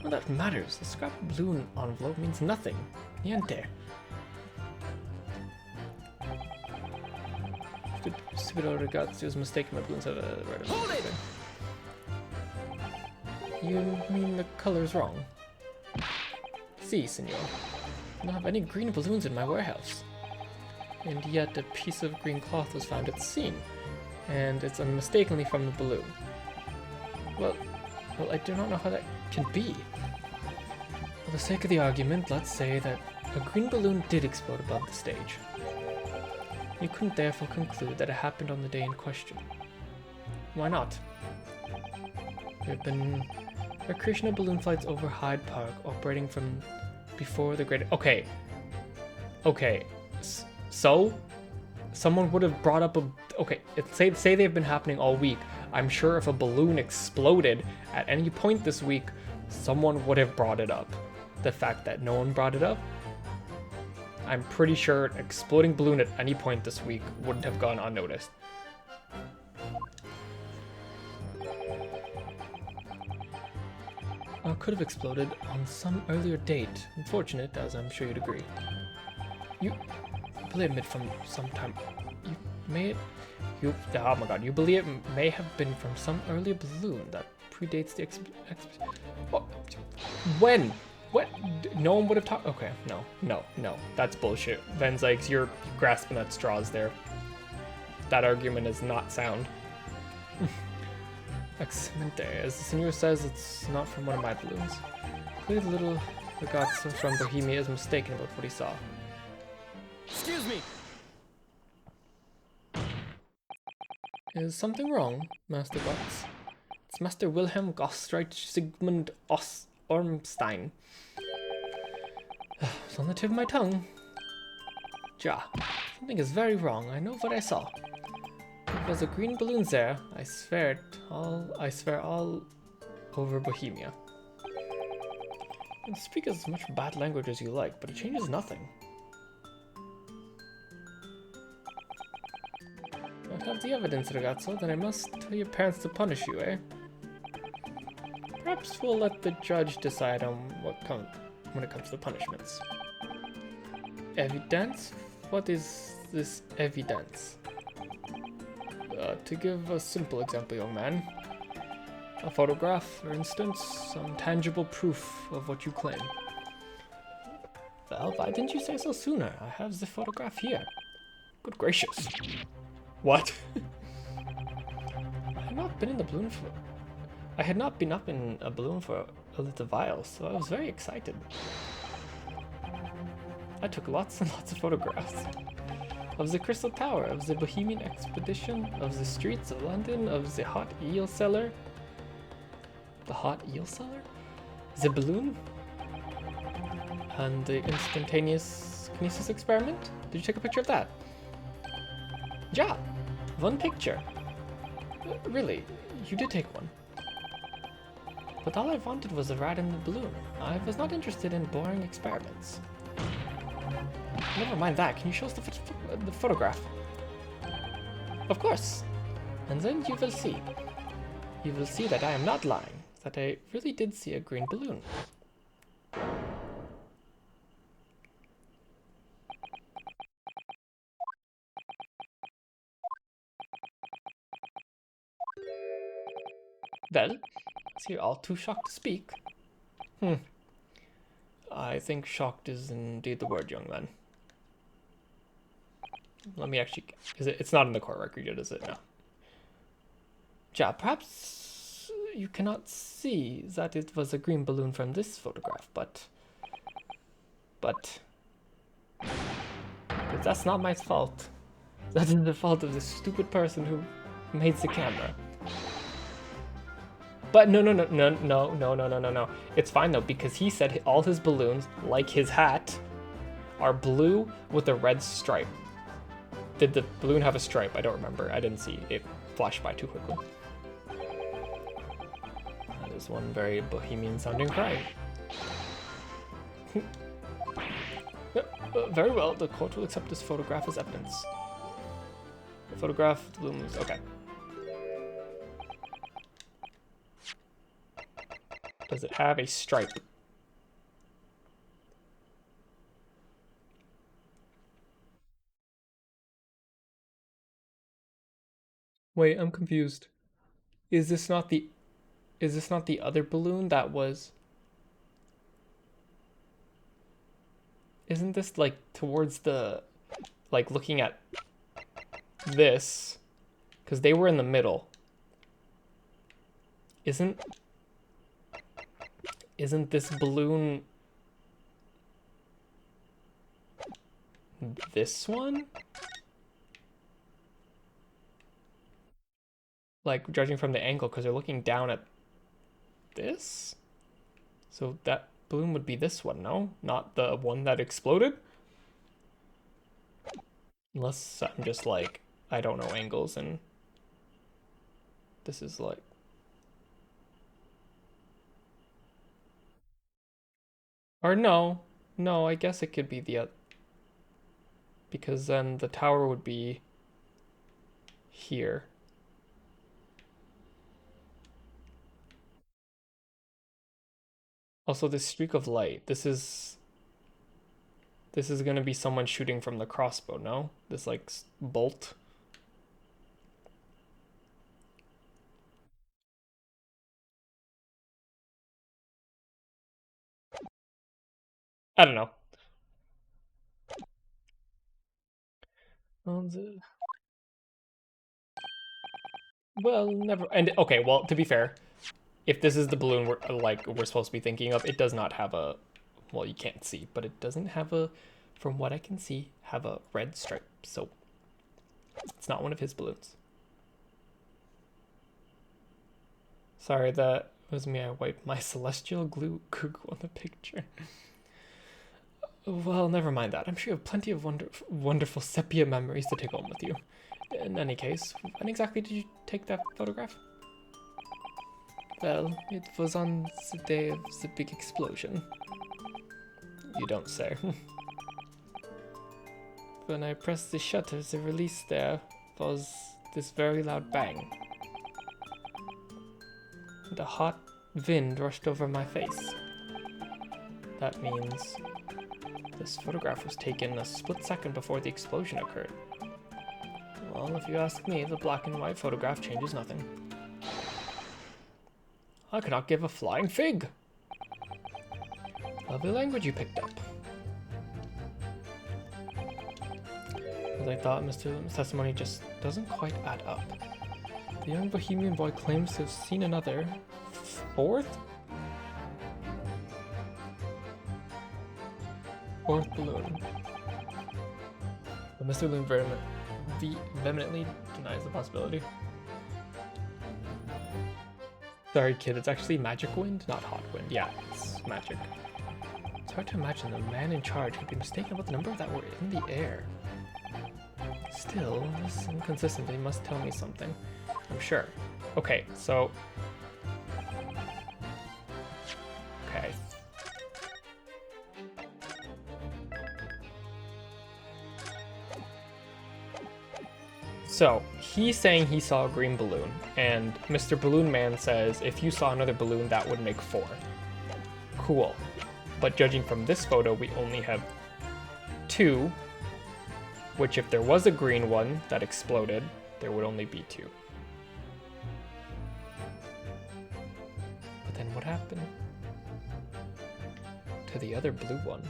Well, that matters. The scrap balloon envelope means nothing. Niente. Stupid regards was mistaken. My balloons have a red. Hold it! You mean the color's wrong? Si, senor. I don't have any green balloons in my warehouse. And yet a piece of green cloth was found at the scene, and it's unmistakably from the balloon. Well, I do not know how that can be. For the sake of the argument, let's say that a green balloon did explode above the stage. You couldn't therefore conclude that it happened on the day in question. Why not? There have been recreational balloon flights over Hyde Park operating from before the great... Okay. So? Someone would have brought up a... Okay, say they've been happening all week. I'm sure if a balloon exploded at any point this week, someone would have brought it up. The fact that no one brought it up, I'm pretty sure an exploding balloon at any point this week wouldn't have gone unnoticed. Well, could have exploded on some earlier date. Unfortunate, as I'm sure you'd agree. You believe it from some time. Oh my god, you believe it may have been from some earlier balloon that predates the when? What? No one would have talked. Okay, no, that's bullshit. Van Zykes, you're grasping at straws there. That argument is not sound. Excellent. As the senor says, it's not from one of my balloons. Clearly, the little ragazzo from Bohemia is mistaken about what he saw. Excuse me. Is something wrong, Master Butts? It's Master Wilhelm Gostreich Sigmund Ormstein. It's on the tip of my tongue. Ja, something is very wrong. I know what I saw. If there's a green balloon there, I swear all over Bohemia. You can speak as much bad language as you like, but it changes nothing. I have the evidence, ragazzo, then I must tell your parents to punish you, eh? Perhaps we'll let the judge decide on when it comes to punishments. Evidence? What is this evidence? To give a simple example, young man. A photograph, for instance, some tangible proof of what you claim. Well, why didn't you say so sooner? I have the photograph here. Good gracious. What? I had not been in the balloon for... I had not been up in a balloon for a little while, so I was very excited. I took lots and lots of photographs. Of the Crystal Tower, of the Bohemian Expedition, of the streets of London, of the hot eel cellar. The hot eel cellar? The balloon? And the instantaneous kinesis experiment? Did you take a picture of that? Yeah, one picture. Really, you did take one. But all I wanted was a ride in the balloon. I was not interested in boring experiments. Never mind that, can you show us the photograph? Of course. And then you will see. You will see that I am not lying, that I really did see a green balloon. Well, so you're all too shocked to speak. I think shocked is indeed the word, young man. Let me actually... It's not in the court record yet, is it? No. Ja, perhaps you cannot see that it was a green balloon from this photograph, but that's not my fault. That is the fault of the stupid person who made the camera. But no. It's fine though, because he said all his balloons, like his hat, are blue with a red stripe. Did the balloon have a stripe? I don't remember. I didn't see. It flashed by too quickly. That is one very bohemian sounding cry. Very well, the court will accept this photograph as evidence. The photograph, the balloon was... Okay. Does it have a stripe? Wait, I'm confused. Is this not the other balloon that was... Isn't this like towards the... Like looking at this? Because they were in the middle. Isn't this balloon this one? Like, judging from the angle, because they're looking down at this? So that balloon would be this one, no? Not the one that exploded? Unless I'm just like, I don't know angles and this is like... Or no, I guess it could be the other. Because then the tower would be here. Also, this streak of light, this is gonna be someone shooting from the crossbow, no? This like bolt. I don't know. Well, never. And okay, well, to be fair, if this is the balloon we're supposed to be thinking of, it does not have a... Well, you can't see, but it doesn't have a, from what I can see, have a red stripe. So it's not one of his balloons. Sorry, that was me. I wiped my celestial glue on the picture. Well, never mind that. I'm sure you have plenty of wonderful sepia memories to take home with you. In any case, when exactly did you take that photograph? Well, it was on the day of the big explosion. You don't say. When I pressed the shutter, the release there was this very loud bang. And a hot wind rushed over my face. That means this photograph was taken a split second before the explosion occurred. Well, if you ask me, the black and white photograph changes nothing. I cannot give a flying fig. Lovely language you picked up. As I thought, Mr. Lim's testimony just doesn't quite add up. The young bohemian boy claims to have seen another fourth balloon. But Mr. Lim vehemently denies the possibility. Sorry, kid, it's actually magic wind, not hot wind. Yeah, it's magic. It's hard to imagine the man in charge could be mistaken about the number that were in the air. Still, this inconsistency must tell me something. I'm sure. Okay, so... Okay. So, he's saying he saw a green balloon, and Mr. Balloon Man says if you saw another balloon, that would make 4. Cool. But judging from this photo, we only have 2, which if there was a green one that exploded, there would only be 2. But then what happened to the other blue one?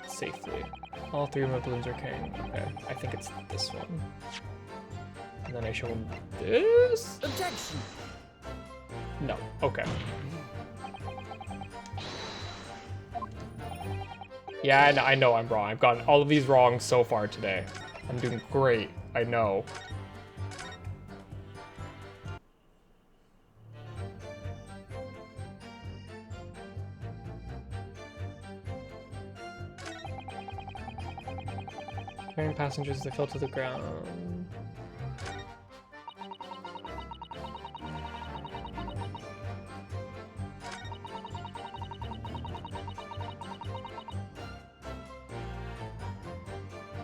Safely. All three of my balloons are carrying. Okay, I think it's this one. And then I show him this. Objection! No. Okay. Yeah, I know I'm wrong. I've gotten all of these wrong so far today. I'm doing great. I know. Carrying passengers, they fell to the ground.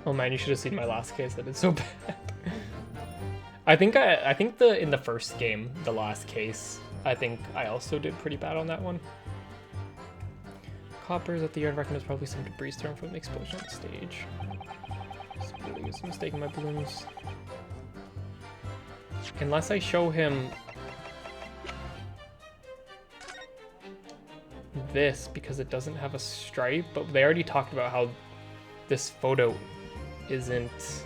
Oh man, you should have seen my last case. That is so bad. I think in the first game, the last case, I think I also did pretty bad on that one. Coppers at the yard reckon there's probably some debris thrown from the explosion on the stage. It's really a mistake in my balloons. Unless I show him this because it doesn't have a stripe, but they already talked about how this photo isn't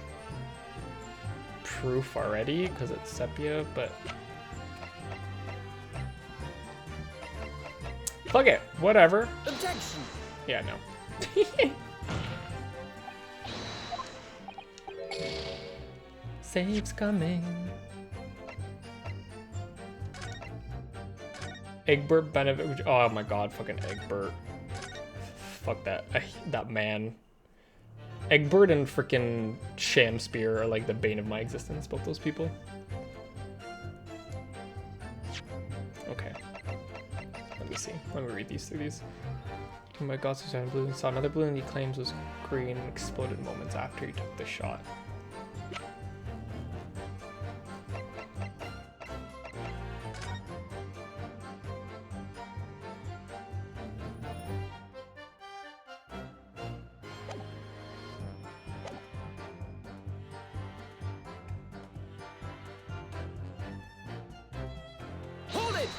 proof already because it's sepia, but fuck it, whatever. Objection! Yeah, no. Save's coming. Egbert Benefit. Oh my god, fucking Egbert. Fuck that. That man. Egbert and freaking Shamspear are like the bane of my existence, both those people. Okay. Let me see. Let me read these through these. Oh my god, so blue. Saw another balloon he claims was green and exploded moments after he took the shot. Hold it!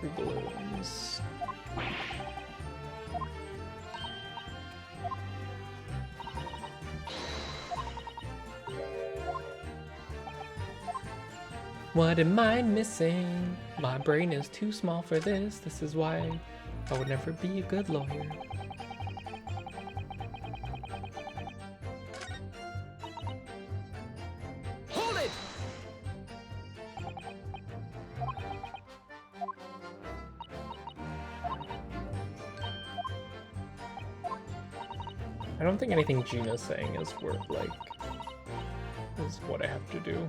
Three balloons. What am I missing? My brain is too small for this. This is why I would never be a good lawyer. Hold it! I don't think anything Gina's saying is worth, like, is what I have to do.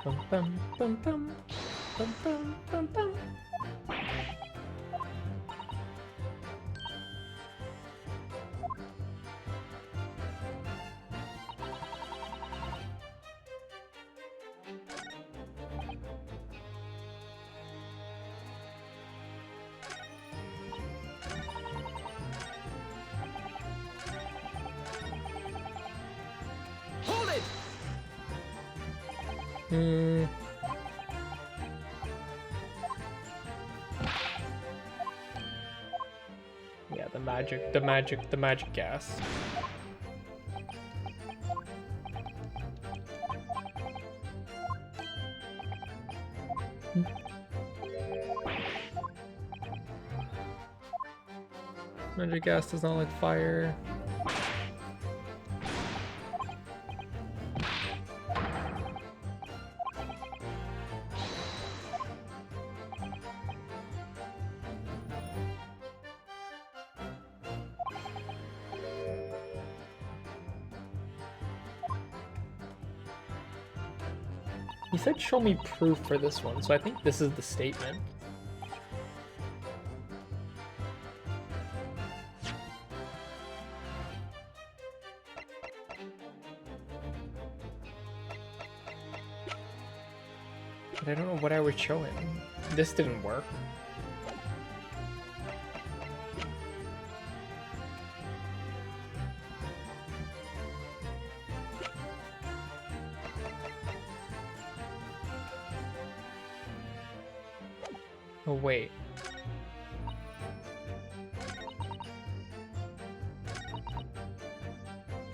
Bum, bum, bum, bum. Bum, bum, bum, bum. Hold it! Yeah, the magic gas. Magic gas does not like fire. He said show me proof for this one, so I think this is the statement. But I don't know what I would show him. This didn't work. Oh, wait.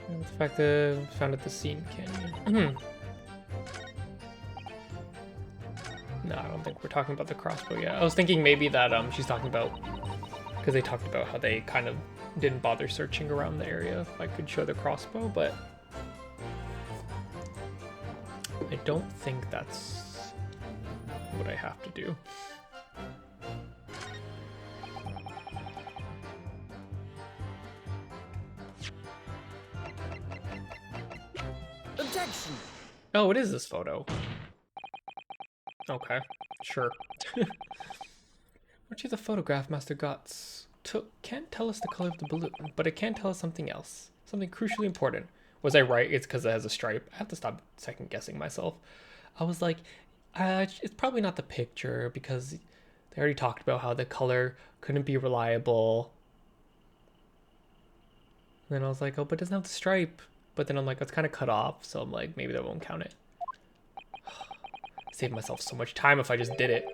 The fact that I found at the scene canyon. No, I don't think we're talking about the crossbow yet. I was thinking maybe that she's talking about, because they talked about how they kind of didn't bother searching around the area if I could show the crossbow, but I don't think that's what I have to do. Objection! Oh, it is this photo. Okay, sure. Which is the photograph Master Guts took can't tell us the color of the balloon, but it can tell us something else. Something crucially important. Was I right? It's because it has a stripe. I have to stop second guessing myself. I was like, it's probably not the picture because they already talked about how the color couldn't be reliable. And then I was like, oh, but it doesn't have the stripe. But then I'm like, it's kind of cut off. So I'm like, maybe that won't count it. Saved myself so much time if I just did it.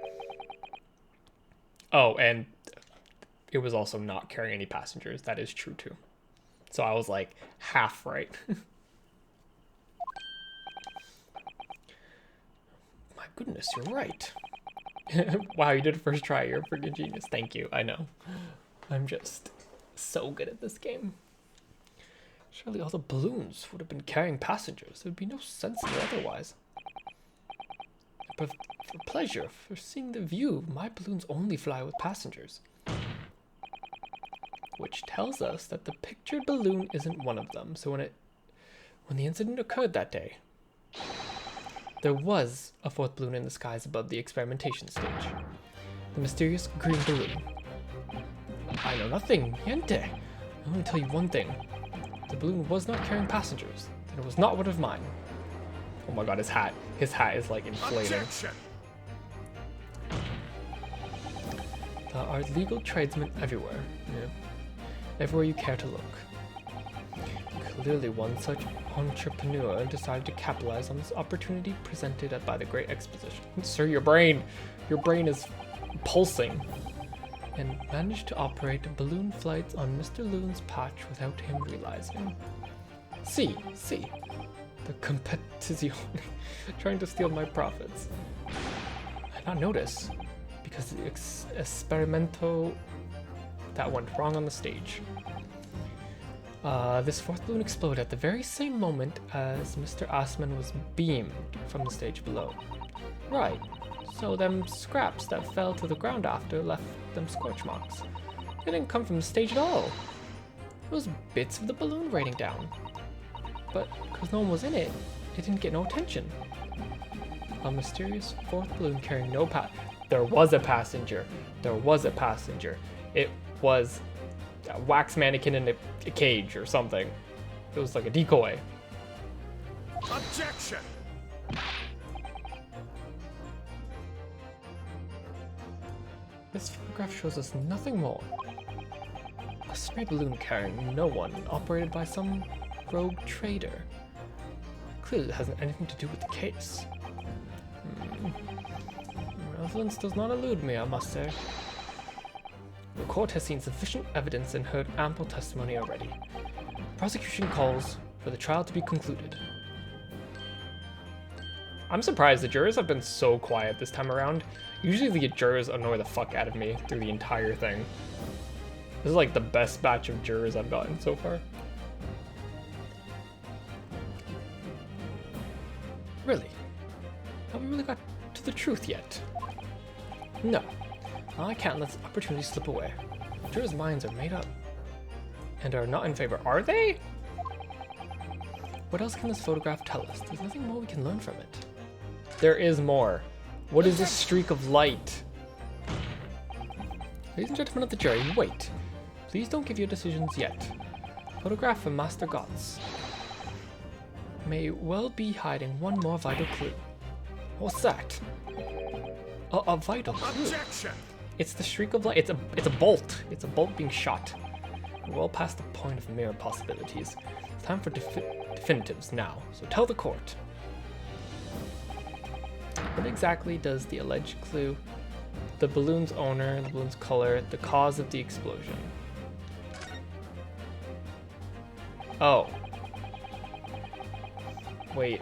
Oh, and it was also not carrying any passengers. That is true too. So I was like half right. My goodness, you're right. Wow, you did it first try. You're a freaking genius. Thank you. I know. I'm just so good at this game. Surely all the balloons would have been carrying passengers. There would be no sense in it otherwise. But for pleasure, for seeing the view, my balloons only fly with passengers. Which tells us that the pictured balloon isn't one of them. So when the incident occurred that day, there was a fourth balloon in the skies above the experimentation stage. The mysterious green balloon. I know nothing, niente. I only tell you one thing. The balloon was not carrying passengers, and it was not one of mine. Oh my god, his hat. His hat is like inflating. Objection! There are legal tradesmen everywhere. Yeah. Everywhere you care to look. Clearly one such entrepreneur decided to capitalize on this opportunity presented by the Great Exposition. Sir, your brain is pulsing. And managed to operate balloon flights on Mr. Loon's patch without him realizing. See, the competition trying to steal my profits. I did not notice because the experimento that went wrong on the stage. This fourth balloon exploded at the very same moment as Mr. Assman was beamed from the stage below. Right. So them scraps that fell to the ground after left them scorch marks. They didn't come from the stage at all. It was bits of the balloon raining down. But because no one was in it, it didn't get no attention. A mysterious fourth balloon carrying no There was a passenger. There was a passenger. It was a wax mannequin in a cage or something. It was like a decoy. Objection! This photograph shows us nothing more. A spray balloon carrying no one, operated by some rogue trader. Clearly it hasn't anything to do with the case. Relevance does not elude me, I must say. The court has seen sufficient evidence and heard ample testimony already. Prosecution calls for the trial to be concluded. I'm surprised the jurors have been so quiet this time around. Usually the jurors annoy the fuck out of me through the entire thing. This is like the best batch of jurors I've gotten so far. Really? Have we really got to the truth yet? No. I can't let this opportunity slip away. Jurors' minds are made up and are not in favor, are they? What else can this photograph tell us? There's nothing more we can learn from it. There is more. What is this streak of light? Ladies and gentlemen of the jury, wait. Please don't give your decisions yet. Photograph from Master Guts may well be hiding one more vital clue. What's that? A vital clue. Objection! It's the streak of light. It's a bolt. It's a bolt being shot. We're well past the point of mere possibilities. It's time for definitives now. So tell the court. What exactly does the alleged clue, the balloon's owner, the balloon's color, the cause of the explosion? Oh. Wait.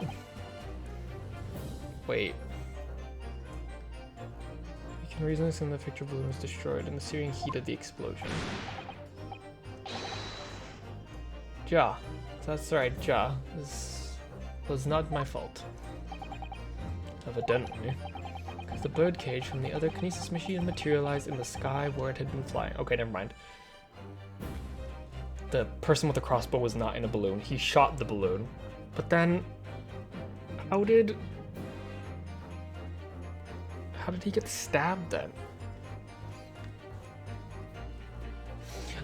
We can reasonably assume the picture balloon was destroyed in the searing heat of the explosion. Ja. That's right, Ja. This was not my fault. Evidently. Because the birdcage from the other kinesis machine materialized in the sky where it had been flying. Okay, never mind. The person with the crossbow was not in a balloon. He shot the balloon. But then, how did he get stabbed then?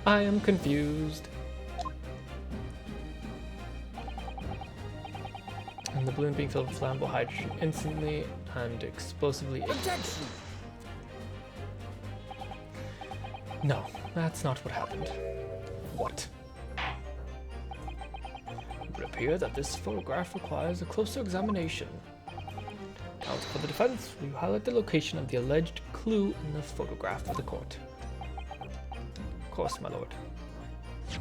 I am confused. And the balloon being filled with flammable hydrogen instantly and explosively. Objection! No, that's not what happened. What? It would appear that this photograph requires a closer examination. Counsel for the defense, will you highlight the location of the alleged clue in the photograph for the court? Of course, my lord. If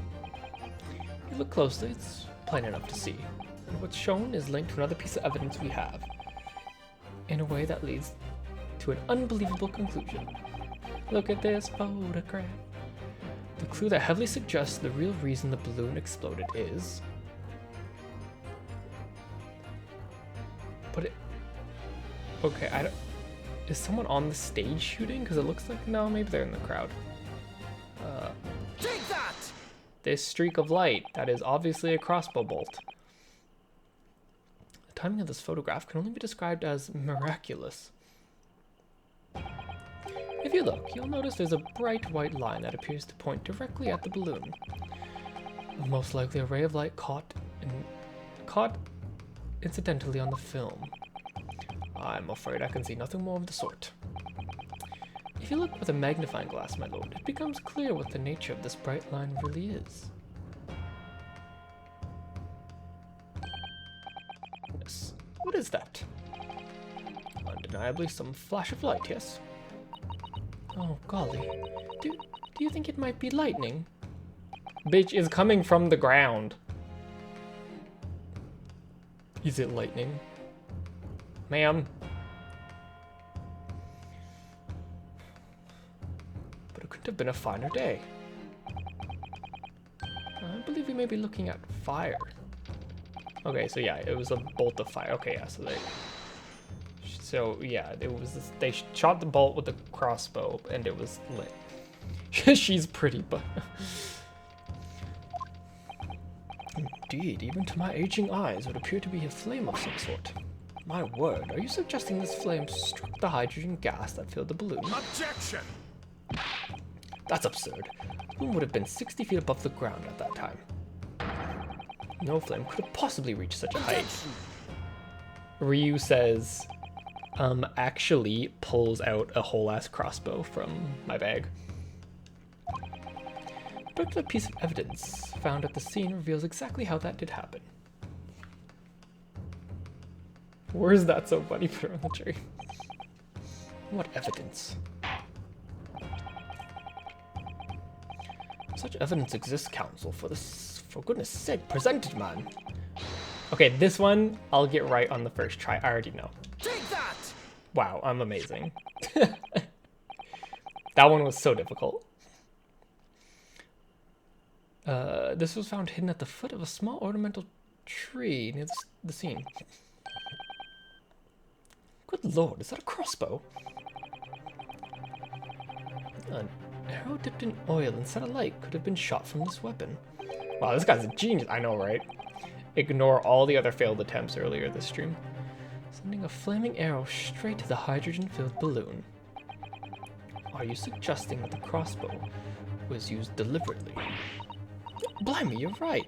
you look closely, it's plain enough to see. And what's shown is linked to another piece of evidence we have, in a way that leads to an unbelievable conclusion. Look at this photograph. The clue that heavily suggests the real reason the balloon exploded is... But it... Okay, I don't... Is someone on the stage shooting? Because it looks like... No, maybe they're in the crowd. Take that! This streak of light. That is obviously a crossbow bolt. The timing of this photograph can only be described as miraculous. If you look, you'll notice there's a bright white line that appears to point directly at the balloon. Most likely a ray of light caught incidentally on the film. I'm afraid I can see nothing more of the sort. If you look with a magnifying glass, my lord, it becomes clear what the nature of this bright line really is. Yes, what is that? Undeniably some flash of light, yes? Oh, golly. Do you think it might be lightning? Bitch is coming from the ground. Is it lightning? Ma'am? But it couldn't have been a finer day. I believe we may be looking at fire. Okay, so yeah, it was a bolt of fire. Okay, yeah, so yeah, it was this, they shot the bolt with the crossbow and it was lit. She's pretty, but indeed, even to my aging eyes, it would appear to be a flame of some sort. My word, are you suggesting this flame struck the hydrogen gas that filled the balloon? Objection! That's absurd. The balloon would have been 60 feet above the ground at that time. No flame could have possibly reached such a height. Ryu says, actually pulls out a whole-ass crossbow from my bag. A particular piece of evidence found at the scene reveals exactly how that did happen. Where is that so funny? Put her on the tree. What evidence? Such evidence exists, counsel. For goodness sake, present it, man. Okay, this one I'll get right on the first try. I already know. Take that! Wow, I'm amazing. That one was so difficult. This was found hidden at the foot of a small ornamental tree near the scene. Good lord, is that a crossbow? An arrow dipped in oil and set alight could have been shot from this weapon. Wow, this guy's a genius. I know, right? Ignore all the other failed attempts earlier this stream. Sending a flaming arrow straight to the hydrogen-filled balloon. Are you suggesting that the crossbow was used deliberately? Blimey, you're right.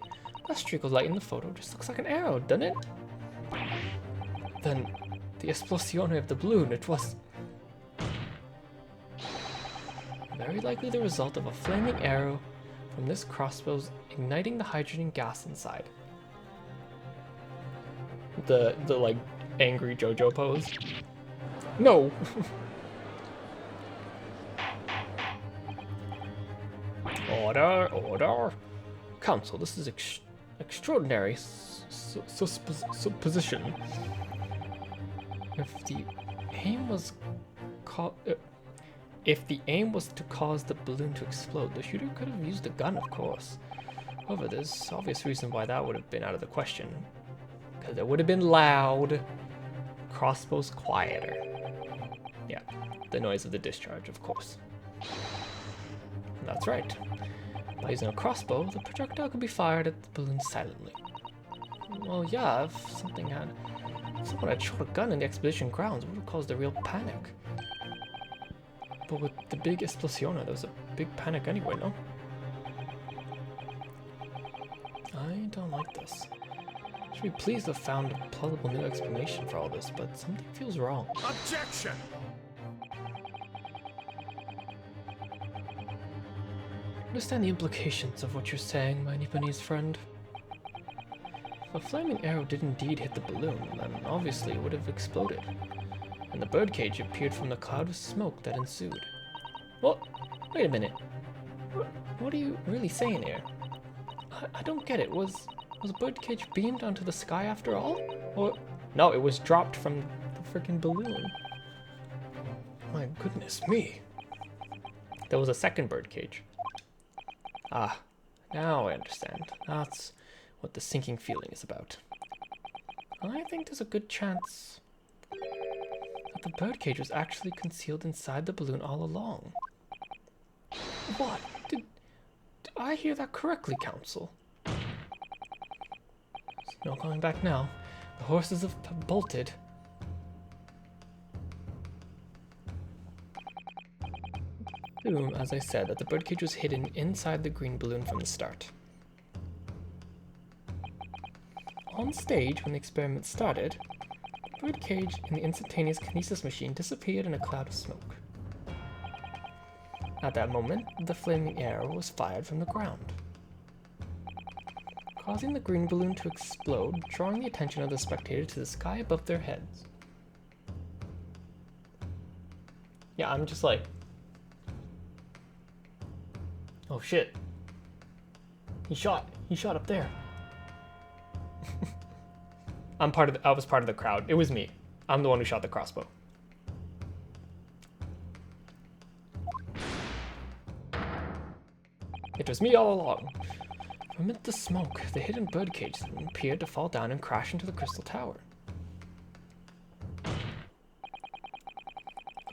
That streak of light in the photo just looks like an arrow, doesn't it? Then the esplosione of the balloon. It was very likely the result of a flaming arrow from this crossbow's igniting the hydrogen gas inside. The like angry JoJo pose. No. Order. Council, this is extraordinary supposition. If the aim was to cause the balloon to explode, the shooter could have used a gun, of course. However, there's obvious reason why that would have been out of the question. Because it would have been loud, crossbows quieter. Yeah, the noise of the discharge, of course. That's right. By using a crossbow, the projectile could be fired at the balloon silently. Well, yeah, if someone had shot a gun in the expedition grounds, it would have caused a real panic. But with the big esplosione, there was a big panic anyway, no? I don't like this. I should be pleased to have found a plausible new explanation for all this, but something feels wrong. Objection! I understand the implications of what you're saying, my Nipponese friend. If a flaming arrow did indeed hit the balloon, then obviously it would have exploded, and the birdcage appeared from the cloud of smoke that ensued. What? Wait a minute. What are you really saying here? I don't get it. Was a birdcage beamed onto the sky after all? Or no, it was dropped from the freaking balloon. My goodness me. There was a second birdcage. Ah, now I understand. That's what the sinking feeling is about. I think there's a good chance that the birdcage was actually concealed inside the balloon all along. What? Did I hear that correctly, Council? There's no going back now. The horses have bolted. Assume, as I said, that the birdcage was hidden inside the green balloon from the start. On stage, when the experiment started, the birdcage in the instantaneous kinesis machine disappeared in a cloud of smoke. At that moment, the flaming arrow was fired from the ground, causing the green balloon to explode, drawing the attention of the spectator to the sky above their heads. Yeah, I'm just like, oh shit. He shot up there. I was part of the crowd. It was me. I'm the one who shot the crossbow. It was me all along. Amid the smoke, the hidden birdcage appeared to fall down and crash into the crystal tower.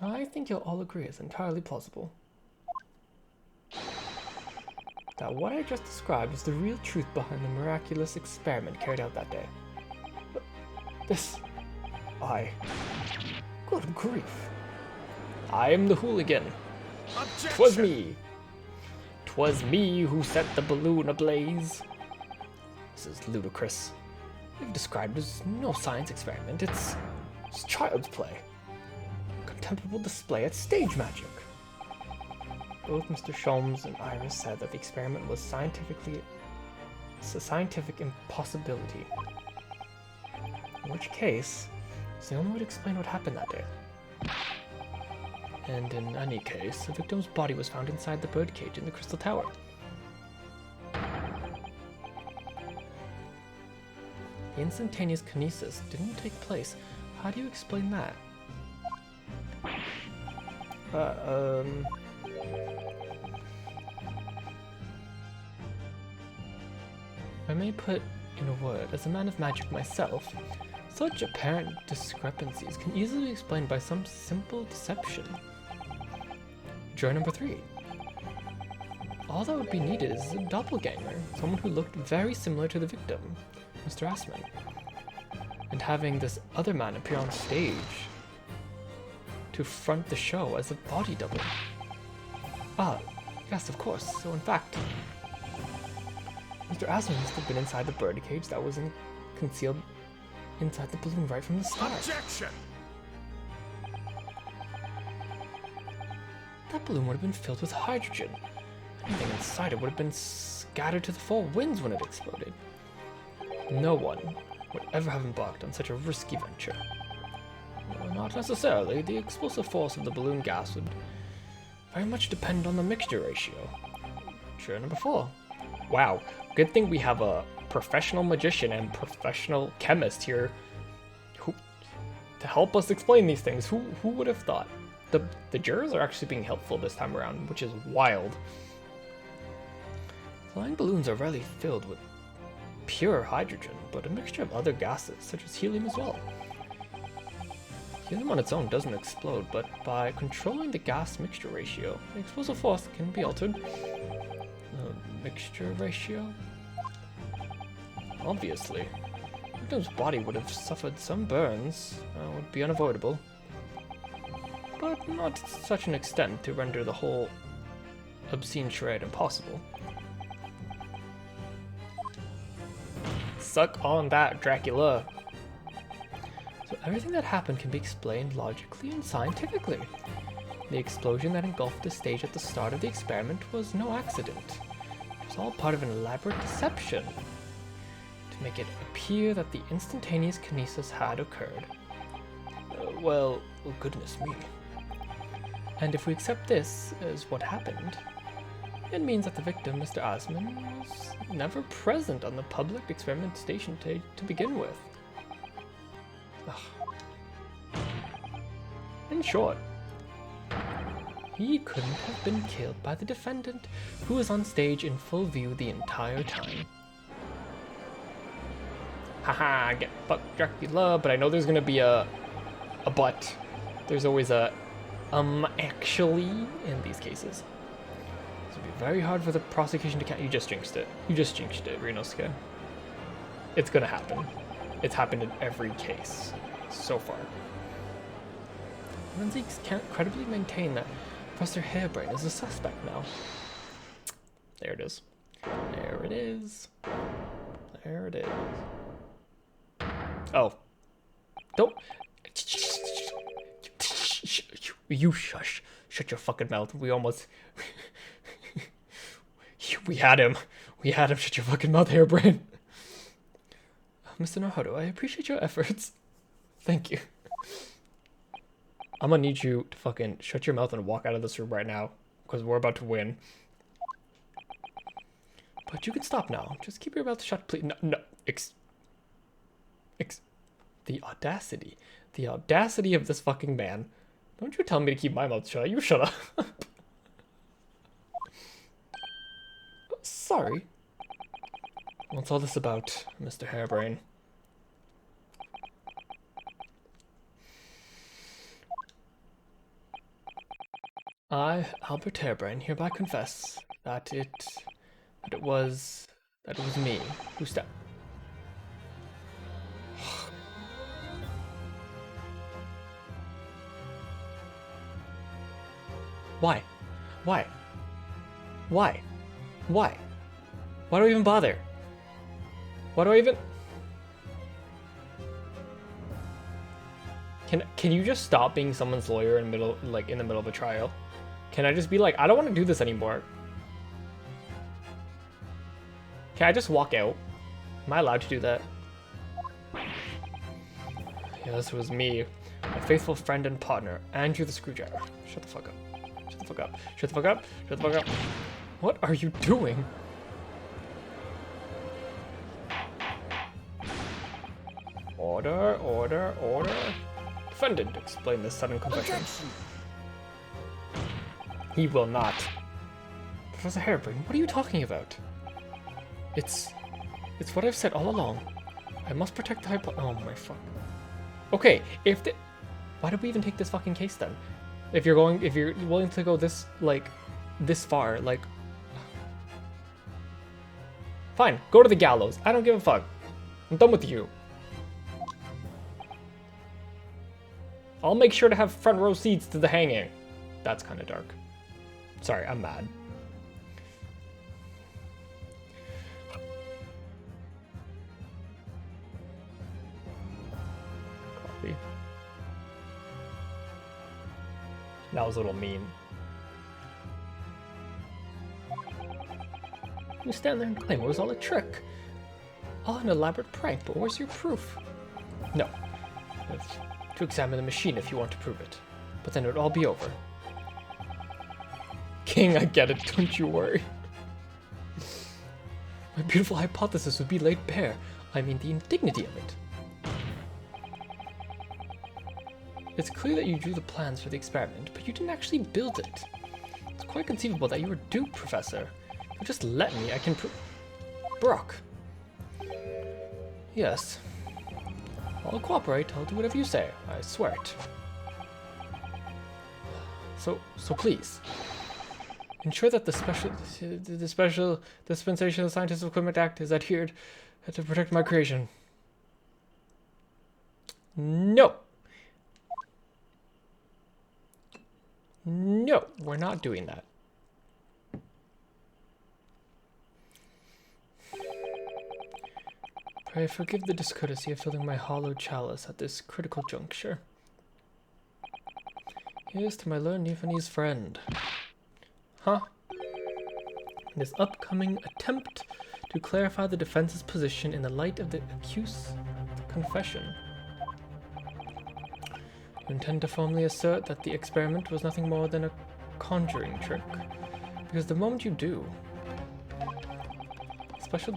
I think you'll all agree it's entirely plausible that what I just described is the real truth behind the miraculous experiment carried out that day. But good grief. I am the hooligan. Objection! 'Twas me. 'Twas me who set the balloon ablaze. This is ludicrous. You've described it as no science experiment. It's child's play. A contemptible display at stage magic. Both Mr. Sholmes and Iris said that the experiment was a scientific impossibility. In which case, it's the only way to explain what happened that day. And in any case, the victim's body was found inside the birdcage in the crystal tower. The instantaneous kinesis didn't take place. How do you explain that? If I may put in a word, as a man of magic myself, such apparent discrepancies can easily be explained by some simple deception. Juror number 3. All that would be needed is a doppelganger, someone who looked very similar to the victim, Mr. Assman, and having this other man appear on stage to front the show as a body double. Ah, yes, of course. So in fact, Mr. Assman must have been inside the birdcage that was concealed inside the balloon right from the start. Objection! That balloon would have been filled with hydrogen. Anything inside it would have been scattered to the four winds when it exploded. No one would ever have embarked on such a risky venture. Well, not necessarily. The explosive force of the balloon gas would very much depend on the mixture ratio. Sure, number 4. Wow, good thing we have a professional magician and professional chemist here to help us explain these things. Who would have thought? The jurors are actually being helpful this time around, which is wild. Flying balloons are rarely filled with pure hydrogen, but a mixture of other gases, such as helium as well. Helium on its own doesn't explode, but by controlling the gas mixture ratio, the explosive force can be altered. Mixture ratio? Obviously, the victim's body would have suffered some burns, would be unavoidable, but not to such an extent to render the whole obscene charade impossible. Suck on that, Dracula! So everything that happened can be explained logically and scientifically. The explosion that engulfed the stage at the start of the experiment was no accident. It was all part of an elaborate deception to make it appear that the instantaneous kinesis had occurred. Well, goodness me. And if we accept this as what happened, it means that the victim, Mr. Osman, was never present on the public experimentation to begin with. Ugh. In short, he couldn't have been killed by the defendant, who was on stage in full view the entire time. Haha, get fucked, Dracula, but I know there's gonna be a but. There's always a actually in these cases. This would be very hard for the prosecution to count. You just jinxed it. You just jinxed it, Renosuke. It's gonna happen. It's happened in every case so far. Forensics can't credibly maintain that Professor Harebrain is a suspect now. There it is. There it is. There it is. Oh. Don't. You shush. Shut your fucking mouth. We almost. We had him. We had him. Shut your fucking mouth, Harebrain. Mr. Naruto, I appreciate your efforts. Thank you. I'm gonna need you to fucking shut your mouth and walk out of this room right now, because we're about to win. But you can stop now. Just keep your mouth shut, please. No. The audacity. The audacity of this fucking man. Don't you tell me to keep my mouth shut. You shut up. Sorry. What's all this about, Mr. Harebrain? I, Albert Harebrain, hereby confess that it was me who stabbed. Why? Why? Why? Why? Why do I even bother? Why do I even... Can you just stop being someone's lawyer in the middle of a trial? Can I just be like, I don't want to do this anymore? Can I just walk out? Am I allowed to do that? Yes, it was me, my faithful friend and partner, Andrew the Screwdriver. Shut the fuck up. Shut the fuck up. Shut the fuck up. Shut the fuck up. What are you doing? Order, order, order. Defendant, explain this sudden confession. Objection. He will not. Professor Harebrain, what are you talking about? It's what I've said all along. I must protect the oh my fuck. Okay, why did we even take this fucking case then? If you're willing to go this far, fine, go to the gallows. I don't give a fuck. I'm done with you. I'll make sure to have front row seats to the hanging. That's kind of dark. Sorry, I'm mad. Coffee. That was a little mean. You stand there and claim it was all a trick. All an elaborate prank, but where's your proof? No. You have to examine the machine if you want to prove it. But then it would all be over. King, I get it, don't you worry. My beautiful hypothesis would be laid bare. I mean, the indignity of it. It's clear that you drew the plans for the experiment, but you didn't actually build it. It's quite conceivable that you were duped, Professor. If you just let me, I can Brock. Yes. I'll cooperate. I'll do whatever you say. I swear it. So please. Ensure that the special dispensation of the Scientists of Equipment Act is adhered to protect my creation. No. No, we're not doing that. Pray forgive the discourtesy of filling my hollow chalice at this critical juncture. Here's to my learned Niphanese friend. Huh? In this upcoming attempt to clarify the defense's position in the light of the accused's confession. You intend to formally assert that the experiment was nothing more than a conjuring trick. Because the moment you do, Special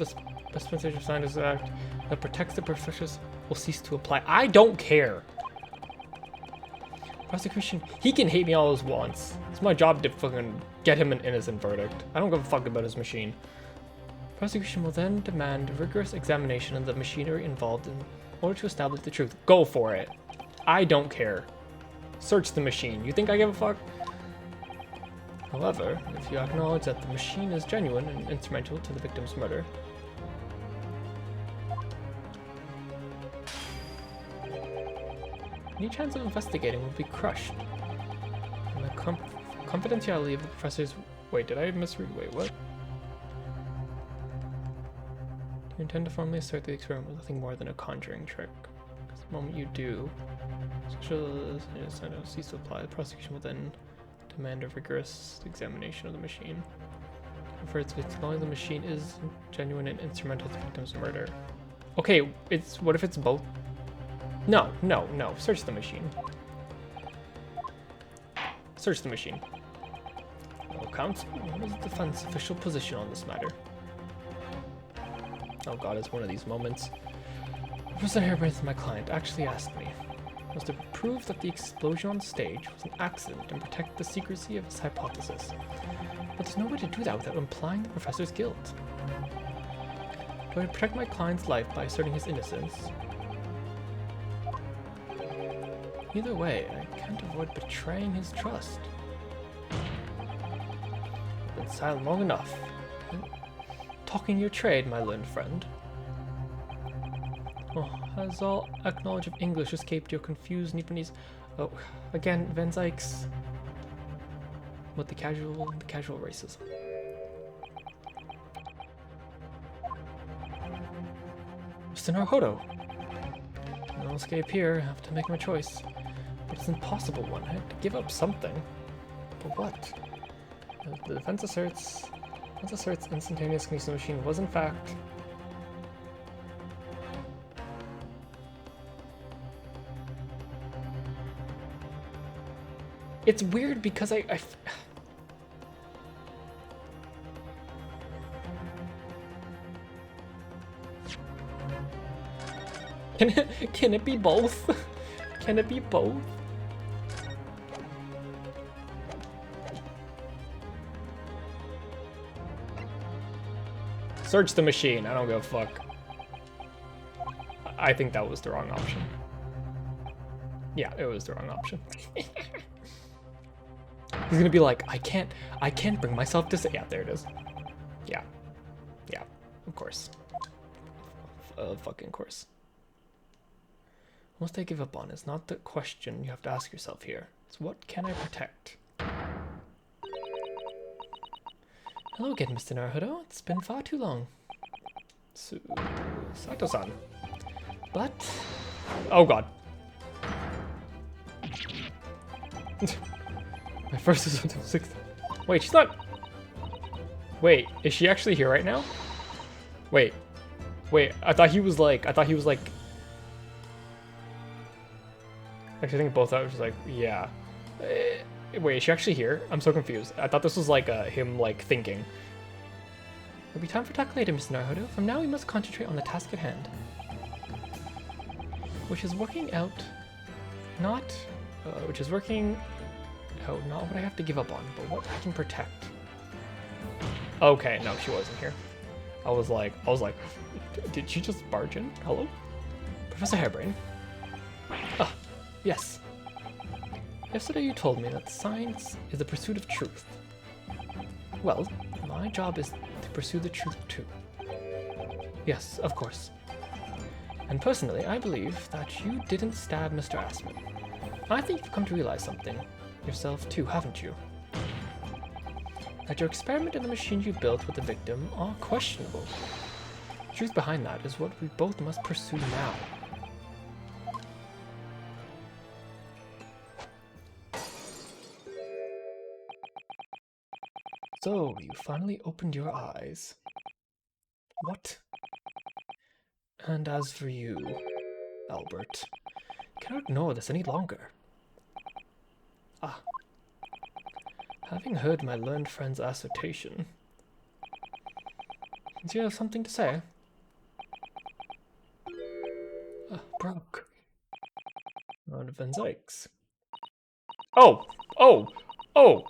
Dispensation of Scientists Act that protects the professors will cease to apply. I don't care. Prosecution, he can hate me all he wants. It's my job to fucking get him an innocent verdict. I don't give a fuck about his machine. Prosecution will then demand a rigorous examination of the machinery involved in order to establish the truth. Go for it. I don't care. Search the machine. You think I give a fuck? However, if you acknowledge that the machine is genuine and instrumental to the victim's murder, any chance of investigating will be crushed. And the confidentiality of the professor's... Wait, did I misread? Wait, what? You intend to formally assert the experiment was nothing more than a conjuring trick. Because the moment you do, special cease to apply. The prosecution will then demand a rigorous examination of the machine. Refers to as long as the machine is genuine and instrumental to the victim's murder. Okay, what if it's both? No. Search the machine. Search the machine. Well, counsel, what is the defense's official position on this matter? Oh god, it's one of these moments. Professor Harebrain's my client actually asked me was to prove that the explosion on stage was an accident and protect the secrecy of his hypothesis. But there's no way to do that without implying the professor's guilt. Do I protect my client's life by asserting his innocence? Either way, I can't avoid betraying his trust. I've been silent long enough. Talking your trade, my learned friend. Oh, has all knowledge of English escaped your confused Nipponese? Oh, again, Van Zykes. With the casual racism. Mr. Naruhodo. No escape here. I have to make my choice. But it's an impossible one. I have to give up something. But what? The defense asserts instantaneous connection to the machine was in fact... It's weird because I Can it be both? Can it be both? Search the machine. I don't give a fuck. I think that was the wrong option. Yeah, it was the wrong option. He's gonna be like, I can't bring myself to say. Yeah, there it is. Yeah, of course. Fucking course. Most I give up on is not the question you have to ask yourself here. It's what can I protect? Hello again, Mr. Naruhodo. It's been far too long. Sato-san. But... Oh god. My first is until 6. Wait, she's not... Wait, is she actually here right now? Wait. Wait, I thought he was like... Actually, I think both of us was like, yeah. Wait, is she actually here? I'm so confused. I thought this was like him like thinking. It'll be time for talk later, Mr. Naruto. From now we must concentrate on the task at hand. Which is working out not what I have to give up on, but what I can protect. Okay, no, she wasn't here. I was like, did she just barge in? Hello? Professor Hairbrain. Ah, yes. Yesterday you told me that science is the pursuit of truth. Well, my job is to pursue the truth too. Yes, of course. And personally, I believe that you didn't stab Mr. Assman. I think you've come to realize something yourself too, haven't you? That your experiment and the machine you built with the victim are questionable. The truth behind that is what we both must pursue now. So, you finally opened your eyes. What? And as for you, Albert, I cannot ignore this any longer. Ah. Having heard my learned friend's assertion, do you have something to say? Broke. Lord Van Zykes. Oh! Oh! Oh!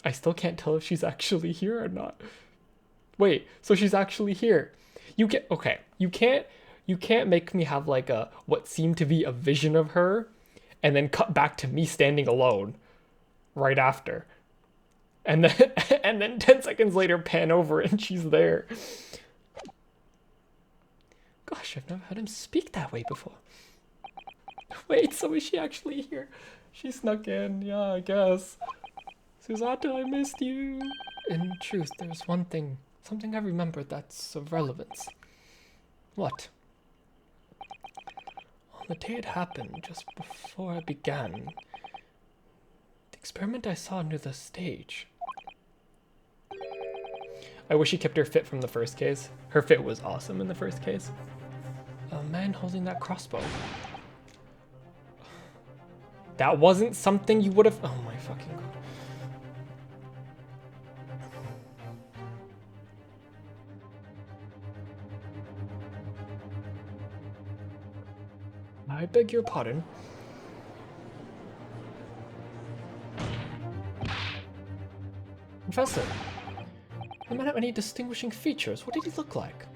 I still can't tell if she's actually here or not. Wait, so she's actually here. You can't make me have like a what seemed to be a vision of her and then cut back to me standing alone right after. And then and then 10 seconds later pan over and she's there. Gosh, I've never heard him speak that way before. Wait, so is she actually here? She snuck in, yeah, I guess. Susato, I missed you. In truth, there's something I remembered that's of relevance. What? On the day it happened, just before I began, the experiment I saw near the stage. I wish she kept her fit from the first case. Her fit was awesome in the first case. A man holding that crossbow. That wasn't something you would have... Oh my fucking god. I beg your pardon. Professor, the man have any distinguishing features? What did he look like?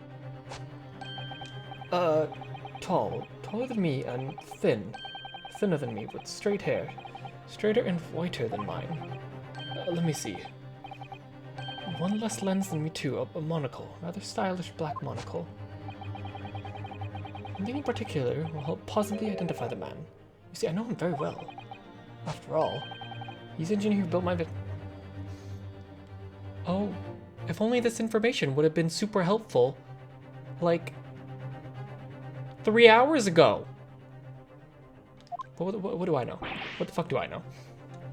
Tall. Taller than me and thin. Thinner than me with straight hair. Straighter and whiter than mine. Let me see. One less lens than me too. A monocle. Rather stylish black monocle. Nothing in particular will help possibly identify the man. You see, I know him very well. After all, he's the engineer who built my Oh, if only this information would have been super helpful, like, 3 hours ago. What do I know? What the fuck do I know?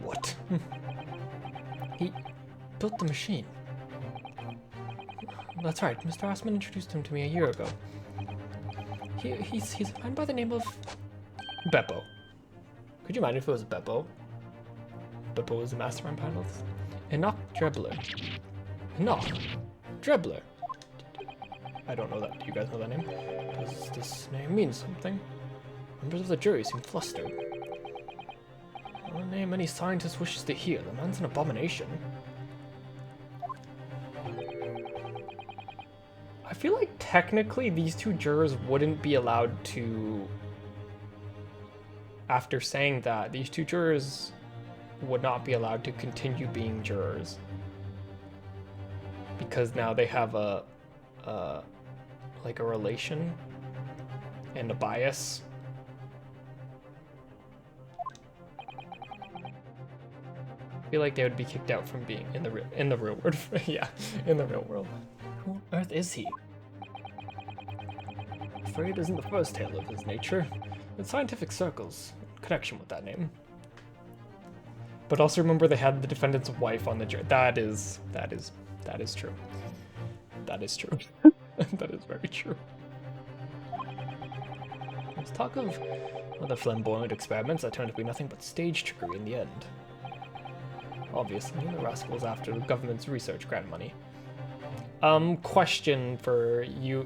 What? He built the machine. That's right, Mr. Assman introduced him to me a year ago. He's a man by the name of Beppo. Could you mind if it was Beppo? Beppo was the mastermind behind all this. Enoch Drebler. Enoch Drebler. I don't know that. Do you guys know that name? Does this name mean something? Members of the jury seem flustered. A name any scientist wishes to hear. The man's an abomination. I feel like technically these two jurors wouldn't be allowed to... After saying that, these two jurors would not be allowed to continue being jurors. Because now they have like a relation and a bias. I feel like they would be kicked out from being in the real world. Yeah, in the real world. Who on earth is he? Afraid isn't the first tale of his nature. In scientific circles, in connection with that name. But also remember they had the defendant's wife on the jury. That is true. That is true. That is very true. Let's talk of other flamboyant experiments that turned out to be nothing but stage trickery in the end. Obviously, the rascals after the government's research grant money. Question for you,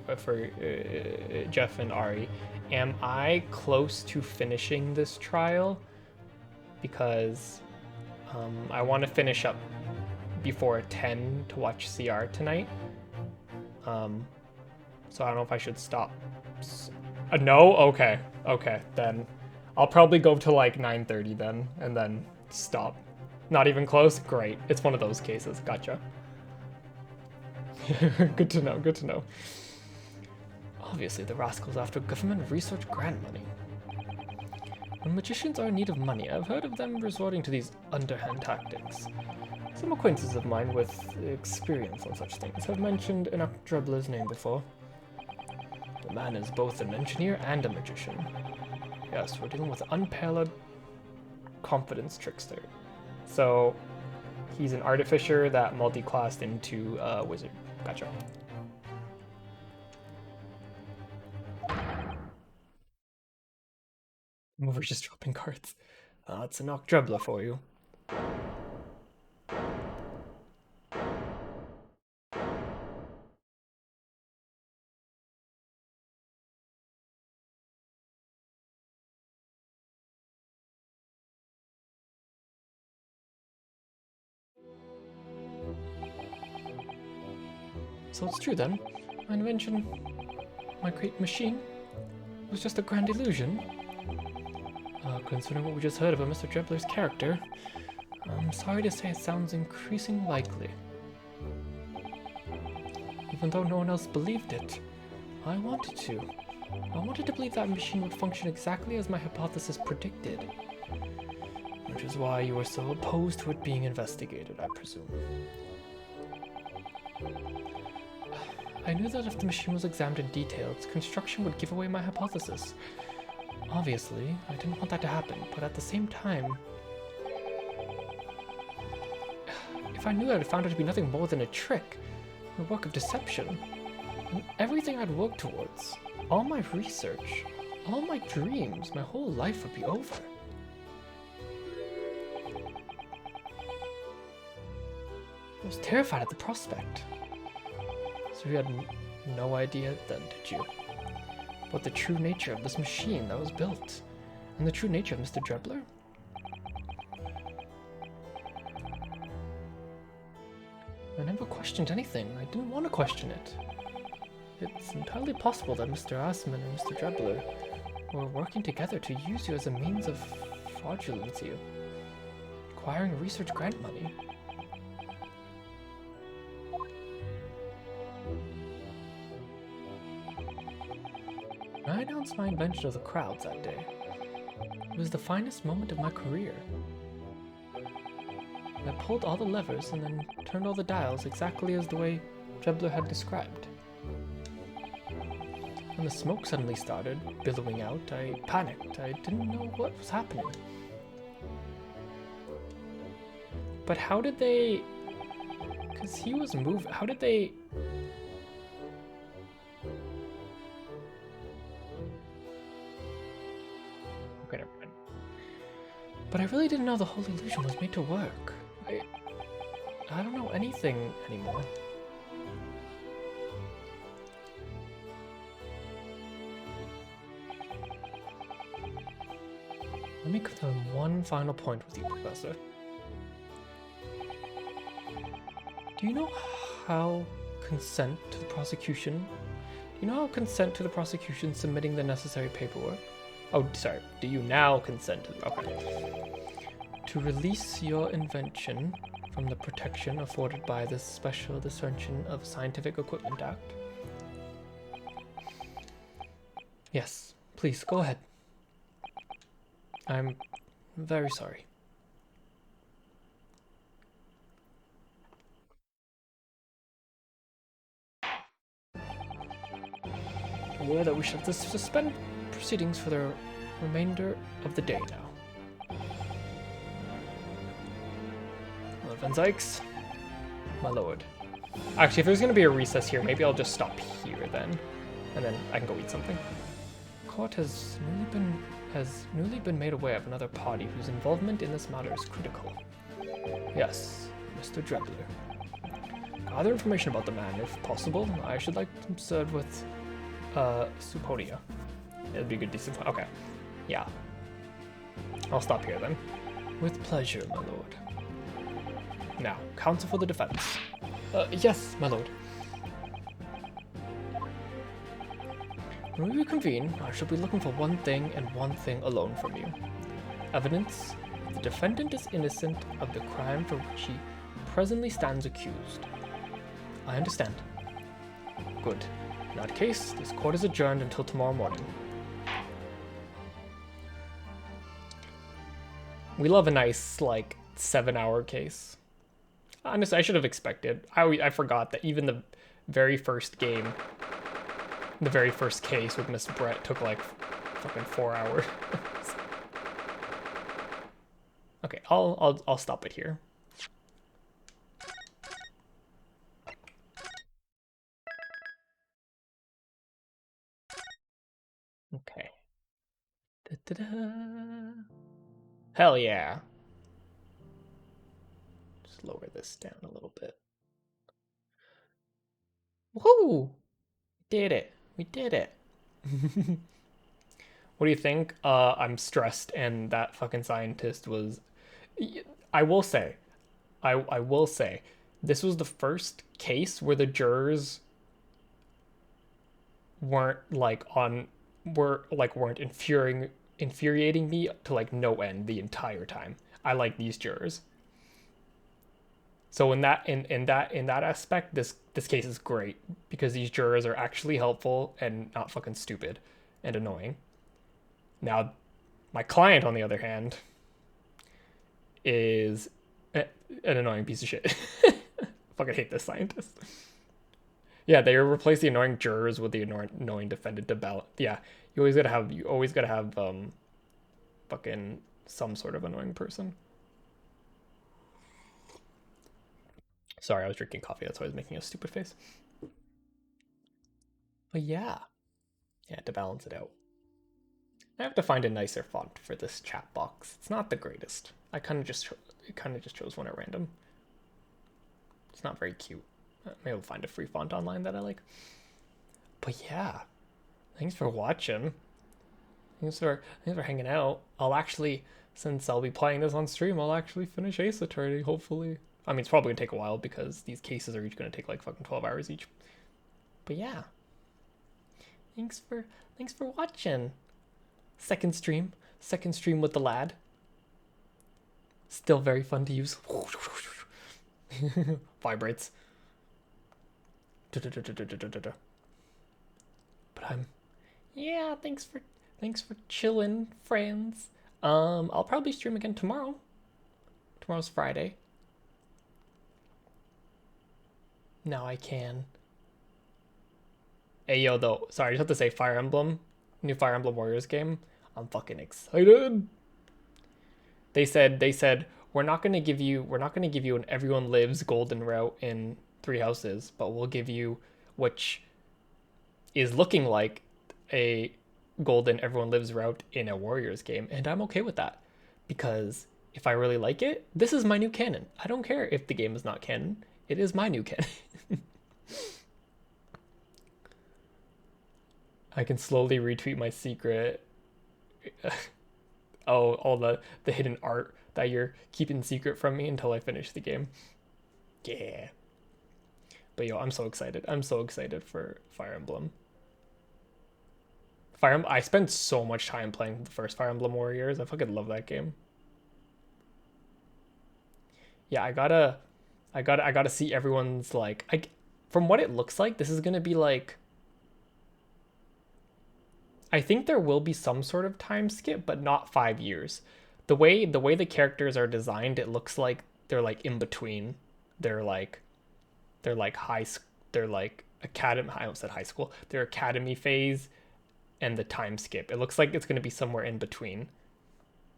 Jeff and Ari. Am I close to finishing this trial? Because I want to finish up before 10 to watch CR tonight. So I don't know if I should stop. No? Okay. Okay, then I'll probably go to like 9:30 then, and then stop. Not even close? Great. It's one of those cases. Gotcha. Good to know, good to know. Obviously, the rascals after government research grant money. When magicians are in need of money, I've heard of them resorting to these underhand tactics. Some acquaintances of mine with experience on such things have mentioned Enoch Drebler's name before. The man is both an engineer and a magician. Yes, we're dealing with an unparalleled confidence trickster. So, he's an artificer that multi-classed into a wizard. Gotcha. We're just dropping cards. That's Enoch Drebler for you. So it's true then. My invention, my great machine, was just a grand illusion. Considering what we just heard about Mr. Drebler's character, I'm sorry to say it sounds increasingly likely. Even though no one else believed it, I wanted to. I wanted to believe that machine would function exactly as my hypothesis predicted. Which is why you were so opposed to it being investigated, I presume. I knew that if the machine was examined in detail, its construction would give away my hypothesis. Obviously, I didn't want that to happen, but at the same time, if I knew I'd found it to be nothing more than a trick, a work of deception, and everything I'd worked towards, all my research, all my dreams, my whole life would be over. I was terrified at the prospect. So you had no idea then, did you? What the true nature of this machine that was built, and the true nature of Mr. Drebler? I never questioned anything. I didn't want to question it. It's entirely possible that Mr. Assman and Mr. Drebler were working together to use you as a means of fraudulency, acquiring research grant money. I announced my invention to the crowds that day. It was the finest moment of my career. I pulled all the levers and then turned all the dials exactly as the way Drebler had described. When the smoke suddenly started billowing out, I panicked. I didn't know what was happening. But how did they... Because he was moving... How did they... Okay, never mind. But I really didn't know the whole illusion was made to work. I don't know anything anymore. Let me confirm one final point with you, Professor. Do you know how consent to the prosecution... Do you know how consent to the prosecution submitting the necessary paperwork? Oh, sorry. Do you now consent to... Okay. To release your invention from the protection afforded by the Special Dispensation of Scientific Equipment Act? Yes, please, go ahead. I'm very sorry. Aware that we shall have to suspend proceedings for the remainder of the day now. Van Zykes. My lord. Actually, if there's gonna be a recess here, maybe I'll just stop here then. And then I can go eat something. Court has newly been made aware of another party whose involvement in this matter is critical. Yes, Mr. Drebler. Gather information about the man, if possible. I should like him served with, Suponia. It'd be a good, decent. Okay. Yeah. I'll stop here then. With pleasure, my lord. Now, counsel for the defense. Yes, my lord. When we reconvene, I shall be looking for one thing and one thing alone from you. Evidence that the defendant is innocent of the crime for which he presently stands accused. I understand. Good. In that case, this court is adjourned until tomorrow morning. We love a nice, like, 7-hour case. Honestly, I should have expected. I forgot that even the very first game, the very first case with Miss Brett took like fucking 4 hours. Okay, I'll stop it here. Okay. Da-da-da. Hell yeah. Just lower this down a little bit. Woohoo! Did it. We did it. What do you think? I'm stressed, and that fucking scientist was. I will say, I will say, this was the first case where the jurors weren't infuriating me to like no end the entire time. I like these jurors. So in that aspect, this case is great because these jurors are actually helpful and not fucking stupid and annoying. Now, my client, on the other hand, is an annoying piece of shit. Fucking hate this scientist. Yeah, they replace the annoying jurors with the annoying defendant to balance. Yeah, you always gotta have fucking some sort of annoying person. Sorry, I was drinking coffee. That's why I was making a stupid face. But yeah, to balance it out. I have to find a nicer font for this chat box. It's not the greatest. I kind of just chose one at random. It's not very cute. Maybe I'll find a free font online that I like. But yeah, thanks for watching. Thanks for hanging out. Since I'll be playing this on stream, I'll actually finish Ace Attorney, hopefully. I mean, it's probably gonna take a while because these cases are each gonna take like fucking 12 hours each. But yeah, thanks for watching. Second stream with the lad. Still very fun to use. Vibrates. But thanks for chilling, friends. I'll probably stream again tomorrow. Tomorrow's Friday. Now I can. Hey yo, though, sorry, I just have to say, Fire Emblem, new Fire Emblem Warriors game. I'm fucking excited. They said we're not gonna give you an everyone lives golden route in Three Houses, but we'll give you which is looking like a golden everyone lives route in a Warriors game, and I'm okay with that because if I really like it, this is my new canon. I don't care if the game is not canon. It is my new canon. I can slowly retweet my secret. Oh, all the hidden art that you're keeping secret from me until I finish the game. Yeah. But yo, I'm so excited. I'm so excited for Fire Emblem. I spent so much time playing the first Fire Emblem Warriors. I fucking love that game. Yeah, I gotta see everyone's like. From what it looks like, this is gonna be like. I think there will be some sort of time skip, but not 5 years. The way the characters are designed, it looks like they're like in between. They're like academy. I almost said high school. Their academy phase and the time skip. It looks like it's going to be somewhere in between.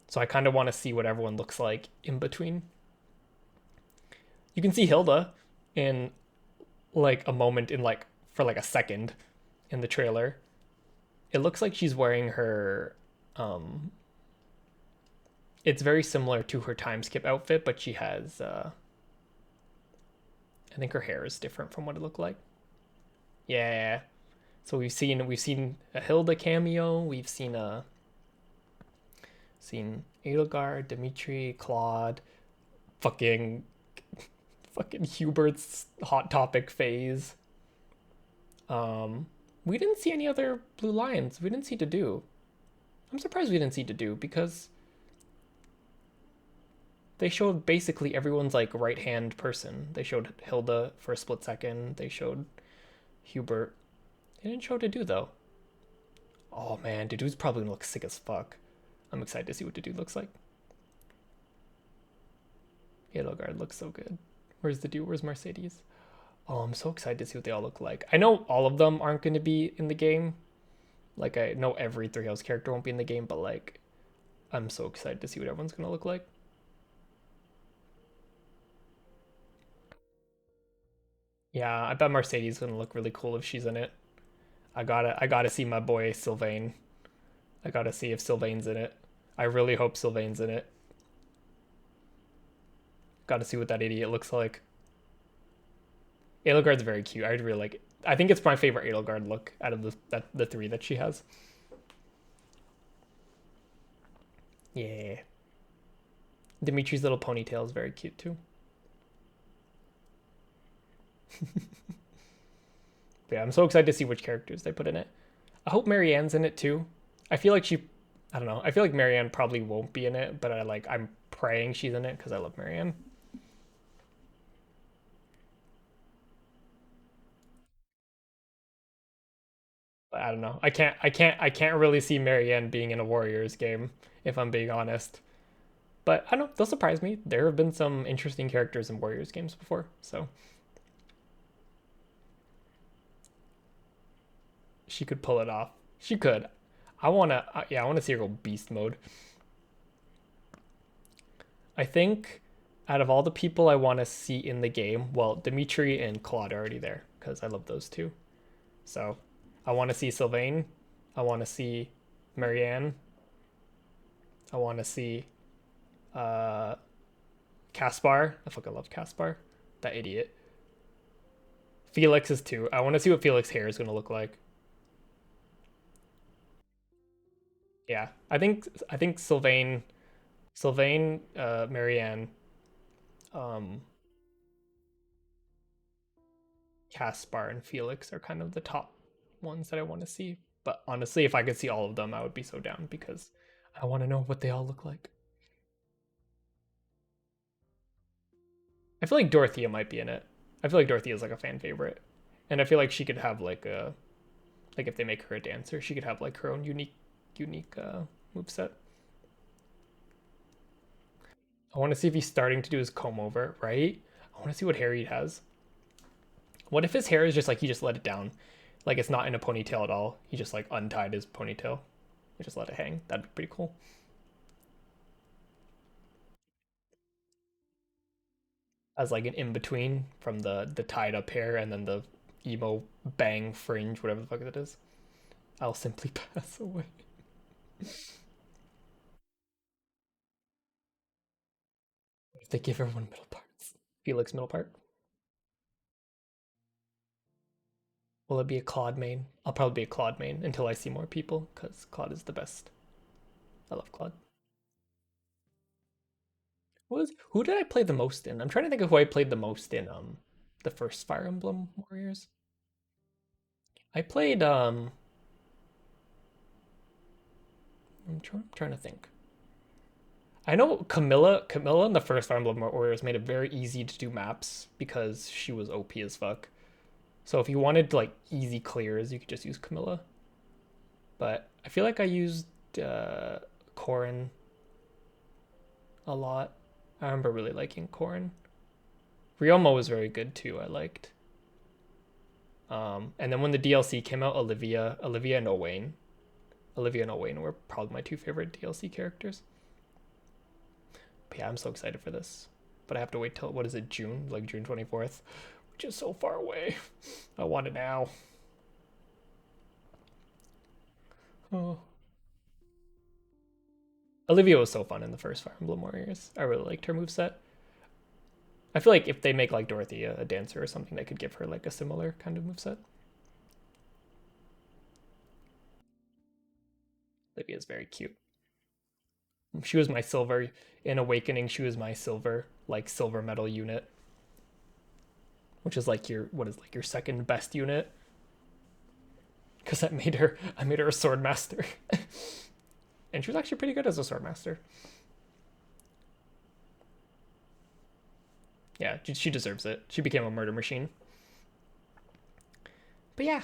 So I kind of want to see what everyone looks like in between. You can see Hilda in like a moment in like for like a second in the trailer. It looks like she's wearing her um it's very similar to her time skip outfit, but she has I think her hair is different from what it looked like. Yeah. So we've seen a Hilda cameo, we've seen Edelgard, Dimitri, Claude, fucking fucking Hubert's hot topic phase. We didn't see any other blue lions. We didn't see to do. I'm surprised we didn't see to do because they showed basically everyone's like right hand person. They showed Hilda for a split second. They showed Hubert. They didn't show to do though. Oh man, Dedu's probably gonna look sick as fuck. I'm excited to see what Dedu looks like. Edelgard looks so good. Where's Dedu? Where's Mercedes? Oh, I'm so excited to see what they all look like. I know all of them aren't going to be in the game. Like, I know every Three House character won't be in the game, but like, I'm so excited to see what everyone's going to look like. Yeah, I bet Mercedes is going to look really cool if she's in it. I gotta see my boy Sylvain. I gotta see if Sylvain's in it. I really hope Sylvain's in it. Gotta see what that idiot looks like. Edelgard's very cute. I'd really like it. I think it's my favorite Edelgard look out of the three that she has. Yeah. Dimitri's little ponytail is very cute too. Yeah, I'm so excited to see which characters they put in it. I hope Marianne's in it too. I feel like I don't know. I feel like Marianne probably won't be in it, but I'm praying she's in it because I love Marianne. But I don't know. I can't really see Marianne being in a Warriors game if I'm being honest. But I don't know. They'll surprise me. There have been some interesting characters in Warriors games before, so she could pull it off. She could. Yeah, I wanna see her go beast mode. I think out of all the people I want to see in the game, well, Dimitri and Claude are already there because I love those two. So I want to see Sylvain. I want to see Marianne. I want to see uh Caspar. I fucking love Caspar. That idiot. Felix is too. I want to see what Felix's hair is gonna look like. Yeah, I think Sylvain, Marianne, um, Caspar, and Felix are kind of the top ones that I want to see. But honestly, if I could see all of them, I would be so down because I want to know what they all look like. I feel like Dorothea might be in it. I feel like Dorothea is like a fan favorite, and I feel like she could have like if they make her a dancer, she could have like her own unique move set. I want to see if he's starting to do his comb over, right? I want to see what hair he has. What if his hair is just like he just let it down, like it's not in a ponytail at all? He just like untied his ponytail, he just let it hang. That'd be pretty cool. As like an in between from the tied up hair and then the emo bang fringe, whatever the fuck it is. I'll simply pass away. If they give everyone middle parts, Felix middle part. Will it be a Claude main? I'll probably be a Claude main until I see more people because Claude is the best. I love Claude. Who did I play the most in? I'm trying to think of who I played the most in the first Fire Emblem Warriors. I played I'm trying to think. I know Camilla in the first Fire Emblem Warriors made it very easy to do maps because she was OP as fuck. So if you wanted like easy clears, you could just use Camilla. But I feel like I used Corrin a lot. I remember really liking Corrin. Ryoma was very good too. I liked. And then when the DLC came out, Olivia and Owain. Olivia and Owain were probably my two favorite DLC characters. But yeah, I'm so excited for this. but I have to wait till, what is it, June? Like June 24th, which is so far away. I want it now. Oh. Olivia was so fun in the first Fire Emblem Warriors. I really liked her moveset. I feel like if they make like Dorothy a dancer or something, they could give her like a similar kind of moveset. Olivia's very cute. She was my silver in Awakening. She was my silver, like silver medal unit, which is like your, what is like your second best unit. Because I made her a sword master, and she was actually pretty good as a sword master. Yeah, she deserves it. She became a murder machine. But yeah,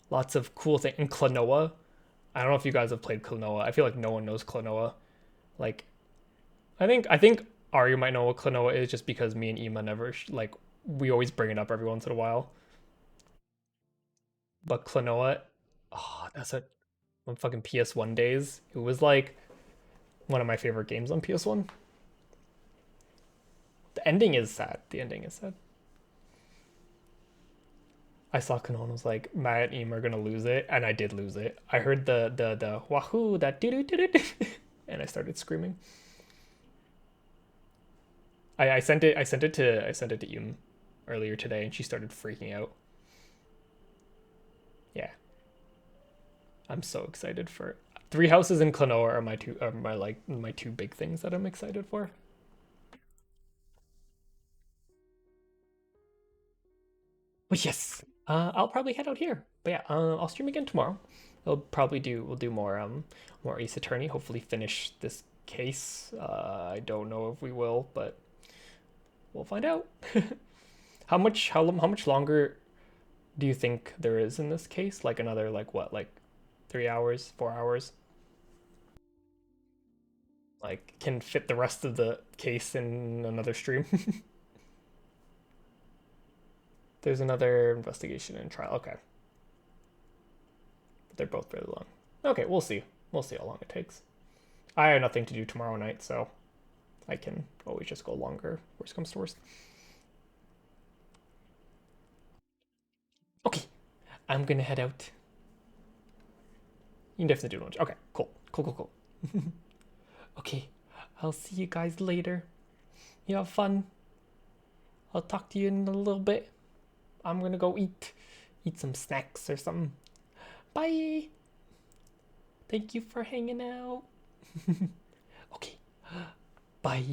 lots of cool things. And Klonoa, I don't know if you guys have played Klonoa. I feel like no one knows Klonoa. Like, I think Ari might know what Klonoa is just because me and Ema never like we always bring it up every once in a while. But Klonoa, oh, that's a on fucking PS1 days. It was like one of my favorite games on PS1. The ending is sad. The ending is sad. I saw Klonoa and was like, Matt and Ema are gonna lose it, and I did lose it. I heard the wahoo, that doo doo doo doo, and I started screaming. I sent it I sent it to Yum earlier today, and she started freaking out. Yeah, I'm so excited for it. Three Houses and Klonoa are my two big things that I'm excited for. But yes, I'll probably head out here. But yeah, I'll stream again tomorrow. We'll do more Ace Attorney. Hopefully finish this case. I don't know if we will, but we'll find out. How much longer do you think there is in this case? Like another like what, like 3 hours, 4 hours? Like can fit the rest of the case in another stream. There's another investigation and trial. Okay. But they're both really long. Okay, we'll see. We'll see how long it takes. I have nothing to do tomorrow night, so I can always just go longer. Worst comes to worst. Okay, I'm gonna head out. You can definitely do lunch. Okay, cool. Cool, cool, cool. Okay, I'll see you guys later. You have fun. I'll talk to you in a little bit. I'm gonna go eat some snacks or something. Bye. Thank you for hanging out. Okay. Bye.